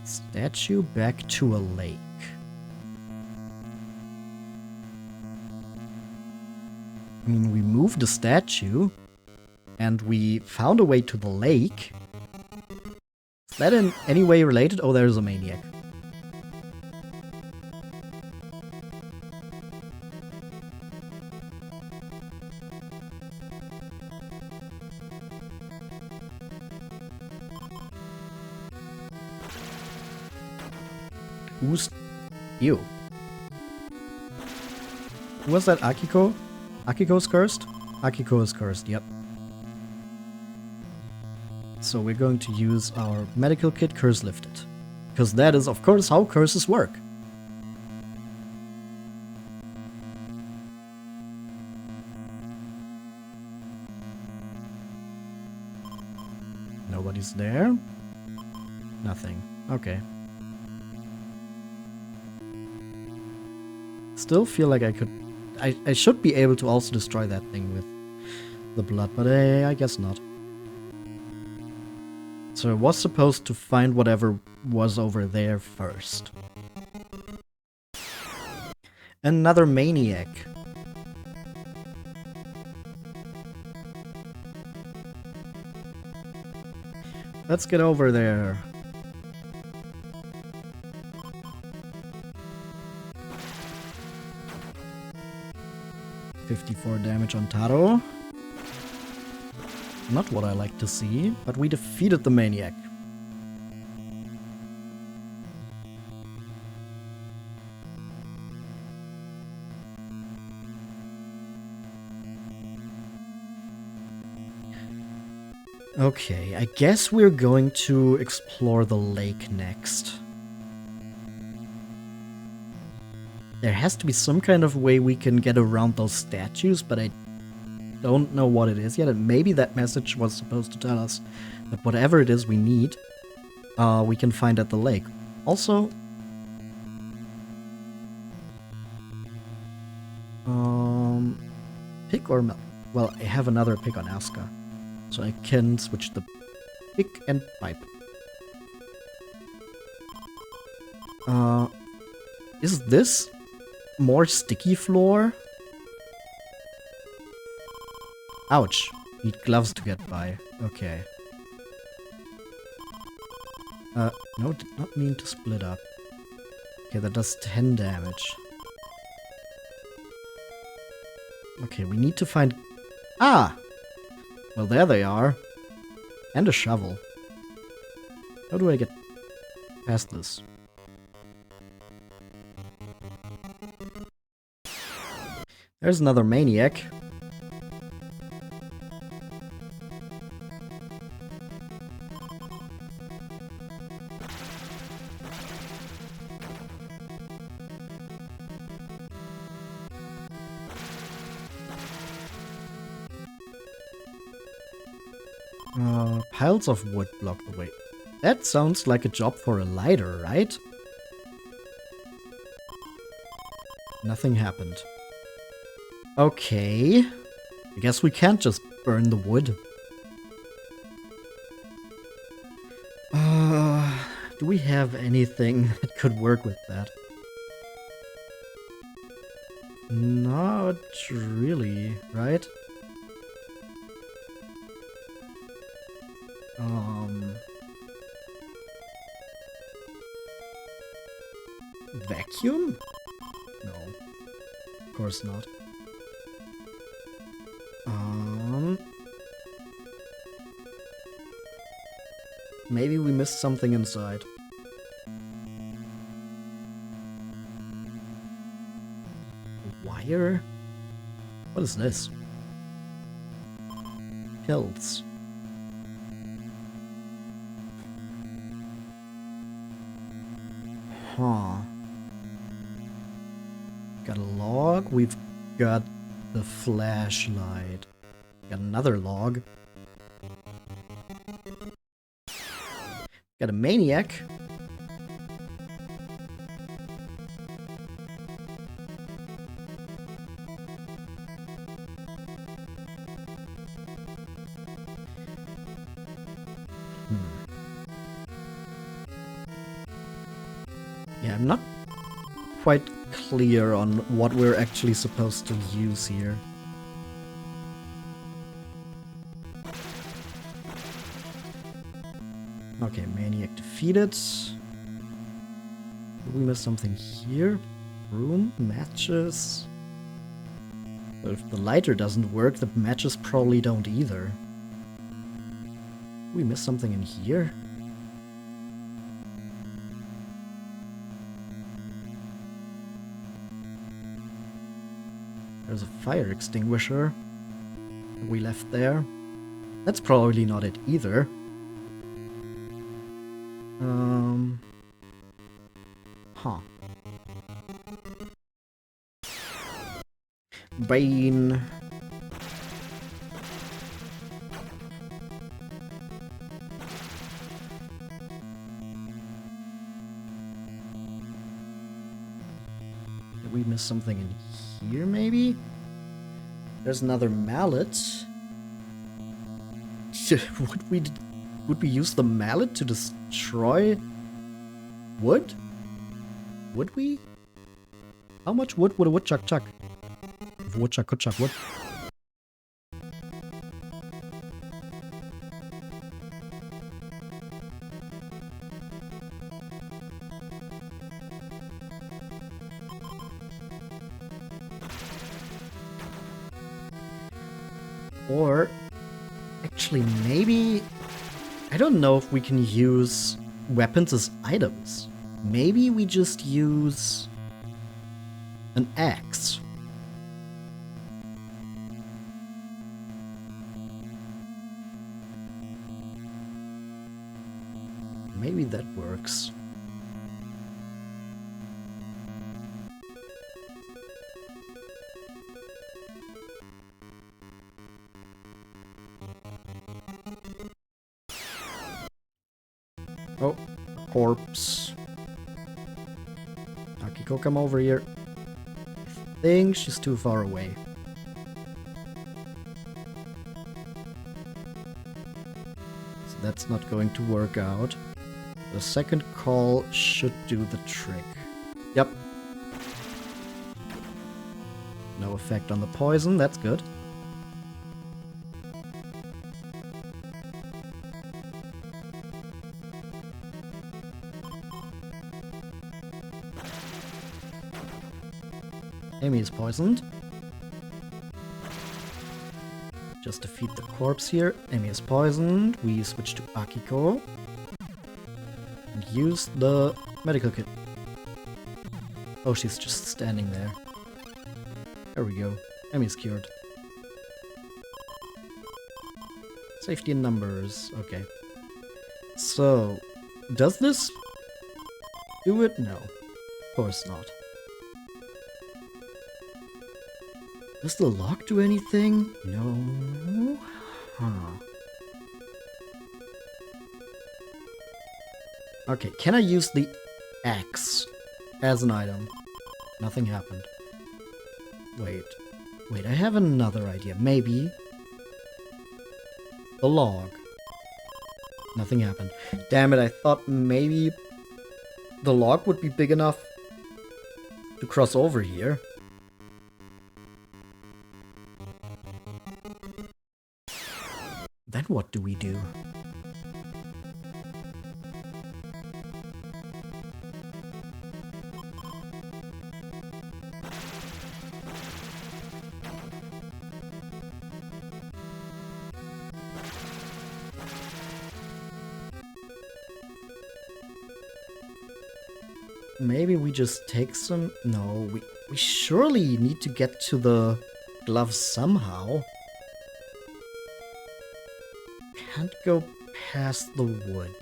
Statue back to a lake. I mean, we moved the statue, and we found a way to the lake. Is that in any way related? Oh, there's a maniac. Who's... You. Who was that? Akiko? Akiko's cursed? Akiko is cursed, yep. So we're going to use our medical kit, Curse Lifted. Because that is, of course, how curses work. Nobody's there. Nothing. Okay. Still feel like I could... I should be able to also destroy that thing with the blood, but I guess not. So I was supposed to find whatever was over there first. Another maniac. Let's get over there. $54 damage on Taro. Not what I like to see, but we defeated the maniac. Okay, I guess we're going to explore the lake next. There has to be some kind of way we can get around those statues, but I don't know what it is yet. And maybe that message was supposed to tell us that whatever it is we need, we can find at the lake. Also, pick or melt? Well, I have another pick on Asuka, so I can switch the pick and pipe. Is this more sticky floor? Ouch. Need gloves to get by. Okay. No, did not mean to split up. Okay, that does 10 damage. Okay, we need to find... Ah! Well, there they are. And a shovel. How do I get past this? There's another maniac. Piles of wood block the way. That sounds like a job for a lighter, right? Nothing happened. Okay. I guess we can't just burn the wood. Do we have anything that could work with that? Not really, right? Vacuum? No. Of course not. Maybe we missed something inside. Wire? What is this? Pills. Huh. Got a log. We've got the flashlight. Got another log. Got a maniac. Yeah, I'm not quite clear on what we're actually supposed to use here. Okay, maniac defeated. Did we miss something here? Room? Matches? Well, if the lighter doesn't work, the matches probably don't either. Did we miss something in here? There's a fire extinguisher we left there. That's probably not it either. Huh. Brain. Did we miss something in here, maybe? There's another mallet. Would we use the mallet to destroy wood? Would we? How much wood would a woodchuck chuck? If a woodchuck could chuck wood. Or, actually, maybe... I don't know if we can use weapons as items. Maybe we just use an axe. Maybe that works. Oh, corpse. Akiko, come over here. I think she's too far away. So that's not going to work out. The second call should do the trick. Yep. No effect on the poison, that's good. Amy is poisoned. Just defeat the corpse here. Amy is poisoned. We switch to Akiko. And use the medical kit. Oh, she's just standing there. There we go. Amy's cured. Safety in numbers. Okay. So, does this do it? No. Of course not. Does the lock do anything? No. Huh. Okay, can I use the axe as an item? Nothing happened. Wait, I have another idea. Maybe the log. Nothing happened. Damn it, I thought maybe the log would be big enough to cross over here. Then what do we do? Maybe we just take some... No, we surely need to get to the gloves somehow. Can't go past the wood.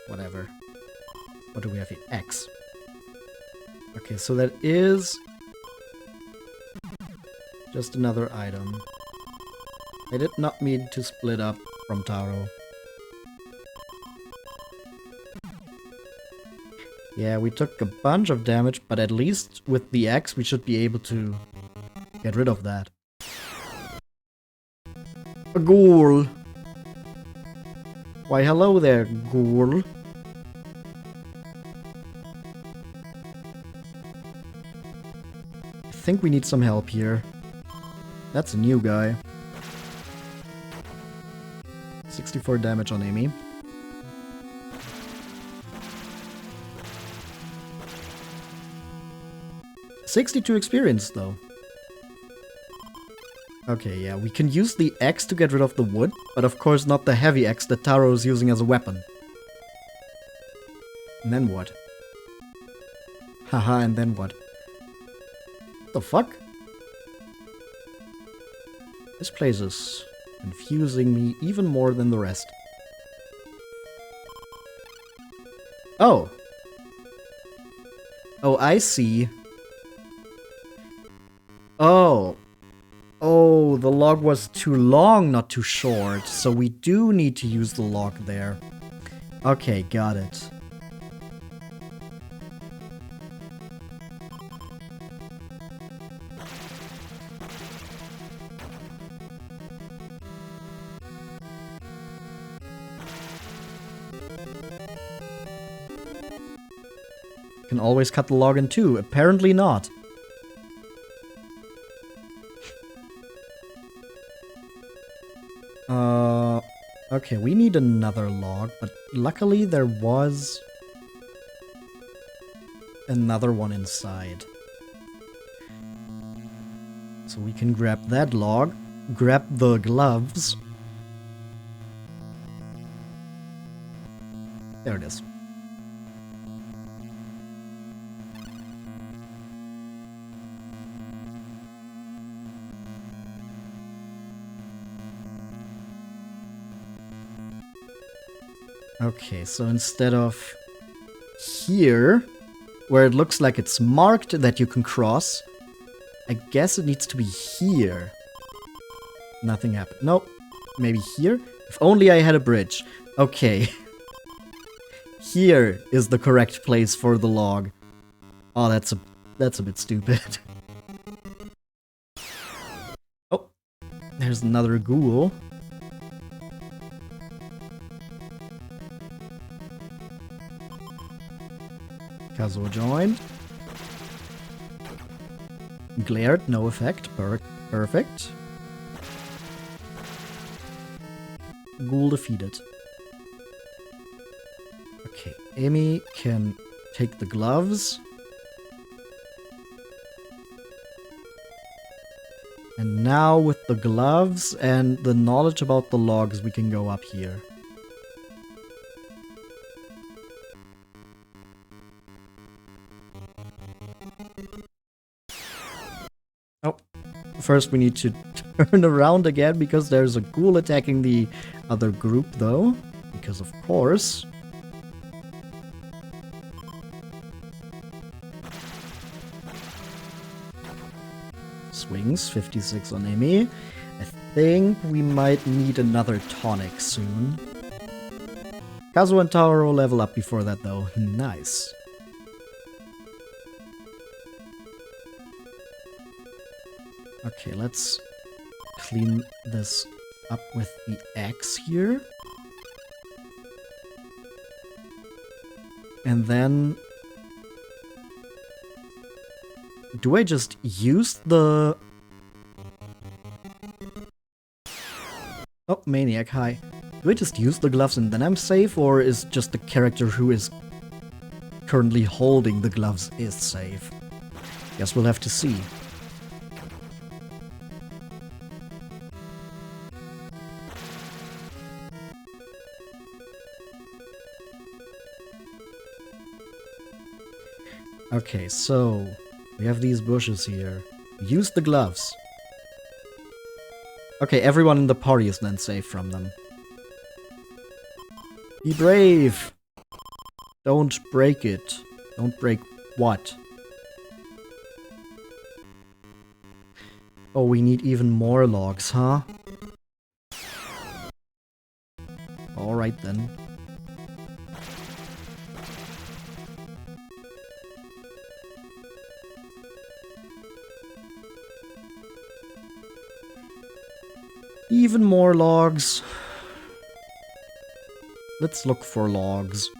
Whatever. What do we have here? X. Okay, so that is just another item. I did not mean to split up from Taro. Yeah, we took a bunch of damage, but at least with the axe we should be able to get rid of that. A ghoul! Why hello there, ghoul. I think we need some help here. That's a new guy. 64 damage on Amy. $62 experience, though. Okay, yeah, we can use the axe to get rid of the wood, but of course not the heavy axe that Taro is using as a weapon. And then what? Haha, and then what? What the fuck? This place is confusing me even more than the rest. Oh. Oh, I see. Oh. Oh, the log was too long, not too short. So we do need to use the log there. Okay, got it. Can always cut the log in two. Apparently not. Okay, we need another log, but luckily there was another one inside. So we can grab that log, grab the gloves. There it is. Okay, so instead of here, where it looks like it's marked that you can cross, I guess it needs to be here. Nothing happened. Nope. Maybe here? If only I had a bridge. Okay. Here is the correct place for the log. Oh, that's a bit stupid. Oh, there's another ghoul. Kazuo joined. Glared, no effect. Perfect. Ghoul defeated. Okay, Amy can take the gloves. And now with the gloves and the knowledge about the logs, we can go up here. Oh, first we need to turn around again because there's a ghoul attacking the other group though. Because of course. Swings, 56 on Amy. I think we might need another tonic soon. Kazuo and Taro level up before that though. Nice. Okay, let's clean this up with the axe here. And then... do I just use the... oh, Maniac, hi. Do I just use the gloves and then I'm safe, or is just the character who is currently holding the gloves is safe? Guess we'll have to see. Okay, so we have these bushes here. Use the gloves. Okay, everyone in the party is then safe from them. Be brave! Don't break it. Don't break what? Oh, we need even more logs, huh? Alright then. Even more logs. Let's look for logs.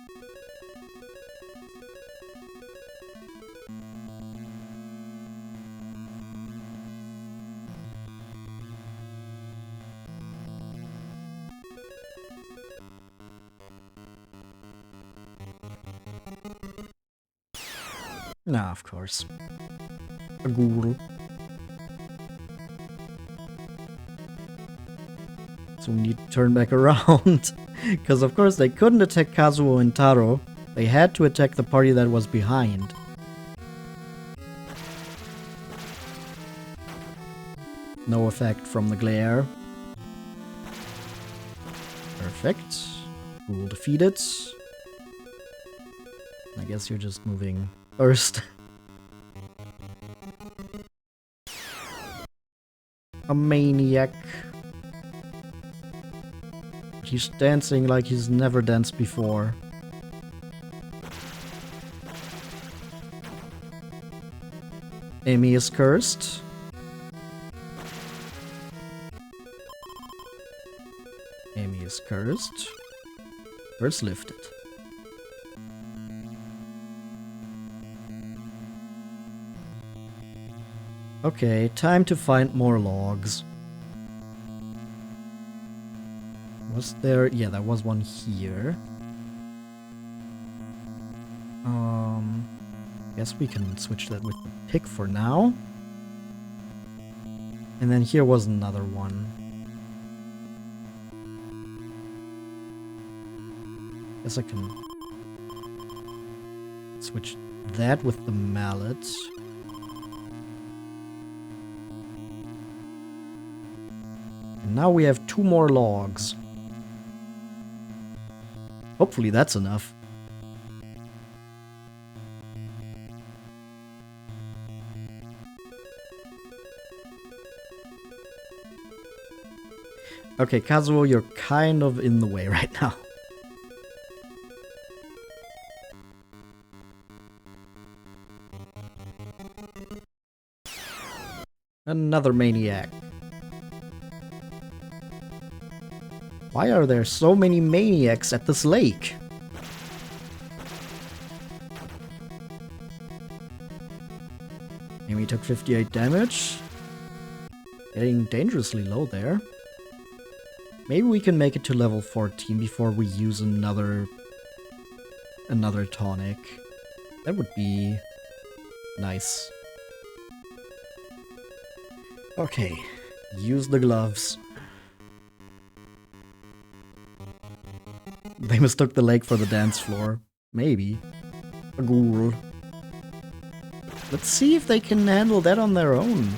Nah, of course. A ghoul. So we need to turn back around. Because of course they couldn't attack Kazuo and Taro. They had to attack the party that was behind. No effect from the glare. Perfect. Ghoul defeated. I guess you're just moving first. A maniac. He's dancing like he's never danced before. Amy is cursed. Amy is cursed. Curse lifted. Okay, time to find more logs. Was there? Yeah, there was one here. Guess we can switch that with the pick for now. And then here was another one. Guess I can switch that with the mallet. And now we have 2 more logs. Hopefully that's enough. Okay, Kazuo, you're kind of in the way right now. Another maniac. Why are there so many maniacs at this lake? Amy took 58 damage. Getting dangerously low there. Maybe we can make it to level 14 before we use another tonic. That would be nice. Okay, use the gloves. They mistook the lake for the dance floor. Maybe. A ghoul. Let's see if they can handle that on their own.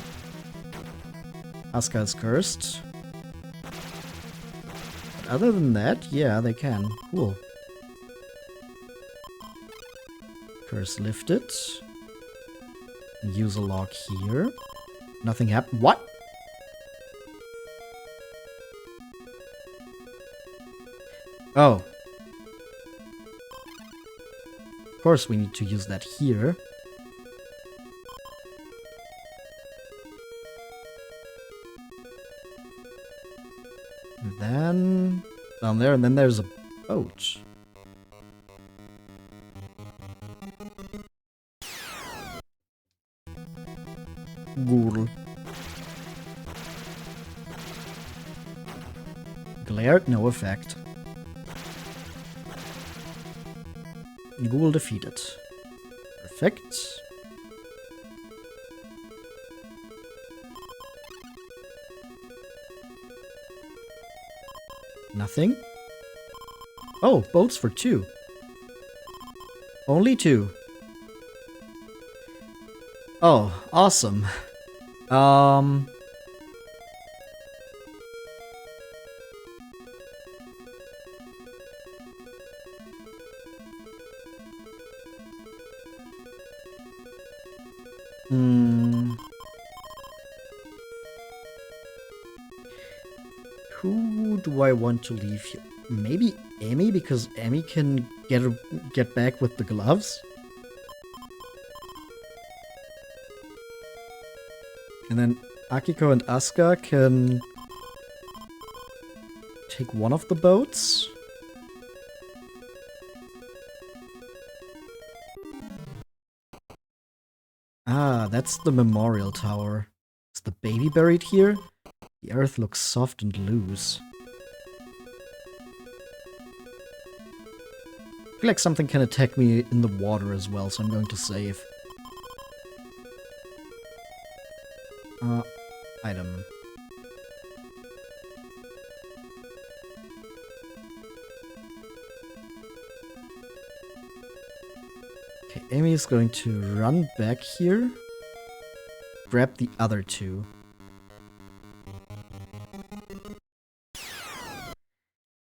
Asuka is cursed. But other than that, yeah, they can. Cool. Curse lifted. Use a lock here. Nothing happened. What? Oh. Of course we need to use that here. And then down there, and then there's a boat. Ghoul. Glare, no effect. Ghoul defeated. Perfect. Nothing. Oh, boats for 2. Only 2. Oh, awesome. Who do I want to leave here? Maybe Amy, because Amy can get back with the gloves. And then Akiko and Asuka can take one of the boats. Ah, that's the memorial tower. Is the baby buried here? The earth looks soft and loose. I feel like something can attack me in the water as well, so I'm going to save. Item. Okay, Amy is going to run back here. Grab the other two.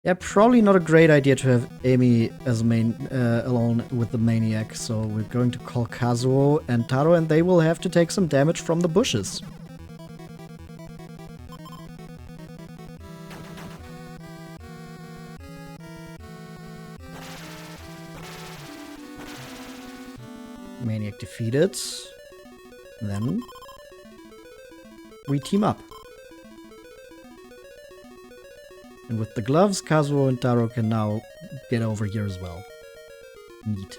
Yeah, probably not a great idea to have Amy as main alone with the maniac, so we're going to call Kazuo and Taro, and they will have to take some damage from the bushes. Maniac defeated. Then we team up. And with the gloves, Kazuo and Taro can now get over here as well. Neat.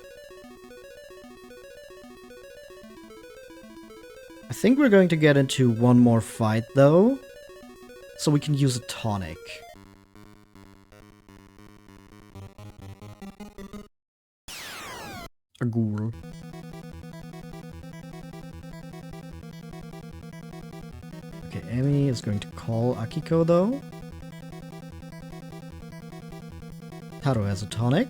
I think we're going to get into one more fight, though. So we can use a tonic. A ghoul. Okay, Amy is going to call Akiko, though. Taro has a tonic.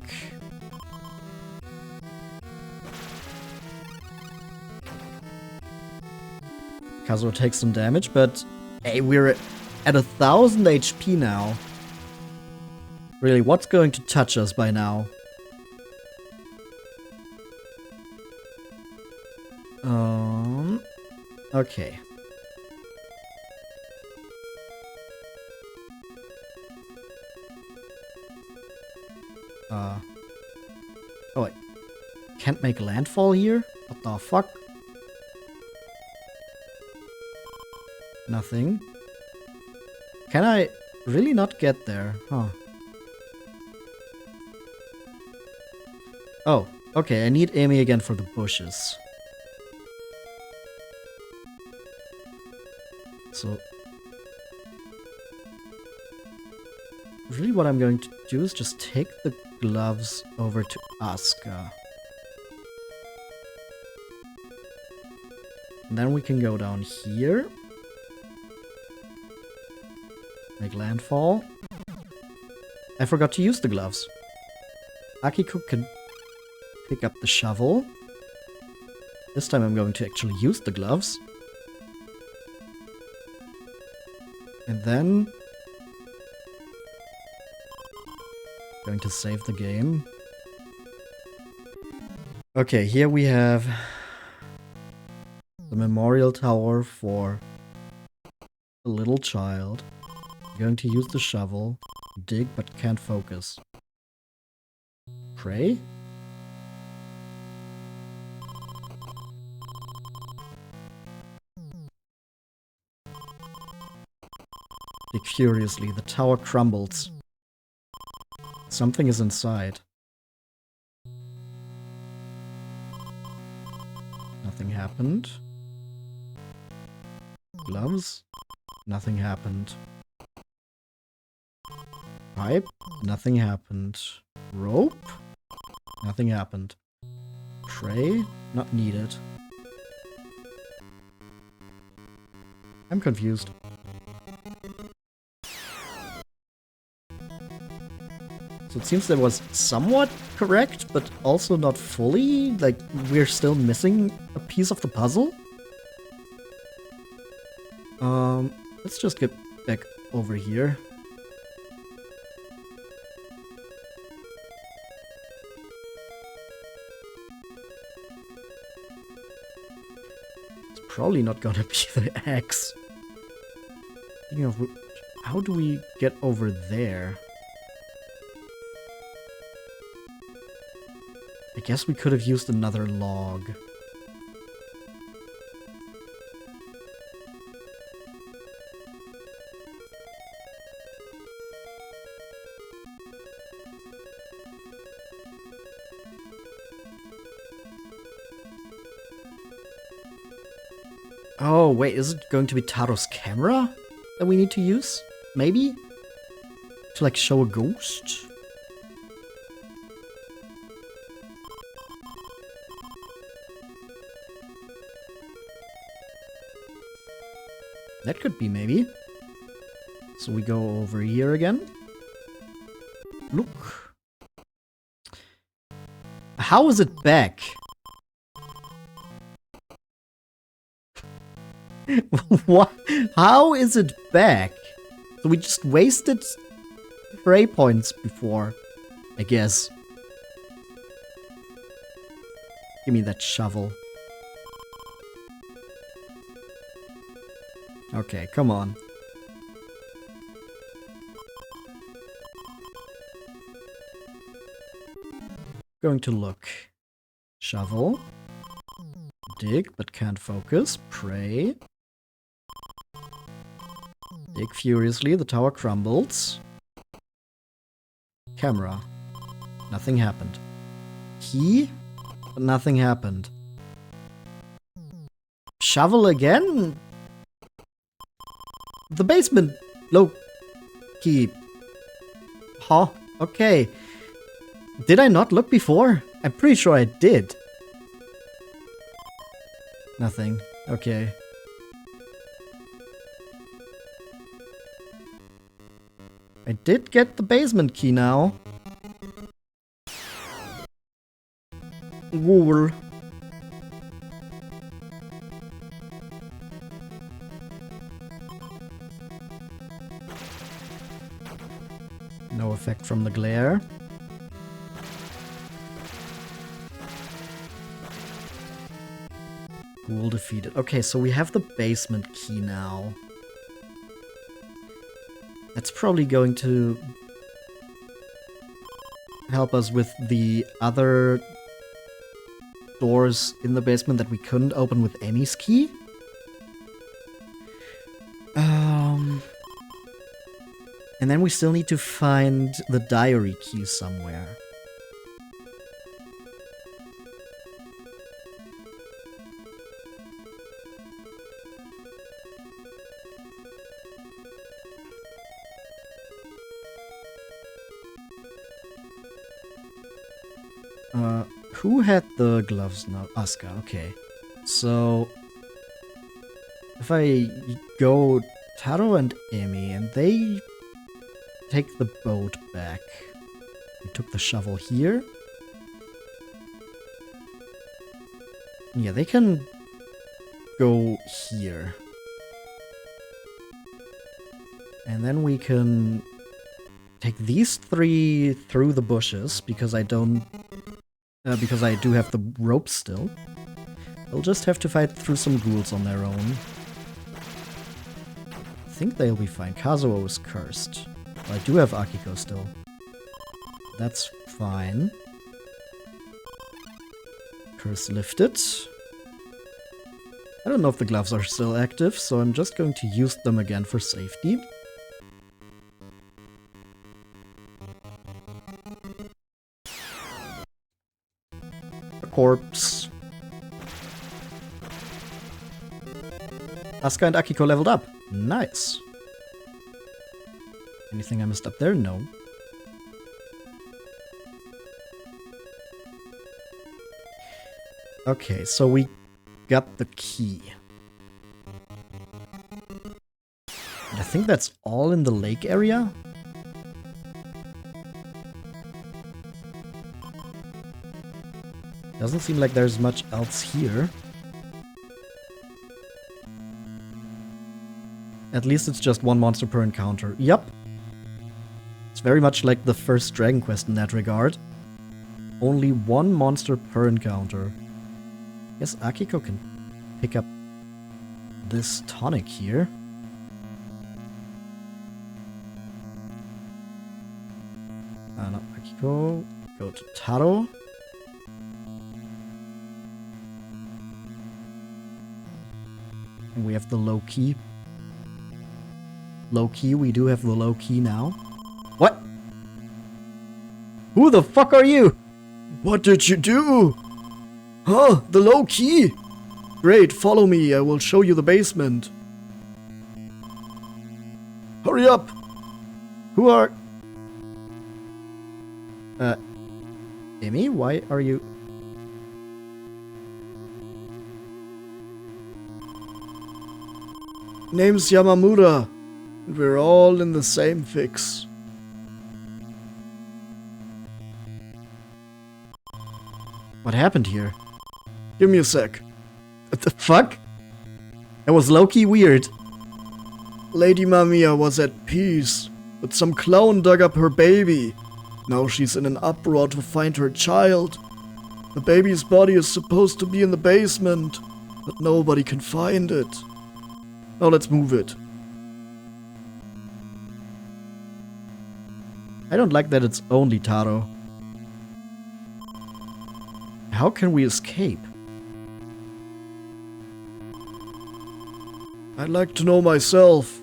Kazuo takes some damage, but hey, we're at 1000 HP now. Really, what's going to touch us by now? Okay. Oh wait. Can't make landfall here? What the fuck? Nothing. Can I really not get there? Huh. Oh, okay, I need Amy again for the bushes. So... really what I'm going to do is just take the gloves over to Asuka. And then we can go down here. Make landfall. I forgot to use the gloves. Akiko can pick up the shovel. This time I'm going to actually use the gloves. And then... going to save the game. Okay, here we have the memorial tower for a little child. I'm going to use the shovel, dig but can't focus. Pray? Dig furiously, the tower crumbles. Something is inside. Nothing happened. Gloves? Nothing happened. Pipe? Nothing happened. Rope? Nothing happened. Tray? Not needed. I'm confused. So it seems that was somewhat correct, but also not fully. Like, we're still missing a piece of the puzzle. Let's just get back over here. It's probably not gonna be the axe. Speaking of which, how do we get over there? I guess we could have used another log. Oh, wait, is it going to be Taro's camera that we need to use? Maybe? To, like, show a ghost? That could be, maybe. So we go over here again. Look. How is it back? What? How is it back? So we just wasted prey points before, I guess. Give me that shovel. Okay, come on. Going to look. Shovel. Dig, but can't focus. Pray. Dig furiously, the tower crumbles. Camera. Nothing happened. Key? But nothing happened. Shovel again? The basement! Low key. Huh? Okay. Did I not look before? I'm pretty sure I did. Nothing. Okay. I did get the basement key now. Wool. No effect from the glare. Ghoul defeated. Okay, so we have the basement key now. That's probably going to help us with the other doors in the basement that we couldn't open with Amy's key. And then we still need to find the diary key somewhere. Who had the gloves now? Asuka, okay. So, if I go Taro and Emi, and they take the boat back. We took the shovel here. Yeah, they can go here. And then we can take these three through the bushes, because I don't... because I do have the rope still. They'll just have to fight through some ghouls on their own. I think they'll be fine. Kazuo is cursed. Well, I do have Akiko still. That's fine. Curse lifted. I don't know if the gloves are still active, so I'm just going to use them again for safety. Corpse. Asuka and Akiko leveled up. Nice. Anything I missed up there? No. Okay, so we got the key. And I think that's all in the lake area. Doesn't seem like there's much else here. At least it's just one monster per encounter. Yup. It's very much like the first Dragon Quest in that regard. Only one monster per encounter. Guess Akiko can pick up this tonic here. Not Akiko. Go to Taro. And we have the low key. Low key, we do have the low key now. What? Who the fuck are you? What did you do? Huh, the low key? Great, follow me, I will show you the basement. Hurry up! Who are... Amy, why are you... Name's Yamamura, and we're all in the same fix. What happened here? Give me a sec. What the fuck? It was low-key weird. Lady Mamiya was at peace, but some clown dug up her baby. Now she's in an uproar to find her child. The baby's body is supposed to be in the basement, but nobody can find it. Now let's move it. I don't like that it's only Taro. How can we escape? I'd like to know myself.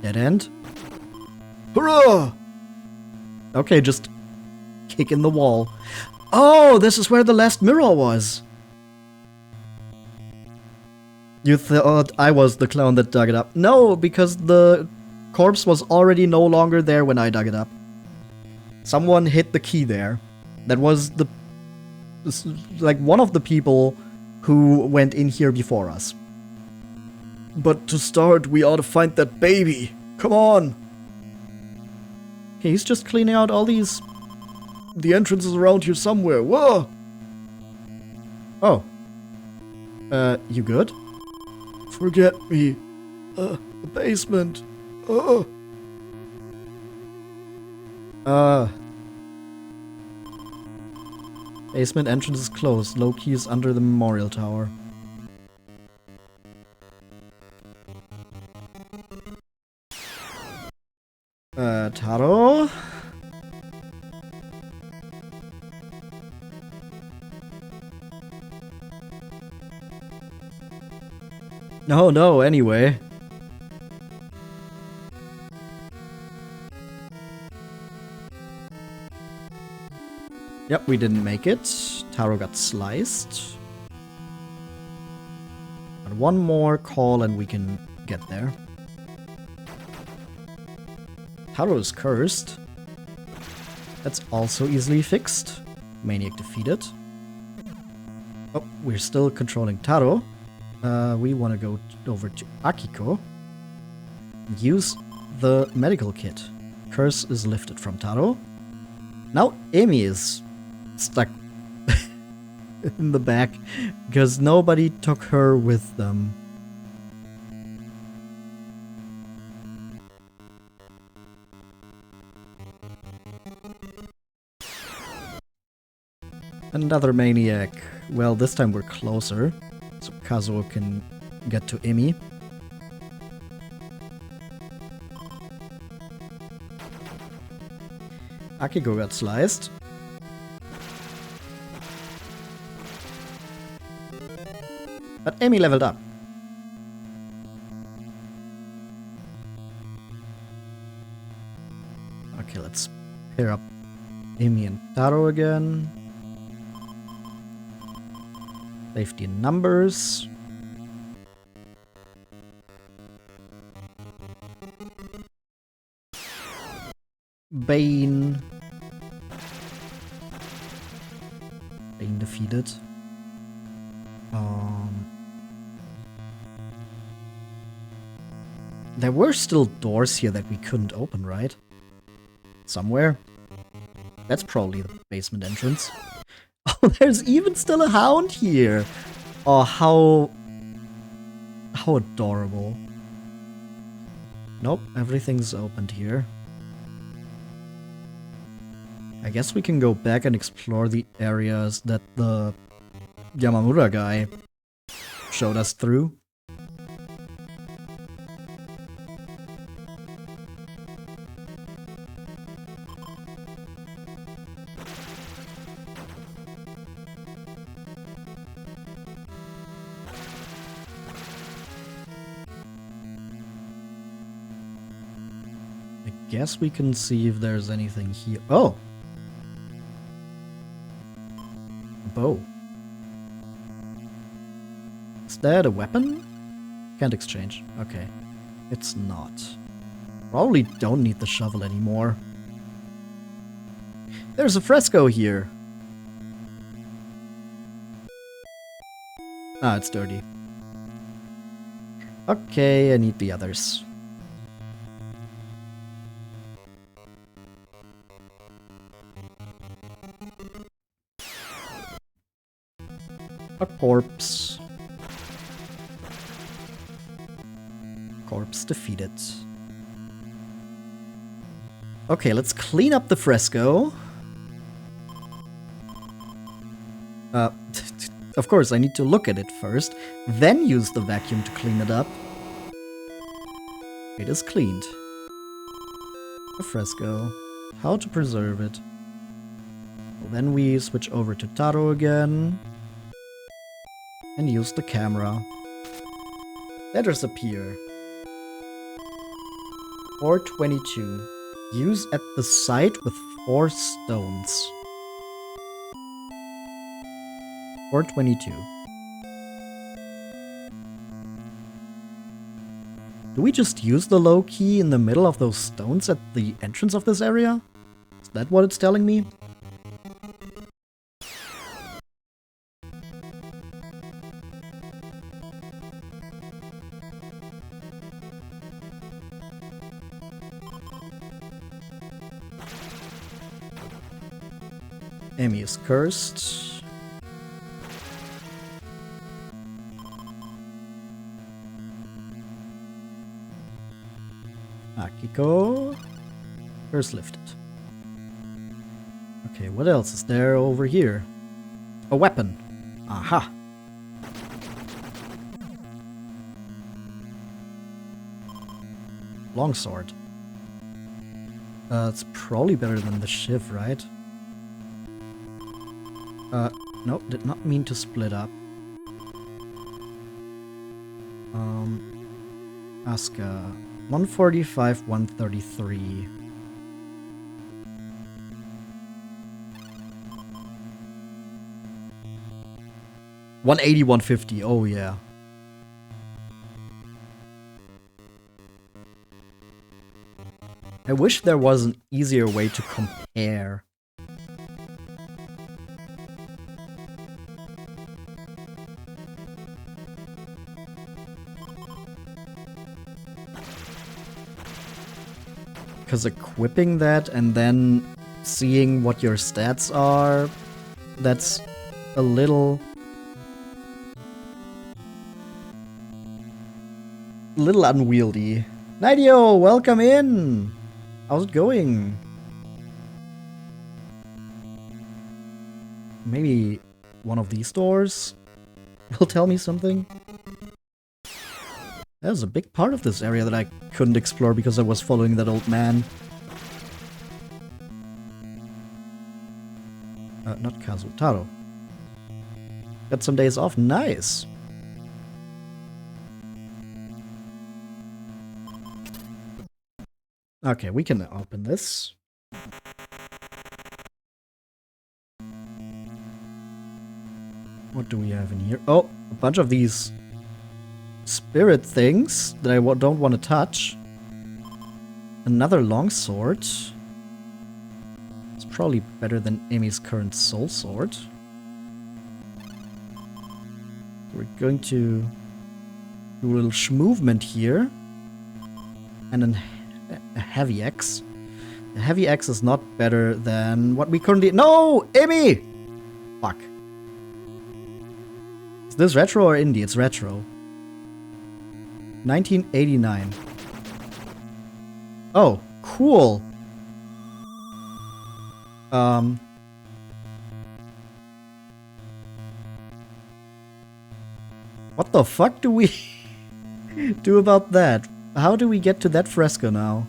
Dead end? Hurrah! Okay, just kick in the wall. Oh, this is where the last mirror was. You thought I was the clown that dug it up. No, because the corpse was already no longer there when I dug it up. Someone hit the key there. That was like one of the people who went in here before us. But to start, we ought to find that baby. Come on. Okay, he's just cleaning out all these... The entrance is around here somewhere. Whoa! Oh. You good? Forget me. The basement. Basement entrance is closed. Low key is under the memorial tower. Taro? No, anyway. Yep, we didn't make it. Taro got sliced. But one more call and we can get there. Taro is cursed. That's also easily fixed. Maniac defeated. Oh, we're still controlling Taro. We want to go over to Akiko. Use the medical kit. Curse is lifted from Taro. Now Amy is stuck in the back because nobody took her with them. Another maniac. Well, this time we're closer, so Kazuo can get to Emi. Akiko got sliced. But Emi leveled up. Okay, let's pair up Emi and Taro again. Safety in numbers. Bane. Bane defeated. There were still doors here that we couldn't open, right? Somewhere. That's probably the basement entrance. Oh, there's even still a hound here! Oh, how adorable. Nope, everything's opened here. I guess we can go back and explore the areas that the Yamamura guy showed us through. I guess we can see if there's anything here. Oh! A bow. Is that a weapon? Can't exchange. Okay. It's not. Probably don't need the shovel anymore. There's a fresco here. Ah, it's dirty. Okay, I need the others. corpse. Corpse defeated. Okay, let's clean up the fresco. Of course, I need to look at it first, then use the vacuum to clean it up. It is cleaned. A fresco. How to preserve it. Well, then we switch over to Taro again. And use the camera. Letters appear. 422. Use at the site with 4 stones. 422. Do we just use the low key in the middle of those stones at the entrance of this area? Is that what it's telling me? Amy is cursed. Akiko. Curse lifted. Okay, what else is there over here? A weapon. Aha. Longsword. It's probably better than the shiv, right? Nope, did not mean to split up. Asuka. 145, 133. $180, $150. Oh yeah. I wish there was an easier way to compare. Because equipping that and then seeing what your stats are, that's a little unwieldy. Nidio, welcome in! How's it going? Maybe one of these doors will tell me something? There's a big part of this area that I couldn't explore because I was following that old man. Not Kazu, Taro. Got some days off, nice! Okay, we can open this. What do we have in here? Oh, a bunch of these spirit things that I don't want to touch. Another longsword. It's probably better than Amy's current soul sword. We're going to do a little schmovement here. And then a heavy axe. The heavy axe is not better than what we currently... No! Amy! Fuck. Is this retro or indie? It's retro. 1989. Oh, cool. What the fuck do we do about that? How do we get to that fresco now?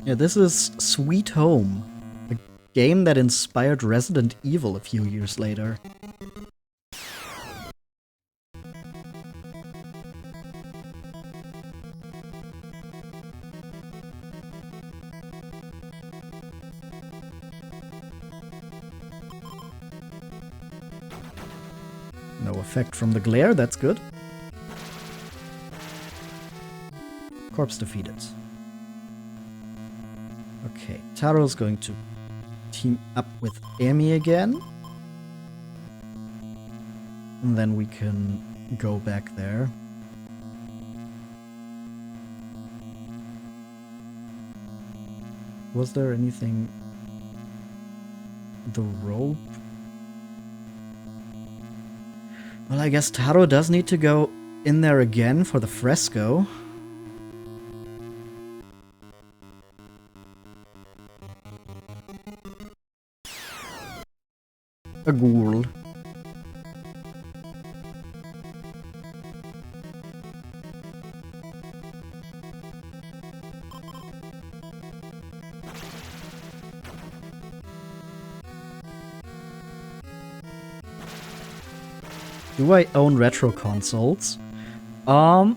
Yeah, this is Sweet Home. A game that inspired Resident Evil a few years later. No effect from the glare, that's good. Corpse defeated. Okay, Taro's going to team up with Amy again. And then we can go back there. Was there anything? The rope? Well, I guess Taro does need to go in there again for the fresco. A ghoul. Do I own retro consoles? Well,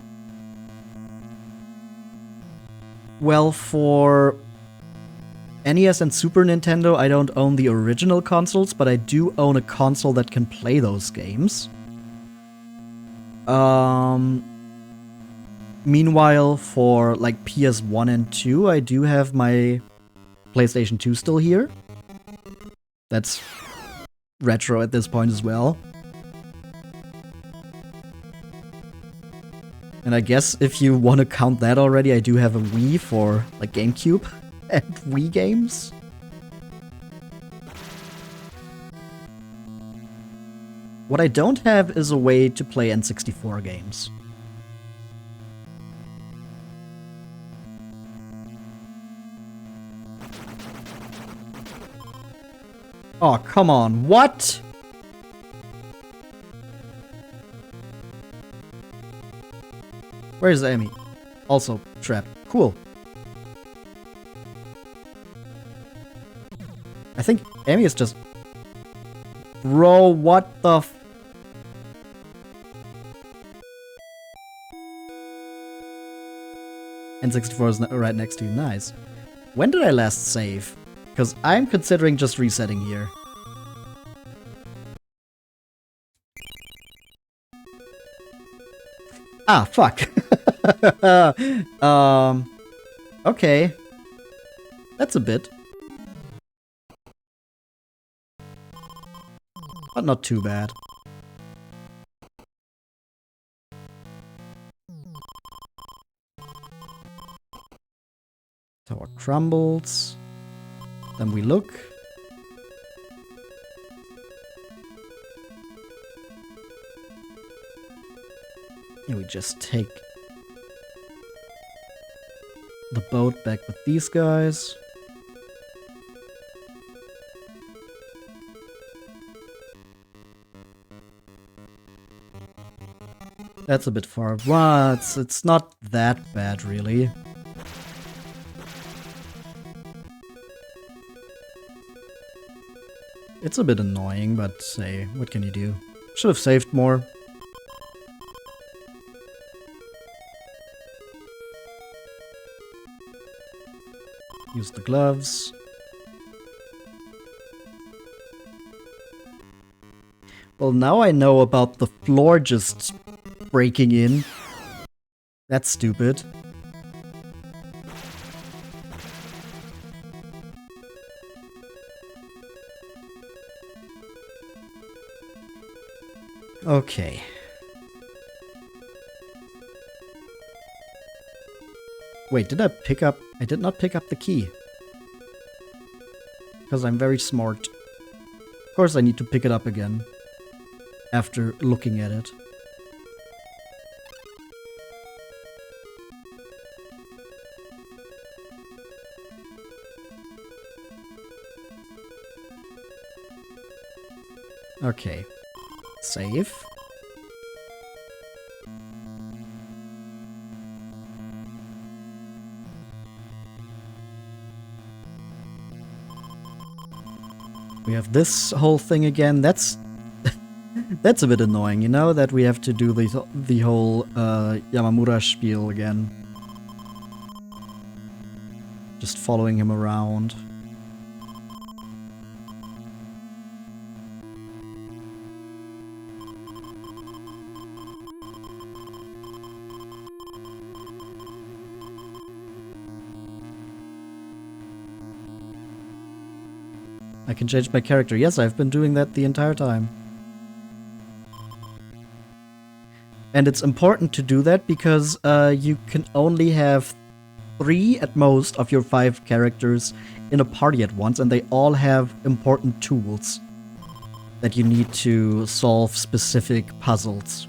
for NES and Super Nintendo, I don't own the original consoles, but I do own a console that can play those games. Meanwhile, for like PS1 and 2, I do have my PlayStation 2 still here. That's retro at this point as well. And I guess if you want to count that already, I do have a Wii for like GameCube and Wii games. What I don't have is a way to play N64 games. Oh, come on, what? Where's Amy? Also trapped. Cool. I think Amy is just... Bro, what the f... N64 is right next to you. Nice. When did I last save? Because I'm considering just resetting here. Ah, fuck. Okay. That's a bit. But not too bad. Tower crumbles. Then we look. And we just take the boat back with these guys. That's a bit far. Well, it's not that bad, really. It's a bit annoying, but hey, what can you do? Should have saved more. Use the gloves. Well, now I know about the floor just breaking in. That's stupid. Okay. Wait, did I pick up... I did not pick up the key. Because I'm very smart. Of course I need to pick it up again. After looking at it. Okay. Save. We have this whole thing again. That's that's a bit annoying, you know, that we have to do the whole Yamamura spiel again. Just following him around. I can change my character. Yes, I've been doing that the entire time. And it's important to do that because you can only have 3 at most of your 5 characters in a party at once, and they all have important tools that you need to solve specific puzzles.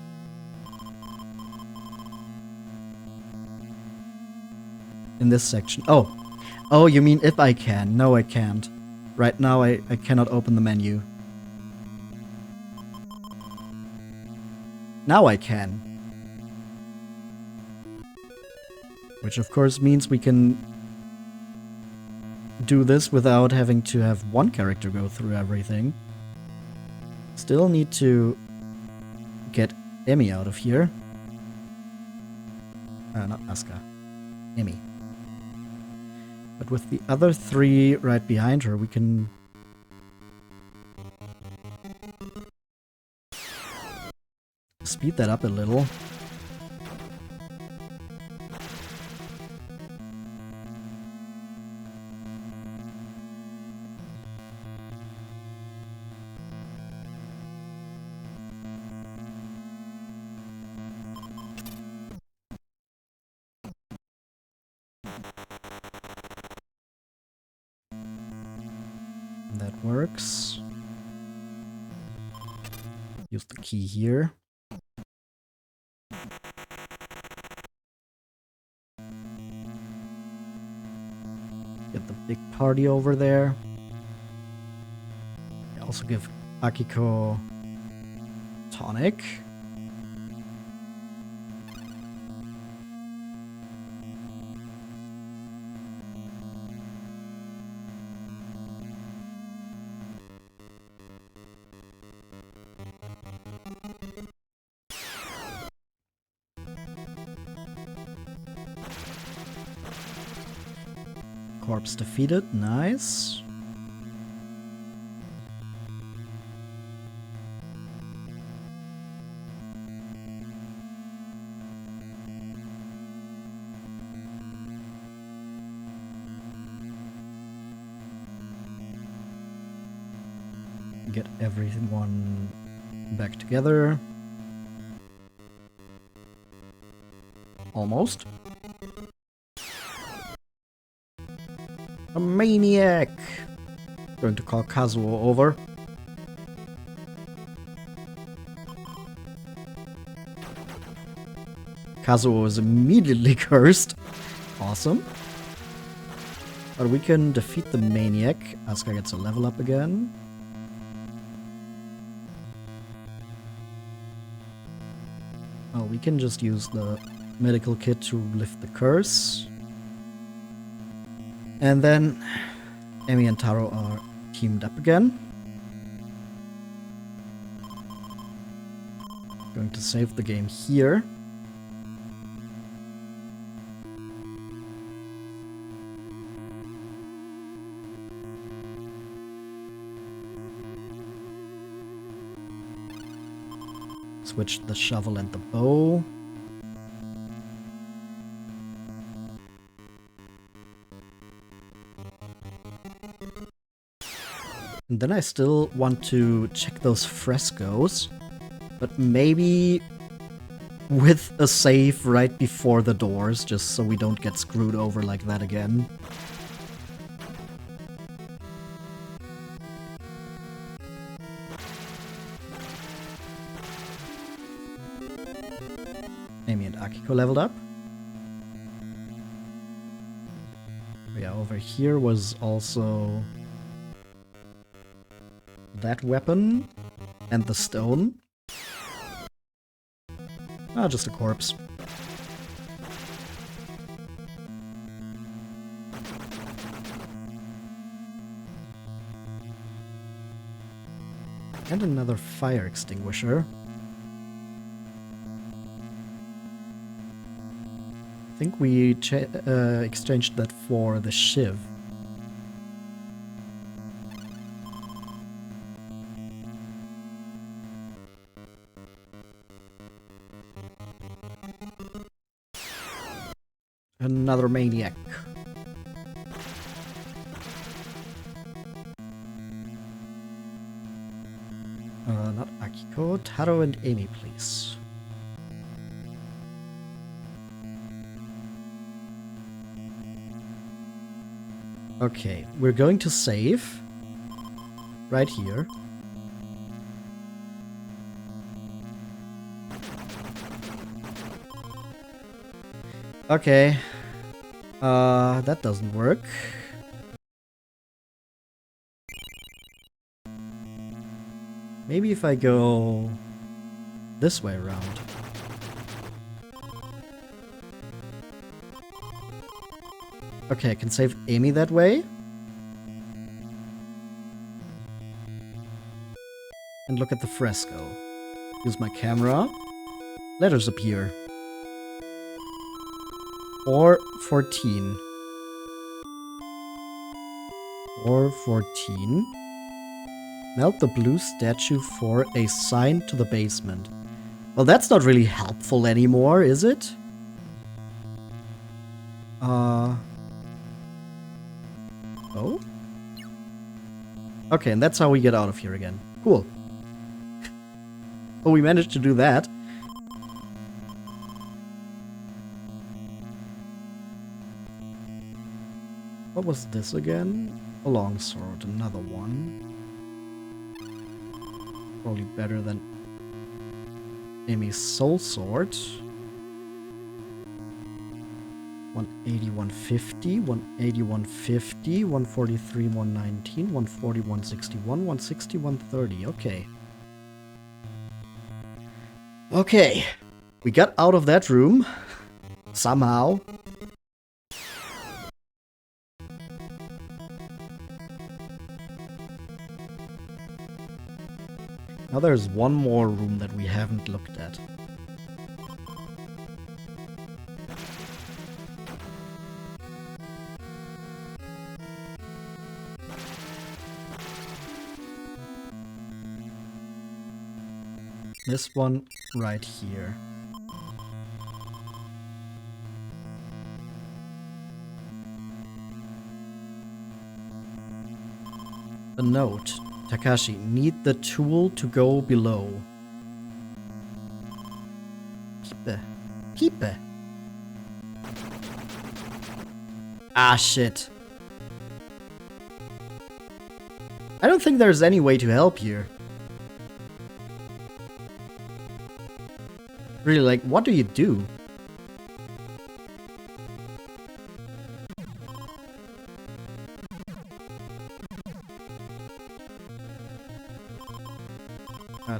In this section. Oh, you mean if I can? No, I can't. Right now, I cannot open the menu. Now I can. Which of course means we can do this without having to have one character go through everything. Still need to get Emmy out of here. Not Asuka. Emmy. But with the other 3 right behind her, we can... speed that up a little. That works. Use the key here. Get the big party over there. Also give Akiko tonic. Corpse defeated, nice. Get everyone back together. Almost. A maniac! Going to call Kazuo over. Kazuo is immediately cursed. Awesome. But we can defeat the maniac. Asuka gets a level up again. Oh, we can just use the medical kit to lift the curse. And then Emi and Taro are teamed up again. Going to save the game here. Switch the shovel and the bow. And then I still want to check those frescoes, but maybe with a save right before the doors, just so we don't get screwed over like that again. Amy and Akiko leveled up. Yeah, over here was also that weapon and the stone. Ah, just a corpse. And another fire extinguisher. I think we exchanged that for the shiv. Another maniac. Not Akiko. Taro and Amy, please. Okay, we're going to save right here. Okay. That doesn't work. Maybe if I go this way around. Okay, I can save Amy that way. And look at the fresco. Use my camera. Letters appear. 414. 414. Melt the blue statue for a sign to the basement. Well, that's not really helpful anymore, is it? Oh? Okay, and that's how we get out of here again. Cool. Oh, we managed to do that. What was this again? A longsword, another one. Probably better than Amy's soul sword. 180, 150, 180, 150, 143, 119, 140, 161, 160, 130. Okay. Okay. We got out of that room. Somehow. Now there's one more room that we haven't looked at. This one right here. A note. Takashi, need the tool to go below. Keep it. Ah, shit. I don't think there's any way to help here. Really, like, what do you do?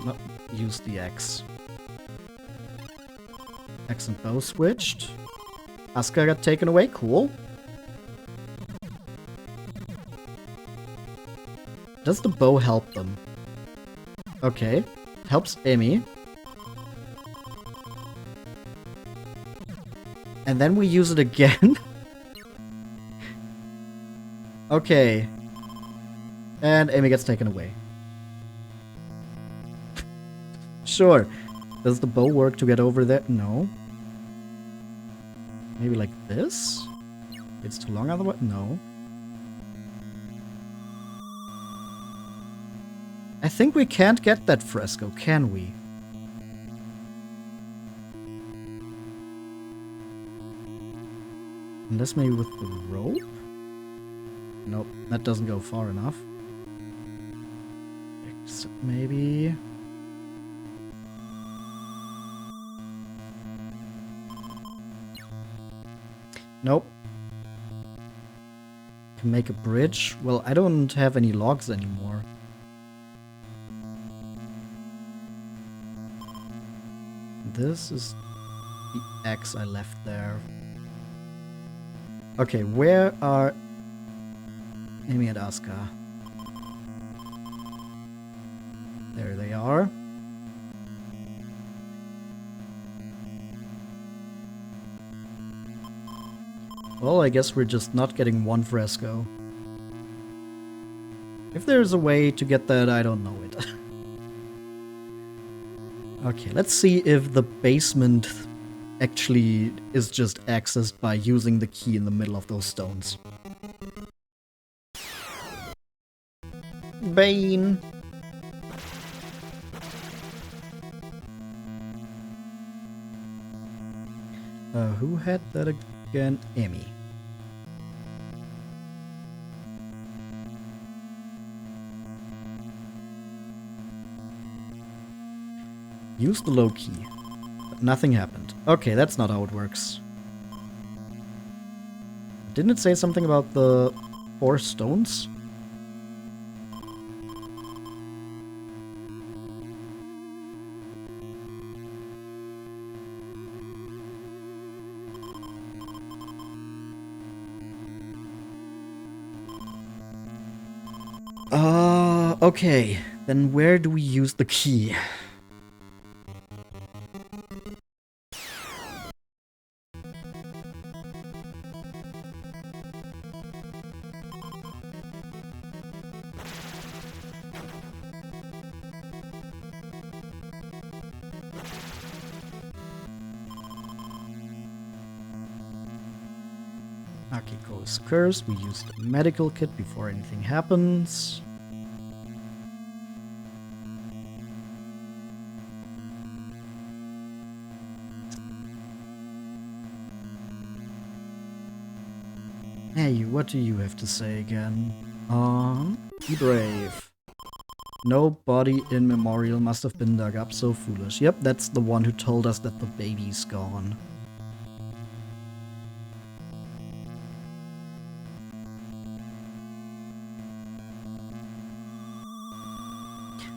No, use the X. X and bow switched. Asuka got taken away, cool. Does the bow help them? Okay, helps Amy. And then we use it again. Okay. And Amy gets taken away. Sure. Does the bow work to get over there? No. Maybe like this? It's too long otherwise? No. I think we can't get that fresco, can we? Unless maybe with the rope? Nope, that doesn't go far enough. Except maybe... Nope. Can make a bridge? Well, I don't have any logs anymore. This is the X I left there. Okay, where are Amy and Asuka? There they are. Well, I guess we're just not getting one fresco. If there's a way to get that, I don't know it. Okay, let's see if the basement actually is just accessed by using the key in the middle of those stones. Bane! Who had that again? Amy. Use the low key. But nothing happened. Okay, that's not how it works. Didn't it say something about the 4 stones? Okay. Then where do we use the key? Akiko's curse. We use the medical kit before anything happens. Hey, what do you have to say again? Be brave. No body in memorial must have been dug up, so foolish. Yep, that's the one who told us that the baby's gone.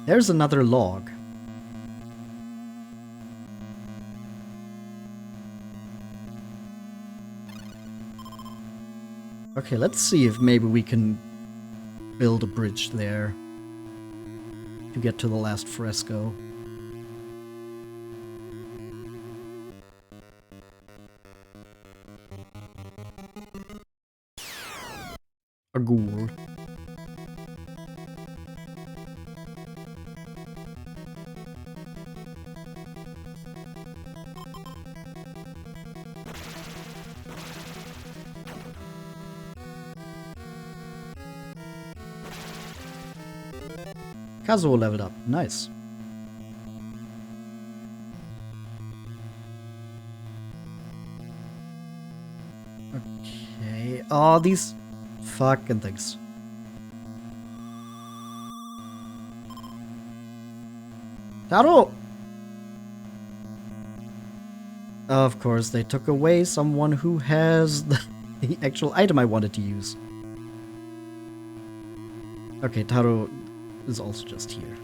There's another log. Okay, let's see if maybe we can build a bridge there to get to the last fresco. A ghoul. Kazuo leveled up. Nice. Okay. Oh, these fucking things. Taro! Of course, they took away someone who has the actual item I wanted to use. Okay, Taro is also just here.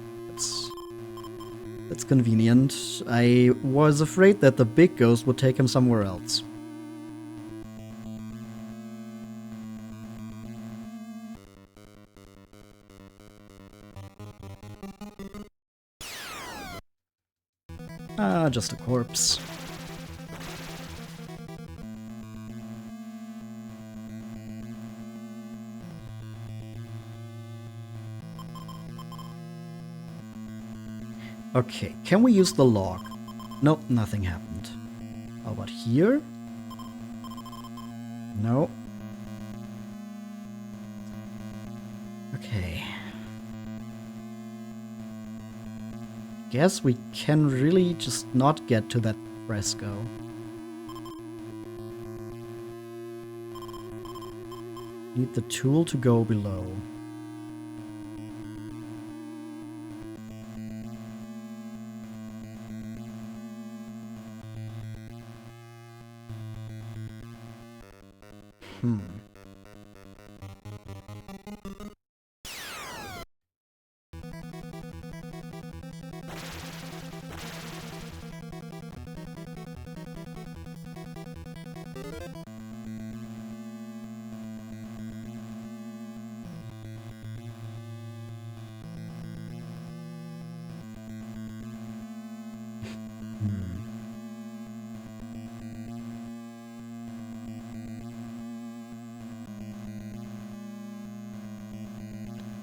That's convenient. I was afraid that the big ghost would take him somewhere else. Ah, just a corpse. Okay, can we use the log? Nope, nothing happened. How about here? No. Okay. Guess we can really just not get to that fresco. Need the tool to go below.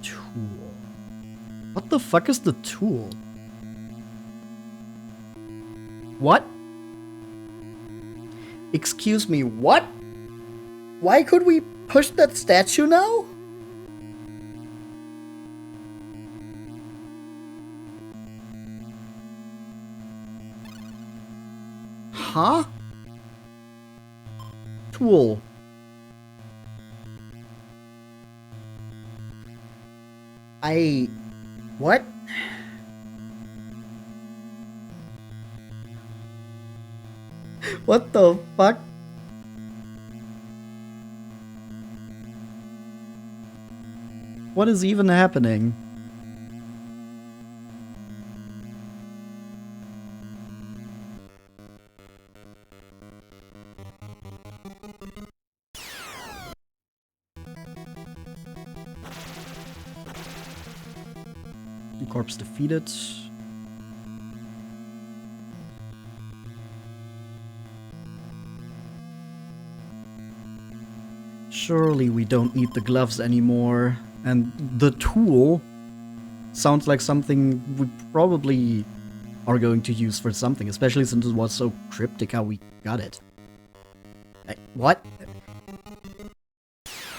Tool. What the fuck is the tool? What? Excuse me, what? Why could we push that statue now? Huh? Tool. What? What the fuck? What is even happening? Corpse defeated. Surely we don't need the gloves anymore. And the tool sounds like something we probably are going to use for something, especially since it was so cryptic how we got it. What?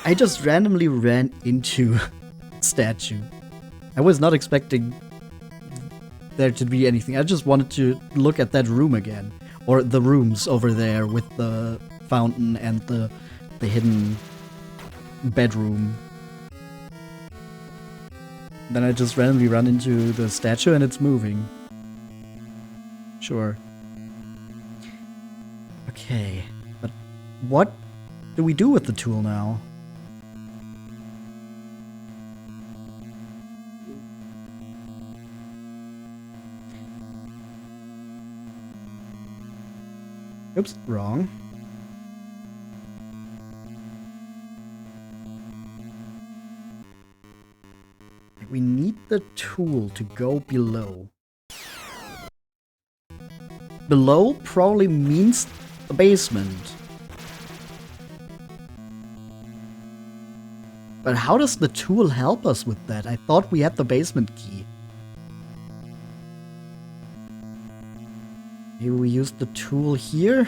I just randomly ran into a statue. I was not expecting there to be anything. I just wanted to look at that room again. Or the rooms over there with the fountain and the hidden bedroom. Then I just randomly run into the statue and it's moving. Sure. Okay, but what do we do with the tool now? Oops, wrong. We need the tool to go below. Below probably means the basement. But how does the tool help us with that? I thought we had the basement key. Maybe we use the tool here?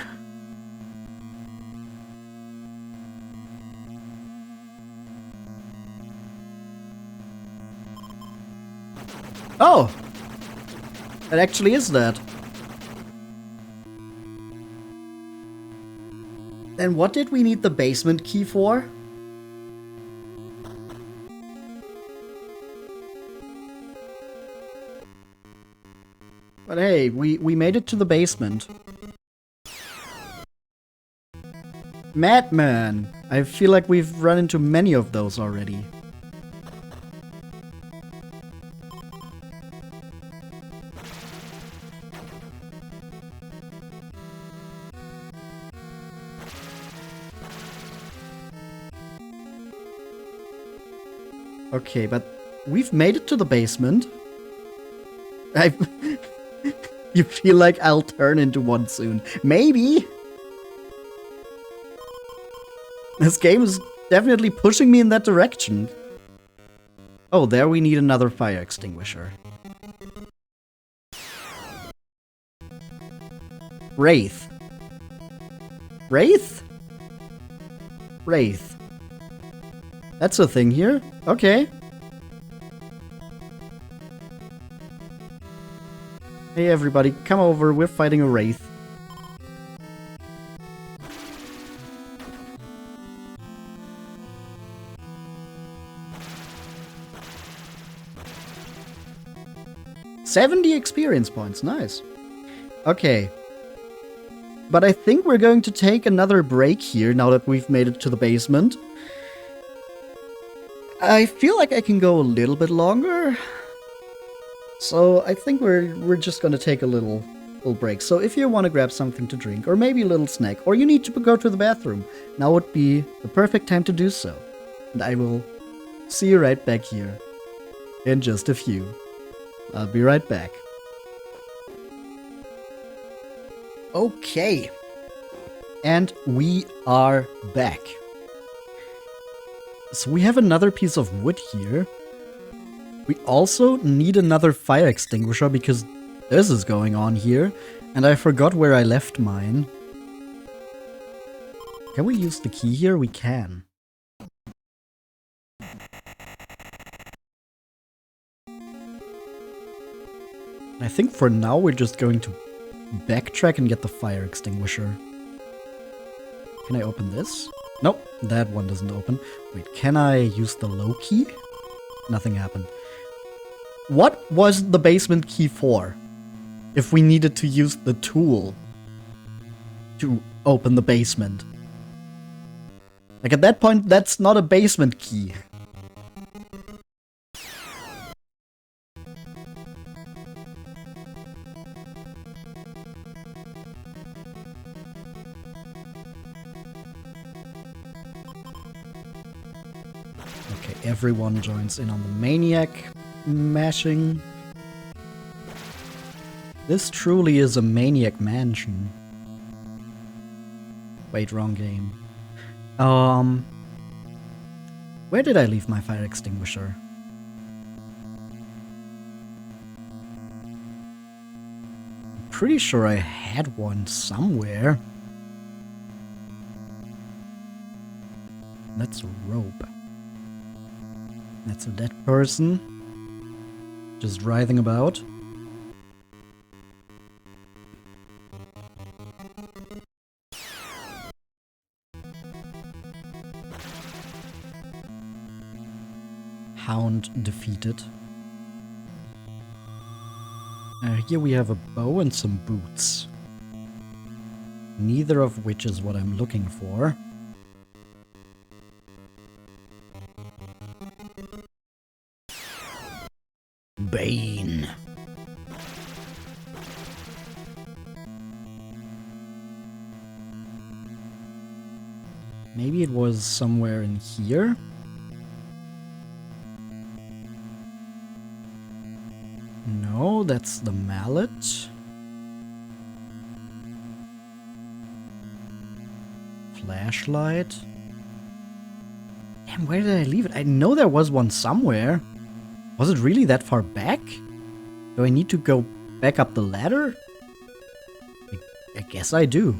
Oh! It actually is that. Then what did we need the basement key for? But hey, we made it to the basement. Madman! I feel like we've run into many of those already. Okay, but we've made it to the basement. You feel like I'll turn into one soon. Maybe! This game is definitely pushing me in that direction. Oh, there we need another fire extinguisher. Wraith. Wraith? Wraith. That's a thing here. Okay. Hey everybody, come over, we're fighting a wraith. $70 experience points, nice. Okay. But I think we're going to take another break here now that we've made it to the basement. I feel like I can go a little bit longer. So I think we're just gonna take a little break. So if you want to grab something to drink, or maybe a little snack, or you need to go to the bathroom, now would be the perfect time to do so. And I will see you right back here in just a few. I'll be right back. Okay. And we are back. So we have another piece of wood here. We also need another fire extinguisher because this is going on here. And I forgot where I left mine. Can we use the key here? We can. I think for now we're just going to backtrack and get the fire extinguisher. Can I open this? Nope, that one doesn't open. Wait, can I use the low key? Nothing happened. What was the basement key for? If we needed to use the tool? to open the basement. Like, at that point, that's not a basement key. Okay, everyone joins in on the maniac mashing. This truly is a maniac mansion. Wait, wrong game. Where did I leave my fire extinguisher? I'm pretty sure I had one somewhere. That's a rope. That's a dead person. Just writhing about. Hound defeated. Here we have a bow and some boots. Neither of which is what I'm looking for. Bane. Maybe it was somewhere in here? No, that's the mallet. Flashlight. Damn, where did I leave it? I know there was one somewhere. Was it really that far back? Do I need to go back up the ladder? I guess I do.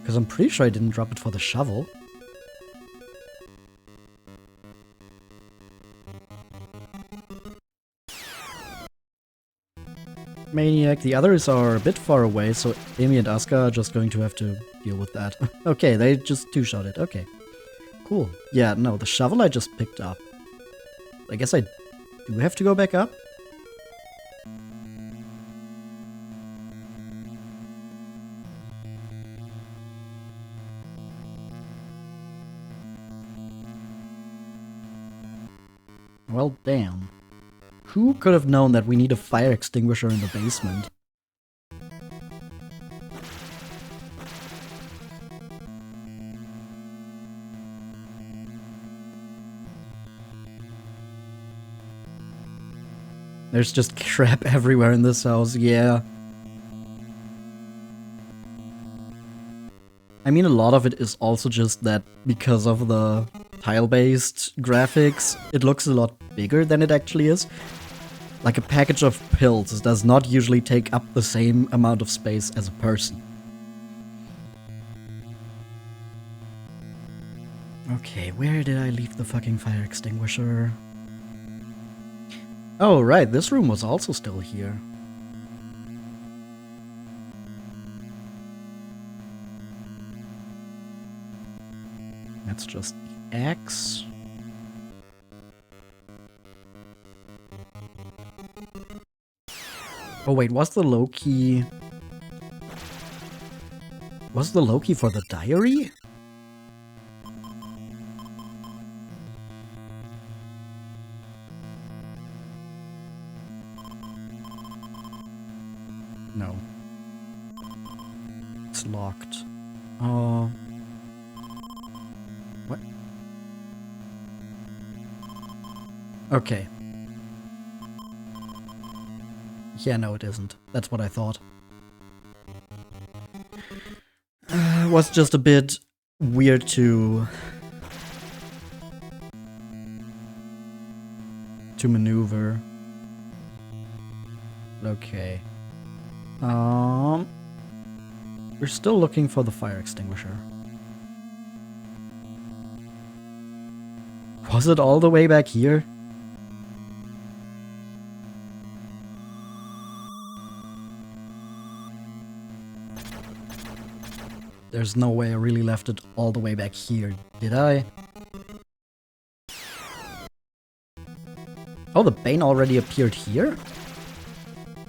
Because I'm pretty sure I didn't drop it for the shovel. Maniac. The others are a bit far away, so Amy and Asuka are just going to have to deal with that. Okay, they just two-shot it. Okay. Cool. Yeah, no, the shovel I just picked up. I guess I do have to go back up? Well, damn. Who could have known that we need a fire extinguisher in the basement? There's just crap everywhere in this house, yeah. I mean, a lot of it is also just that because of the tile-based graphics, it looks a lot bigger than it actually is. Like a package of pills does not usually take up the same amount of space as a person. Okay, where did I leave the fucking fire extinguisher? Oh, right, this room was also still here. That's just the axe. Oh wait, was the low key... Was the low key for the diary? No. It's locked. Oh. What? Okay. Yeah, no, it isn't. That's what I thought. Was just a bit weird to maneuver. Okay. We're still looking for the fire extinguisher. Was it all the way back here? There's no way I really left it all the way back here, did I? Oh, the Bane already appeared here?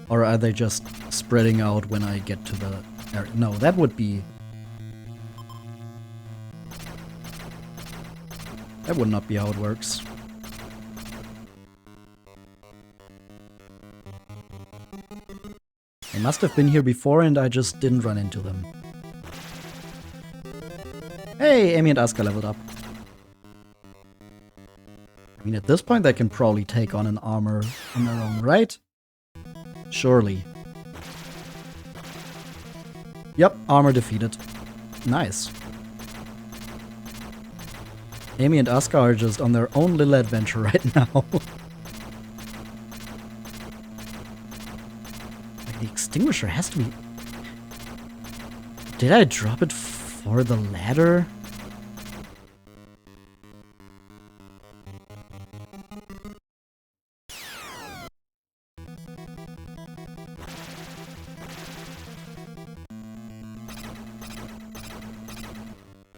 Or are they just spreading out when I get to the area? No, that would be... That would not be how it works. They must have been here before and I just didn't run into them. Hey, Amy and Asuka leveled up. I mean, at this point they can probably take on an armor on their own, right? Surely. Yep, armor defeated. Nice. Amy and Asuka are just on their own little adventure right now. Like, the extinguisher has to be... Did I drop it for the ladder?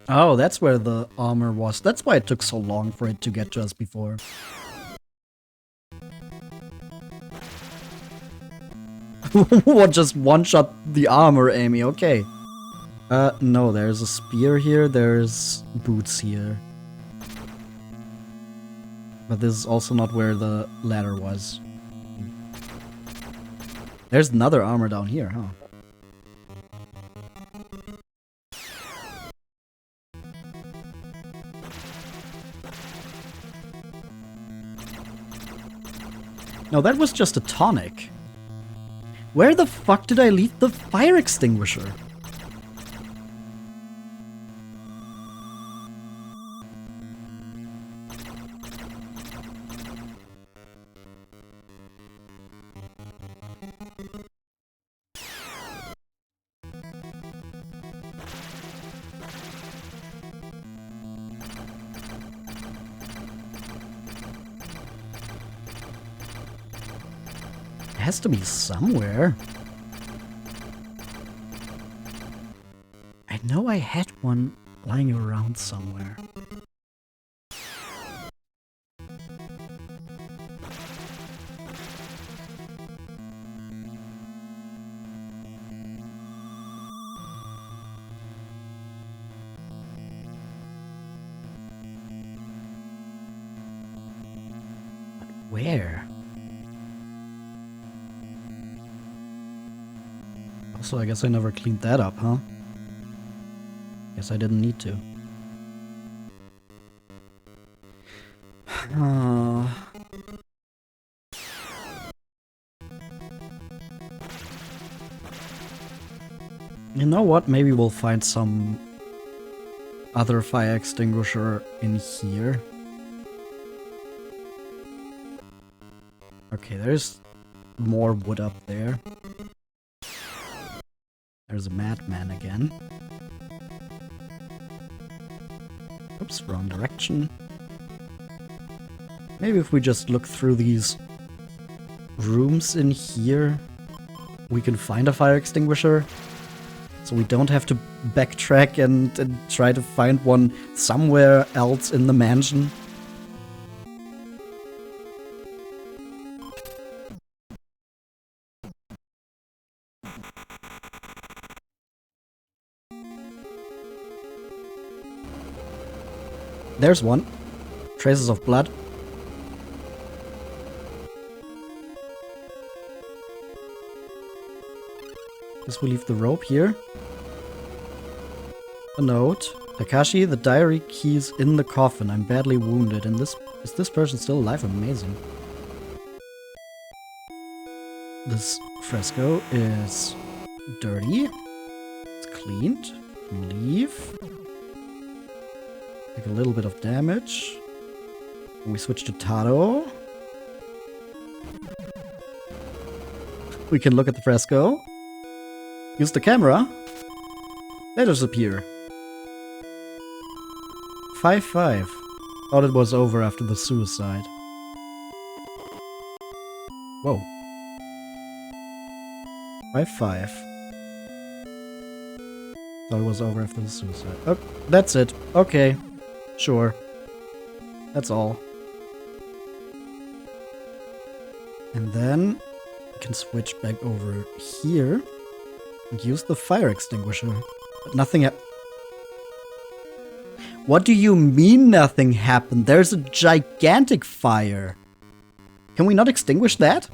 Oh, that's where the armor was. That's why it took so long for it to get to us before. What, just one-shot the armor, Amy? Okay. No, there's a spear here, there's boots here. But this is also not where the ladder was. There's another armor down here, huh? No, that was just a tonic. Where the fuck did I leave the fire extinguisher? It has to be somewhere. I know I had one lying around somewhere. But where? Also, I guess I never cleaned that up, huh? Guess I didn't need to. You know what? Maybe we'll find some other fire extinguisher in here. Okay, there's more wood up there. There's a madman again. Oops, wrong direction. Maybe if we just look through these rooms in here, we can find a fire extinguisher. So we don't have to backtrack and try to find one somewhere else in the mansion. There's one. Traces of blood. Guess we leave the rope here. A note. Takashi, the diary key's in the coffin. I'm badly wounded. And is this person still alive? Amazing. This fresco is dirty. It's cleaned. Leave. Take a little bit of damage. And we switch to Taro. We can look at the fresco. Use the camera. Letters appear. 5-5. Thought it was over after the suicide. Whoa. 5-5. Thought it was over after the suicide. Oh, that's it. Okay. Sure. That's all. And then can switch back over here and use the fire extinguisher. But nothing What do you mean nothing happened? There's a gigantic fire. Can we not extinguish that?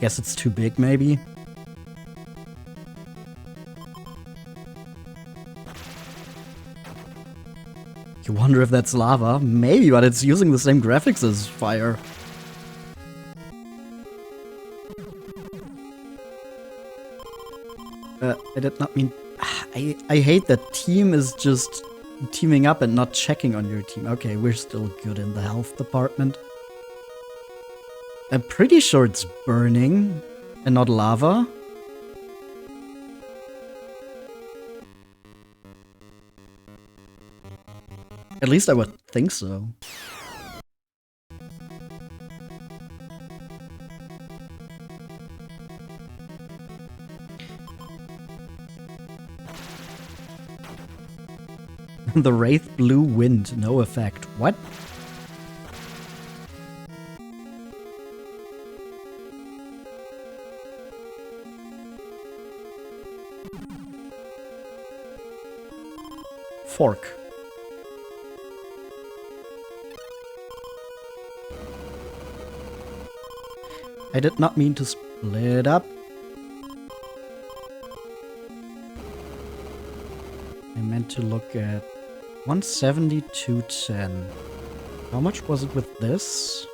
Guess it's too big, maybe. You wonder if that's lava? Maybe, but it's using the same graphics as fire. I did not mean... I hate that team is just teaming up and not checking on your team. Okay, we're still good in the health department. I'm pretty sure it's burning and not lava. At least I would think so. The Wraith Blue Wind, no effect. What? Fork. I did not mean to split up. I meant to look at 172.10. How much was it with this?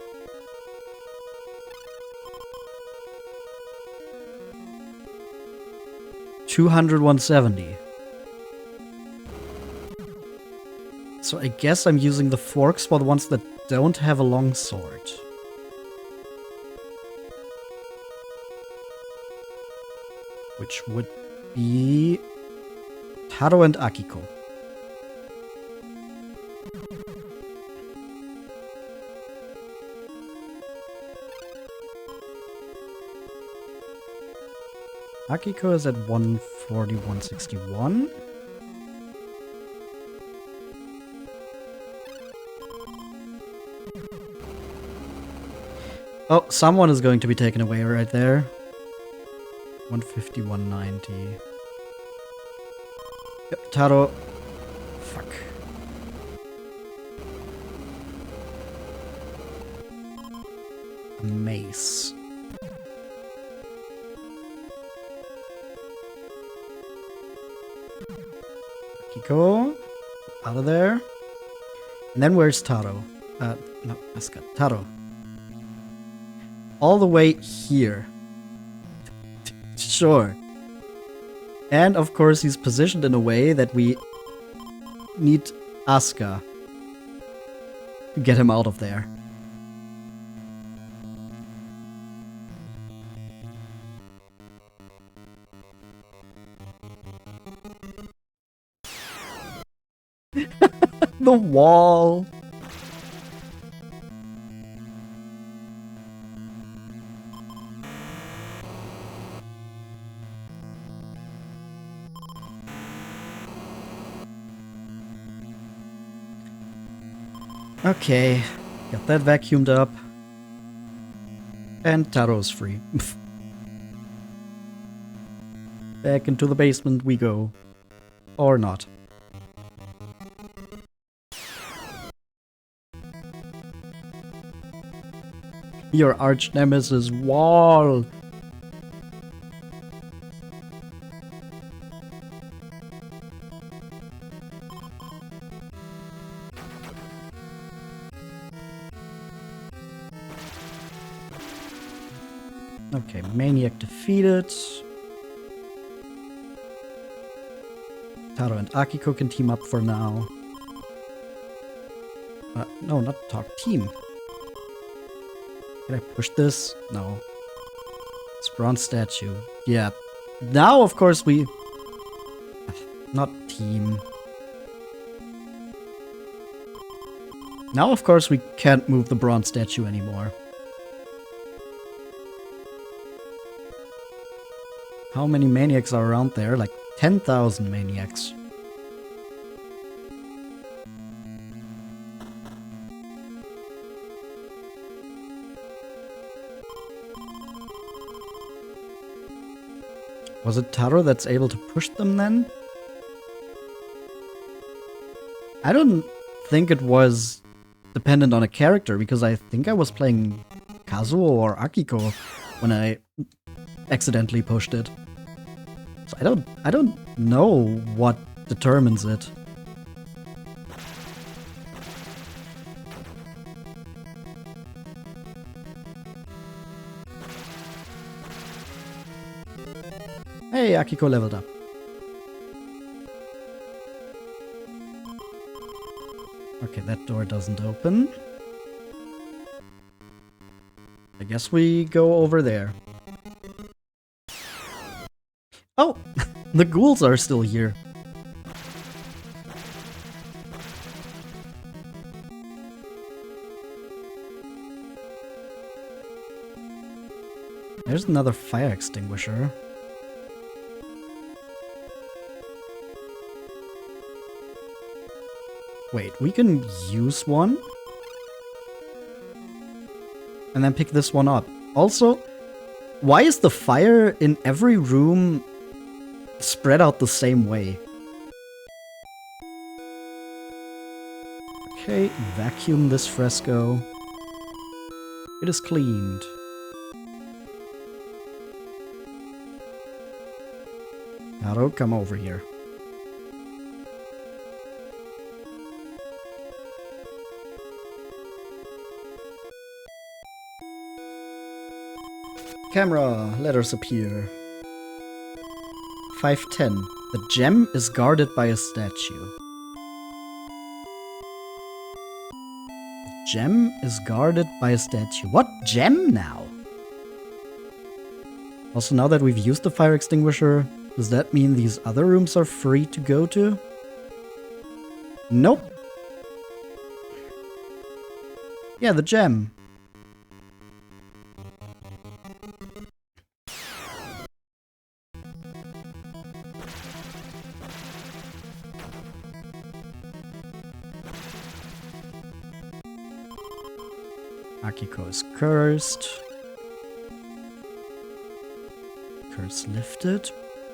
$200, $170. So I guess I'm using the forks for the ones that don't have a long sword. Which would be Taro and Akiko. Akiko is at 140, 161. Oh, someone is going to be taken away right there. 150, 190. Yep, Taro. Fuck. A mace. Kiko. Out of there. And then where's Taro? No, Asuka. Taro. All the way here. Sure. And of course he's positioned in a way that we need Asuka to get him out of there. The wall. Okay, got that vacuumed up. And Taro's free. Back into the basement we go. Or not. Your arch nemesis wall. Okay, Maniac defeated. Taro and Akiko can team up for now. No, not talk. Team. Can I push this? No. It's bronze statue. Yeah. Now, of course, we... Not team. Now, of course, we can't move the bronze statue anymore. How many maniacs are around there? Like 10,000 maniacs. Was it Taro that's able to push them then? I don't think it was dependent on a character, because I think I was playing Kazuo or Akiko when I accidentally pushed it. So I don't know what determines it. Hey, Akiko leveled up. Okay, that door doesn't open. I guess we go over there. Oh! The ghouls are still here. There's another fire extinguisher. Wait, we can use one? And then pick this one up. Also, why is the fire in every room spread out the same way? Okay, vacuum this fresco. It is cleaned. Naru, come over here. Camera, letters appear. 510. The gem is guarded by a statue. The gem is guarded by a statue. What gem now? Also, now that we've used the fire extinguisher, does that mean these other rooms are free to go to? Nope. Yeah, the gem. Akiko is cursed. Curse lifted.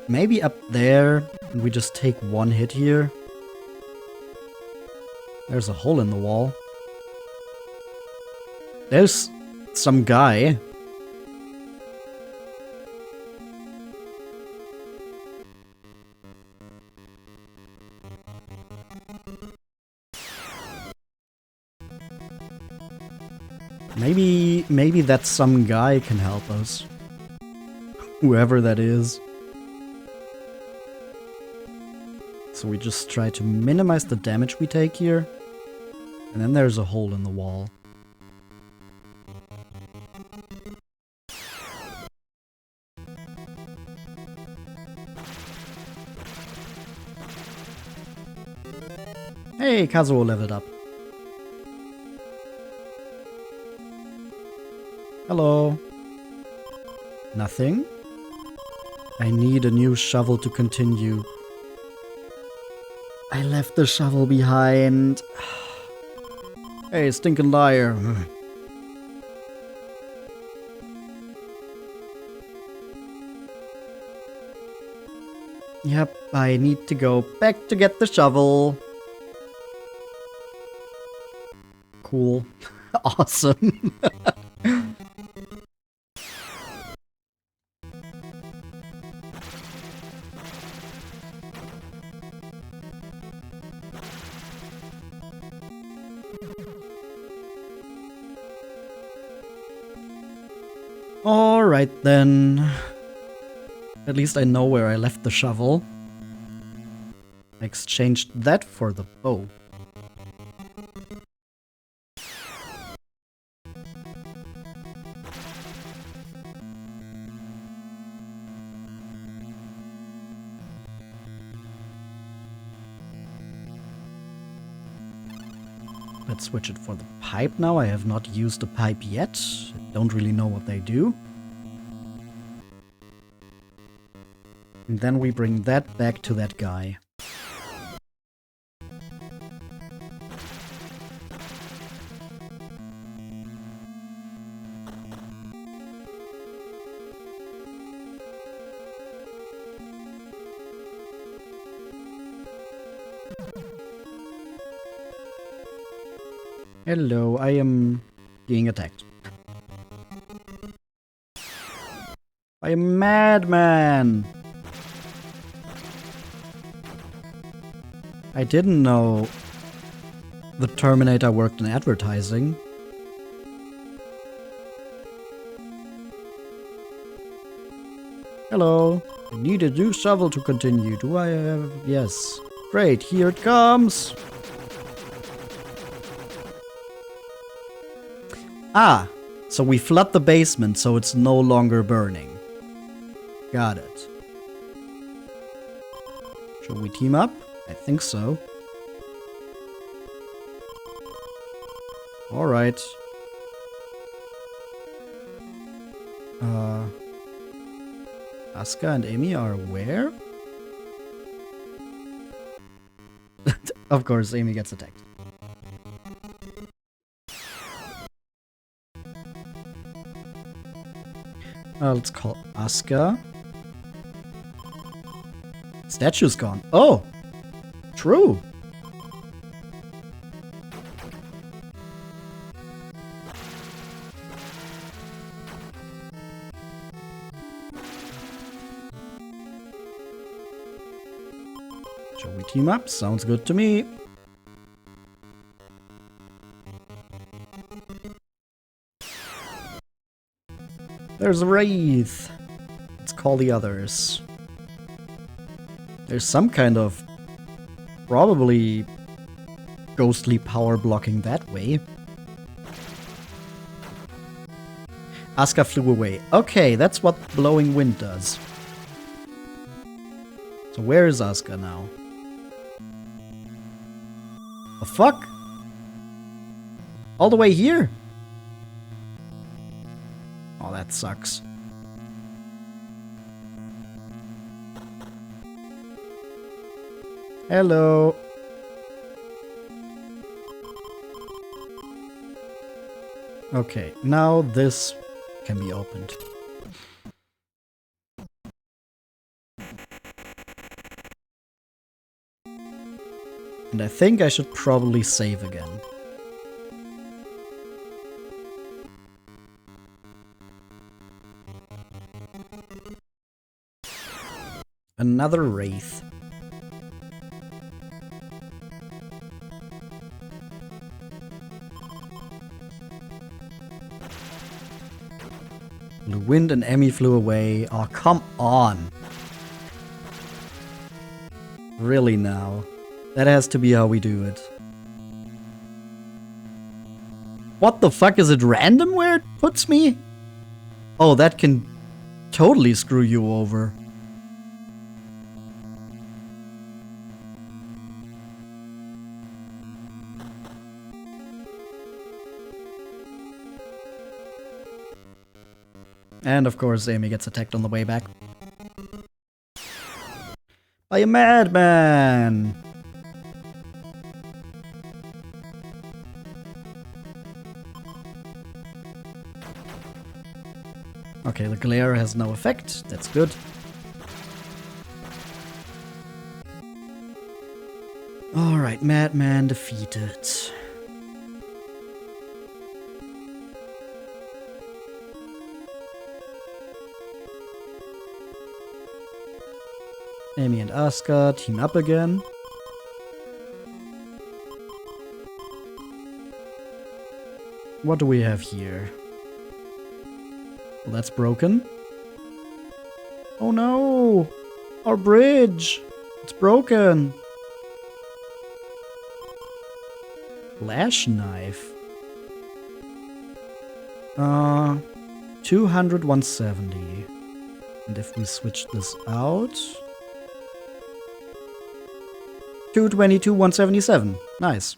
Maybe up there, and we just take one hit here. There's a hole in the wall. There's some guy. Maybe that some guy can help us. Whoever that is. So we just try to minimize the damage we take here. And then there's a hole in the wall. Hey, Kazuo leveled up. Hello. Nothing? I need a new shovel to continue. I left the shovel behind. Hey, stinking liar. Yep, I need to go back to get the shovel. Cool. Awesome. Alright then. At least I know where I left the shovel. I exchanged that for the bow. Let's switch it for the pipe now. I have not used the pipe yet. I don't really know what they do. And then we bring that back to that guy. Hello, I am being attacked. By a madman! I didn't know the Terminator worked in advertising. Hello. I need a new shovel to continue. Do I have... Yes. Great, here it comes! Ah! So we flood the basement so it's no longer burning. Got it. Shall we team up? I think so. Alright. Asuka and Amy are where? Of course, Amy gets attacked. Let's call Asuka. Statue's gone. Oh! True! Shall we team up? Sounds good to me. There's a wraith. Let's call the others. There's some kind of probably ghostly power blocking that way. Asuka flew away. Okay, that's what blowing wind does. So where is Asuka now? The fuck? All the way here? Oh, that sucks. Hello. Okay, now this can be opened. And I think I should probably save again. Another wraith. The wind and Emmy flew away. Oh, come on. Really now? That has to be how we do it. What the fuck? Is it random where it puts me? Oh, that can totally screw you over. And of course, Amy gets attacked on the way back. By a madman! Okay, the glare has no effect. That's good. Alright, madman defeated. Amy and Asuka team up again. What do we have here? Well, that's broken. Oh no! Our bridge! It's broken! Flash knife. 200, 170. And if we switch this out... 222, 177. Nice.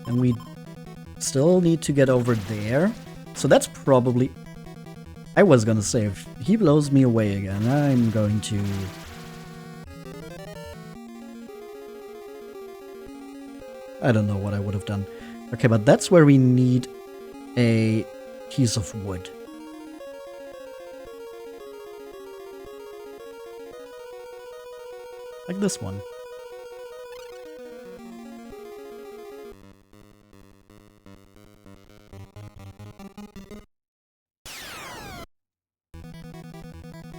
And we still need to get over there. So that's probably... I was gonna say, if he blows me away again, I'm going to... I don't know what I would have done. Okay, but that's where we need a piece of wood. Like this one.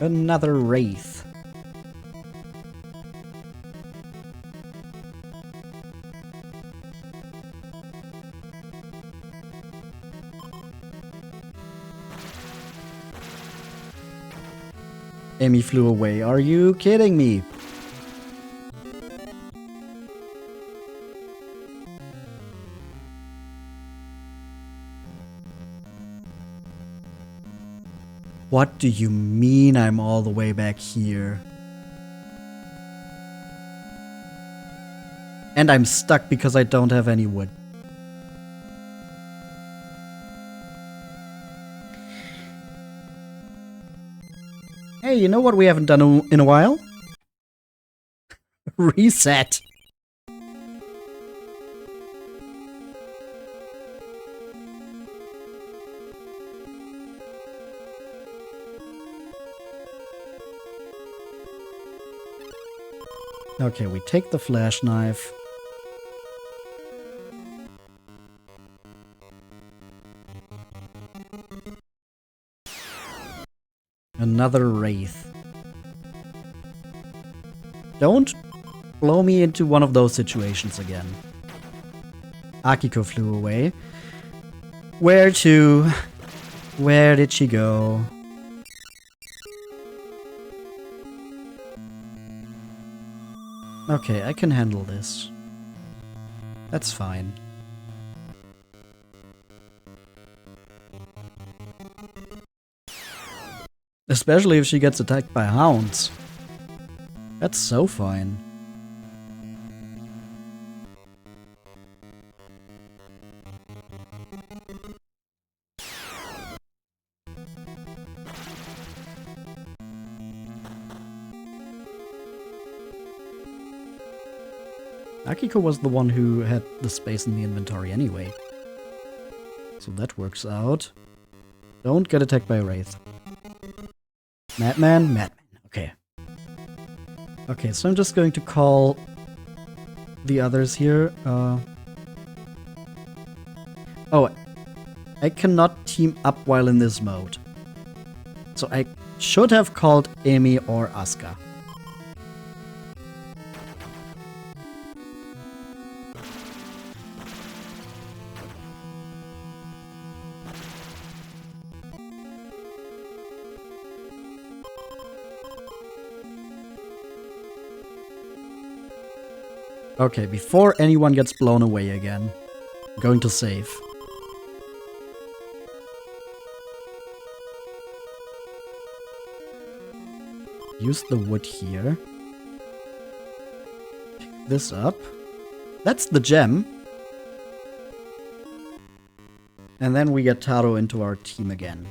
Another wraith. Amy flew away. Are you kidding me? What do you mean I'm all the way back here? And I'm stuck because I don't have any wood. Hey, you know what we haven't done in a while? Reset. Okay, we take the flash knife. Another wraith. Don't blow me into one of those situations again. Akiko flew away. Where to? Where did she go? Okay, I can handle this. That's fine. Especially if she gets attacked by hounds. That's so fine. Akiko was the one who had the space in the inventory anyway. So that works out. Don't get attacked by a wraith. Madman? Madman. Okay. Okay, so I'm just going to call the others here. Oh, I cannot team up while in this mode. So I should have called Amy or Asuka. Okay, before anyone gets blown away again, I'm going to save. Use the wood here. Pick this up. That's the gem. And then we get Taro into our team again.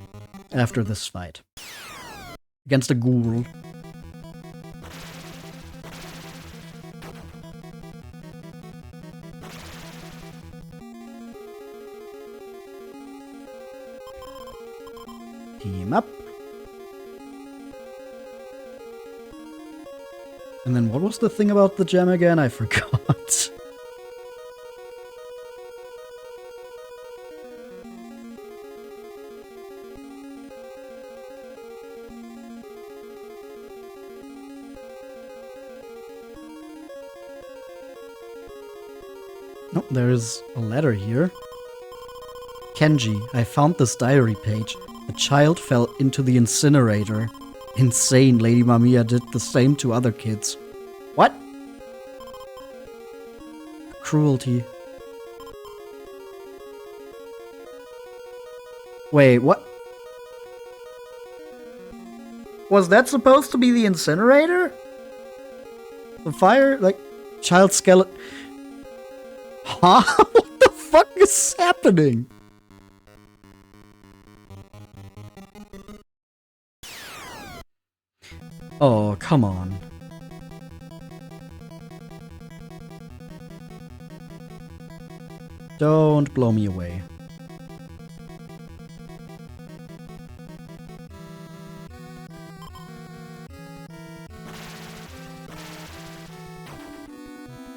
After this fight. Against a ghoul. Team up. And then what was the thing about the gem again? I forgot. Oh, there's a letter here. Kenji, I found this diary page. A child fell into the incinerator. Insane, Lady Mamiya did the same to other kids. What? Cruelty. Wait, what? Was that supposed to be the incinerator? The fire? Like, child skeleton? Huh? What the fuck is happening? Oh, come on. Don't blow me away.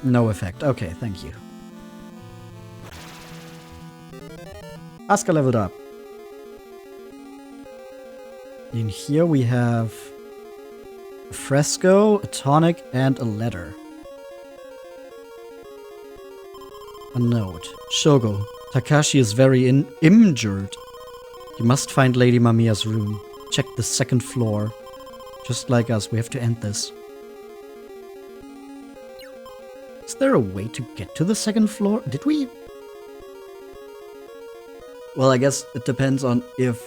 No effect. Okay, thank you. Asuka leveled up. In here we have a fresco, a tonic, and a letter. A note. Shogo, Takashi is very injured. You must find Lady Mamiya's room. Check the second floor. Just like us, we have to end this. Is there a way to get to the second floor? Did we? Well, I guess it depends on if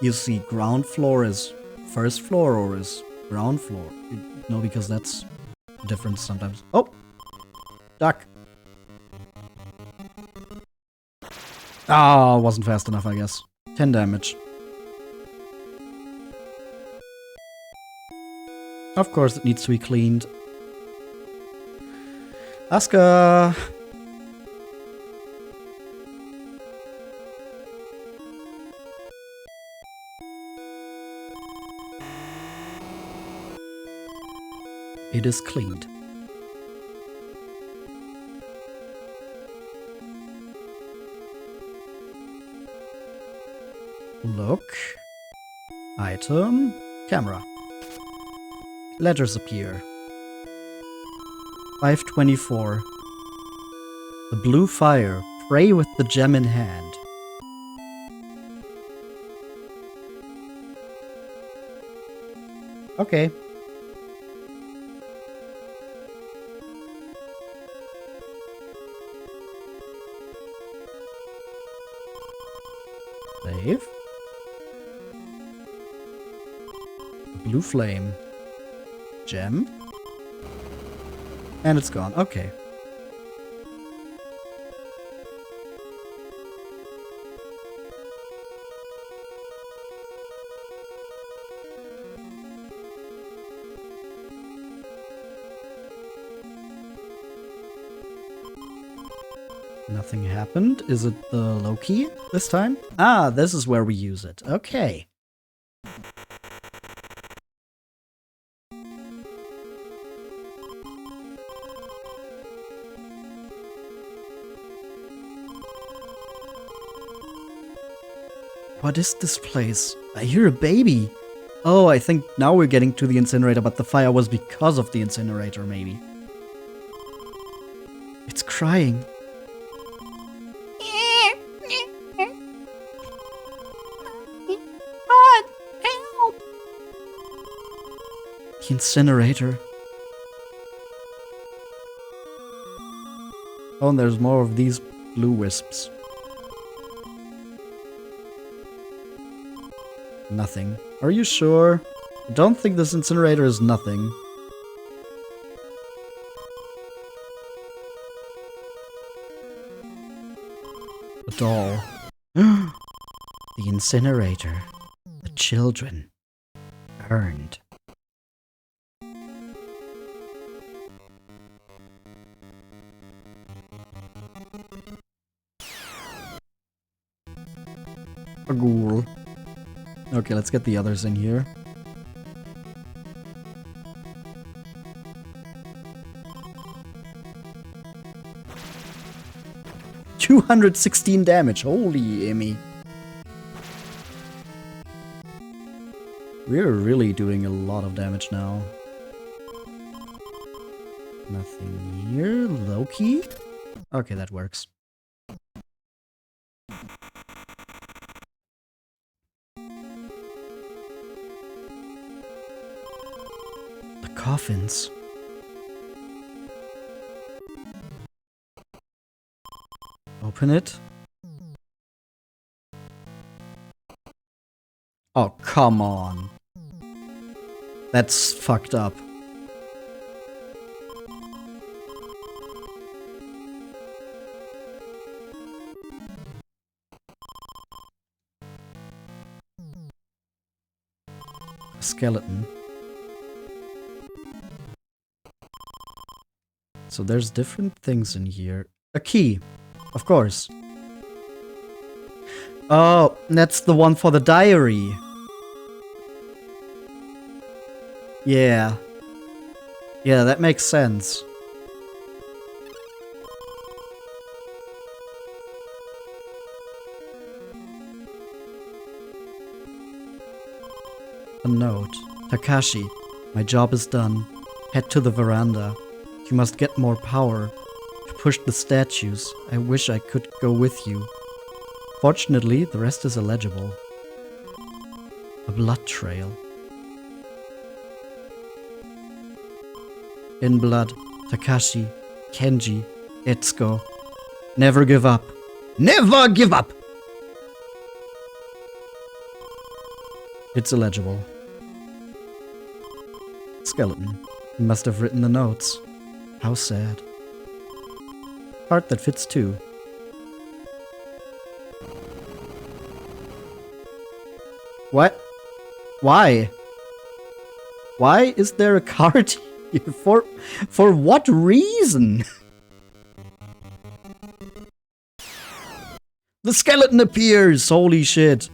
you see ground floor as first floor or as ground floor. No, because that's different sometimes. Oh! Duck! Ah, wasn't fast enough, I guess. 10 damage. Of course, it needs to be cleaned. Asuka! It is cleaned. Look. Item. Camera. Letters appear. 524. The blue fire. Pray with the gem in hand. Okay. Save. Blue flame. Gem. And it's gone. Okay. Nothing happened. Is it the low key this time? Ah, this is where we use it. Okay. What is this place? I hear a baby. Oh, I think now we're getting to the incinerator, but the fire was because of the incinerator, maybe. It's crying. The incinerator. Oh, and there's more of these blue wisps. Nothing. Are you sure? I don't think this incinerator is nothing. A doll. The incinerator. The children. Earned. A ghoul. Okay, let's get the others in here. $216 damage. Holy Emmy. We're really doing a lot of damage now. Nothing here. Loki? Okay, that works. Coffins. Open it. Oh, come on. That's fucked up. A skeleton. So there's different things in here. A key, of course. Oh, that's the one for the diary. Yeah. Yeah, that makes sense. A note. Takashi, my job is done. Head to the veranda. You must get more power. To push the statues. I wish I could go with you. Fortunately, the rest is illegible. A blood trail. In blood. Takashi, Kenji, Etsuko. Never give up. Never give up! It's illegible. Skeleton. He must have written the notes. How sad. Heart that fits too. What? Why? Why is there a card here? For what reason? The skeleton appears! Holy shit.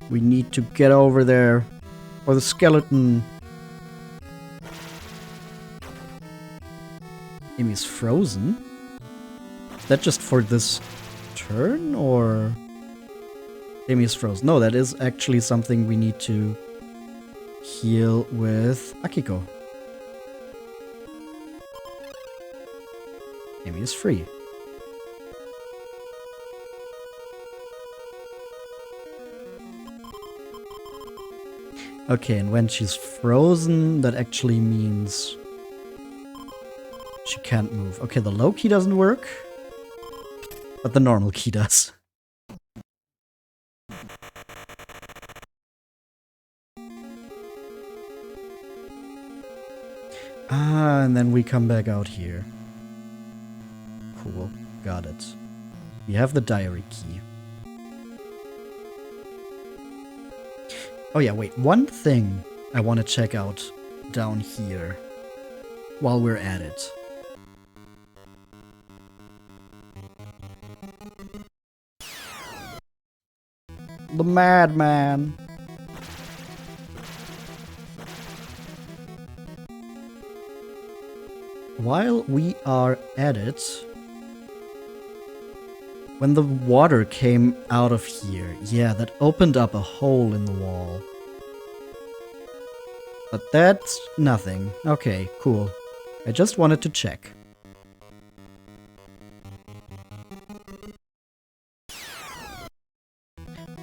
We need to get over there. Or the skeleton. Amy's frozen? Is that just for this turn, or... Amy's frozen. No, that is actually something we need to heal with Akiko. Amy is free. Okay, and when she's frozen, that actually means she can't move. Okay, the low key doesn't work, but the normal key does. Ah, and then we come back out here. Cool, got it. We have the diary key. Oh yeah, wait, one thing I want to check out down here while we're at it. The madman. While we are at it, when the water came out of here, yeah, that opened up a hole in the wall. But that's nothing. Okay, cool. I just wanted to check.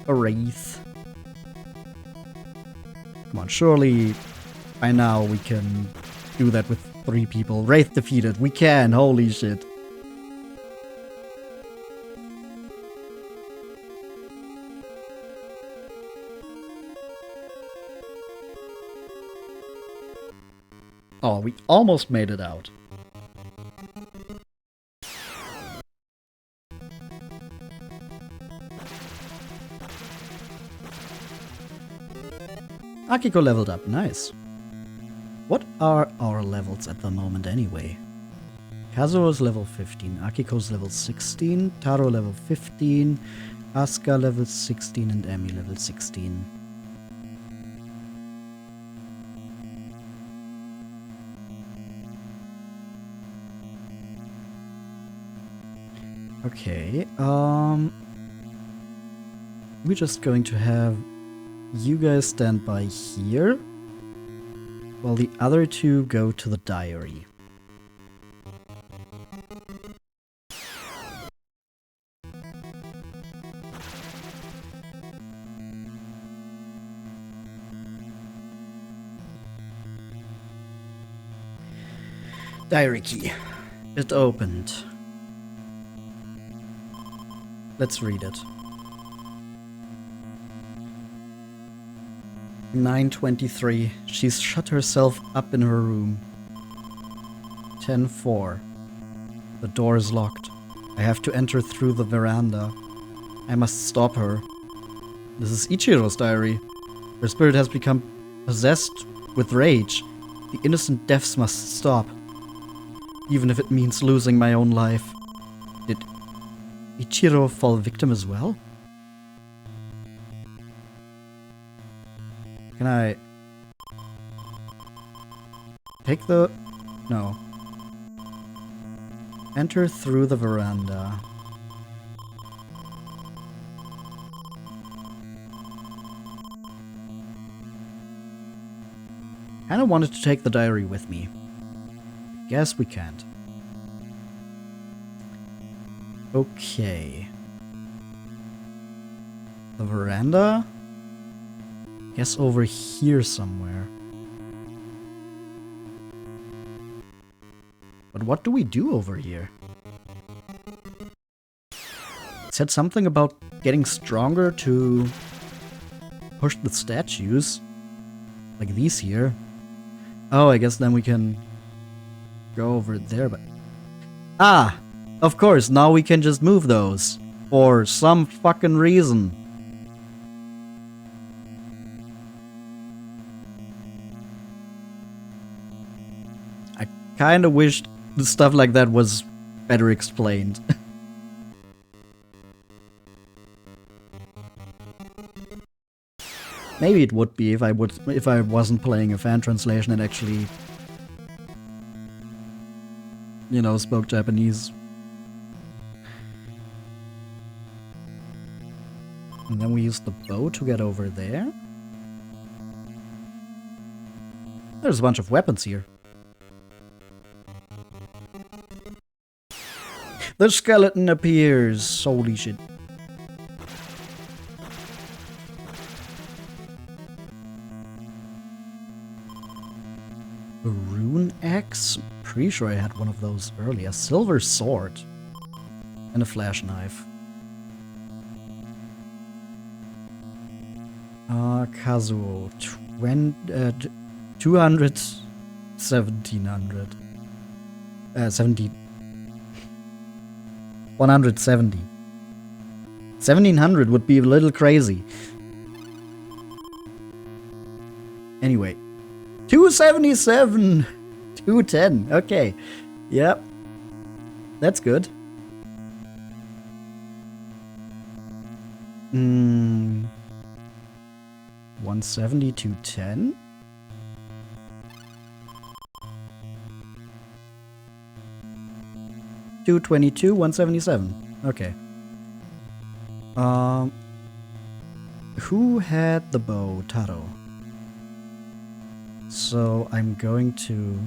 A wraith. Come on, surely by now we can do that with 3 people. Wraith defeated. We can. Holy shit. Oh, we almost made it out. Akiko leveled up. Nice. What are our levels at the moment anyway? Kazuo's level 15, Akiko's level 16, Taro level 15, Asuka level 16, and Emi level 16. Okay, we're just going to have you guys stand by here, while the other 2 go to the diary. Diary key. It opened. Let's read it. 9:23. She's shut herself up in her room. 10:04. The door is locked. I have to enter through the veranda. I must stop her. This is Ichiro's diary. Her spirit has become possessed with rage. The innocent deaths must stop. Even if it means losing my own life. Did Ichiro fall victim as well? Can I take the... No. Enter through the veranda. Kinda wanted to take the diary with me. Guess we can't. Okay. The veranda? Guess over here somewhere. But what do we do over here? It said something about getting stronger to push the statues. Like these here. Oh, I guess then we can go over there, but... Ah! Of course, now we can just move those. For some fucking reason. I kinda wished the stuff like that was better explained. Maybe it would be if I wasn't playing a fan translation and actually, you know, spoke Japanese. And then we use the bow to get over there. There's a bunch of weapons here. The skeleton appears. Holy shit. A rune axe? Pretty sure I had one of those earlier. Silver sword. And a flash knife. Kazuo. 200... 1700. 70... 170. 1700 would be a little crazy. Anyway. 277! 210. Okay. Yep. That's good. 170, 210? $222, 177. Okay. Who had the bow? Taro. So I'm going to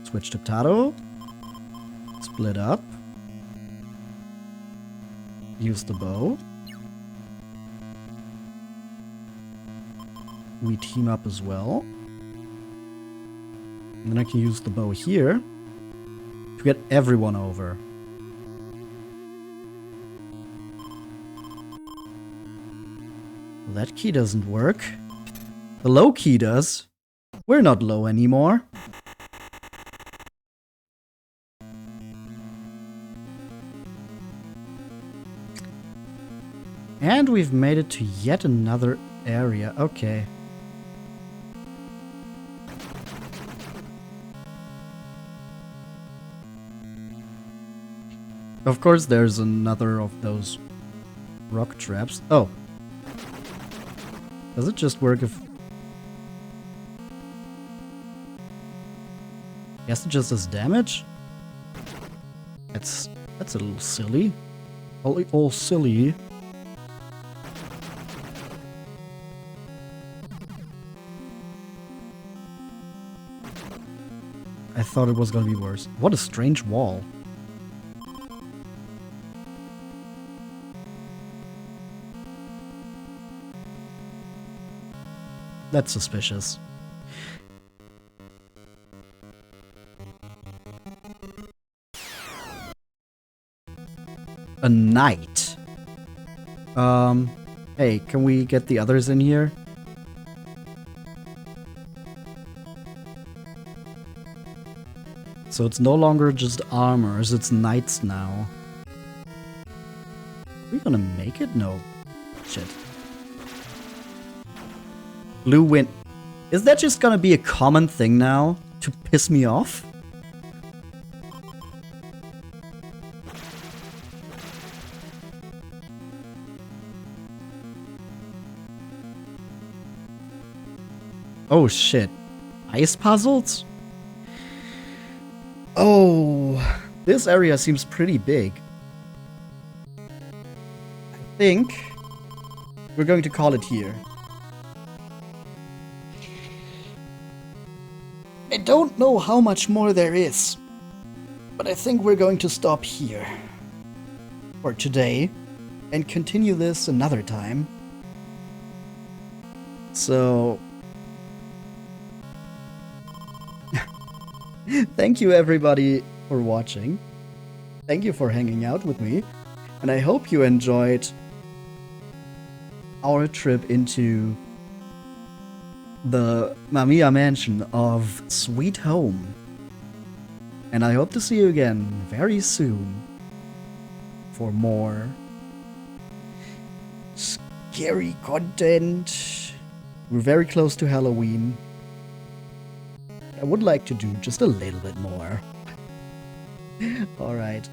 switch to Taro. Split up. Use the bow. We team up as well. And then I can use the bow here to get everyone over. Well, that key doesn't work. The low key does. We're not low anymore. And we've made it to yet another area. Okay. Of course, there's another of those rock traps. Oh. Does it just work if... Guess it just does damage? That's a little silly. All silly. I thought it was gonna be worse. What a strange wall. That's suspicious. A knight. Hey, can we get the others in here? So it's no longer just armors, it's knights now. Are we gonna make it? No. Shit. Blue wind. Is that just gonna be a common thing now? To piss me off? Oh shit. Ice puzzles? Oh. This area seems pretty big. I think we're going to call it here. I don't know how much more there is, but I think we're going to stop here for today and continue this another time. So, thank you everybody for watching. Thank you for hanging out with me, and I hope you enjoyed our trip into the Mamiya mansion of Sweet Home. And I hope to see you again very soon for more scary content. We're very close to Halloween. I would like to do just a little bit more. Alright.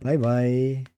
Bye bye.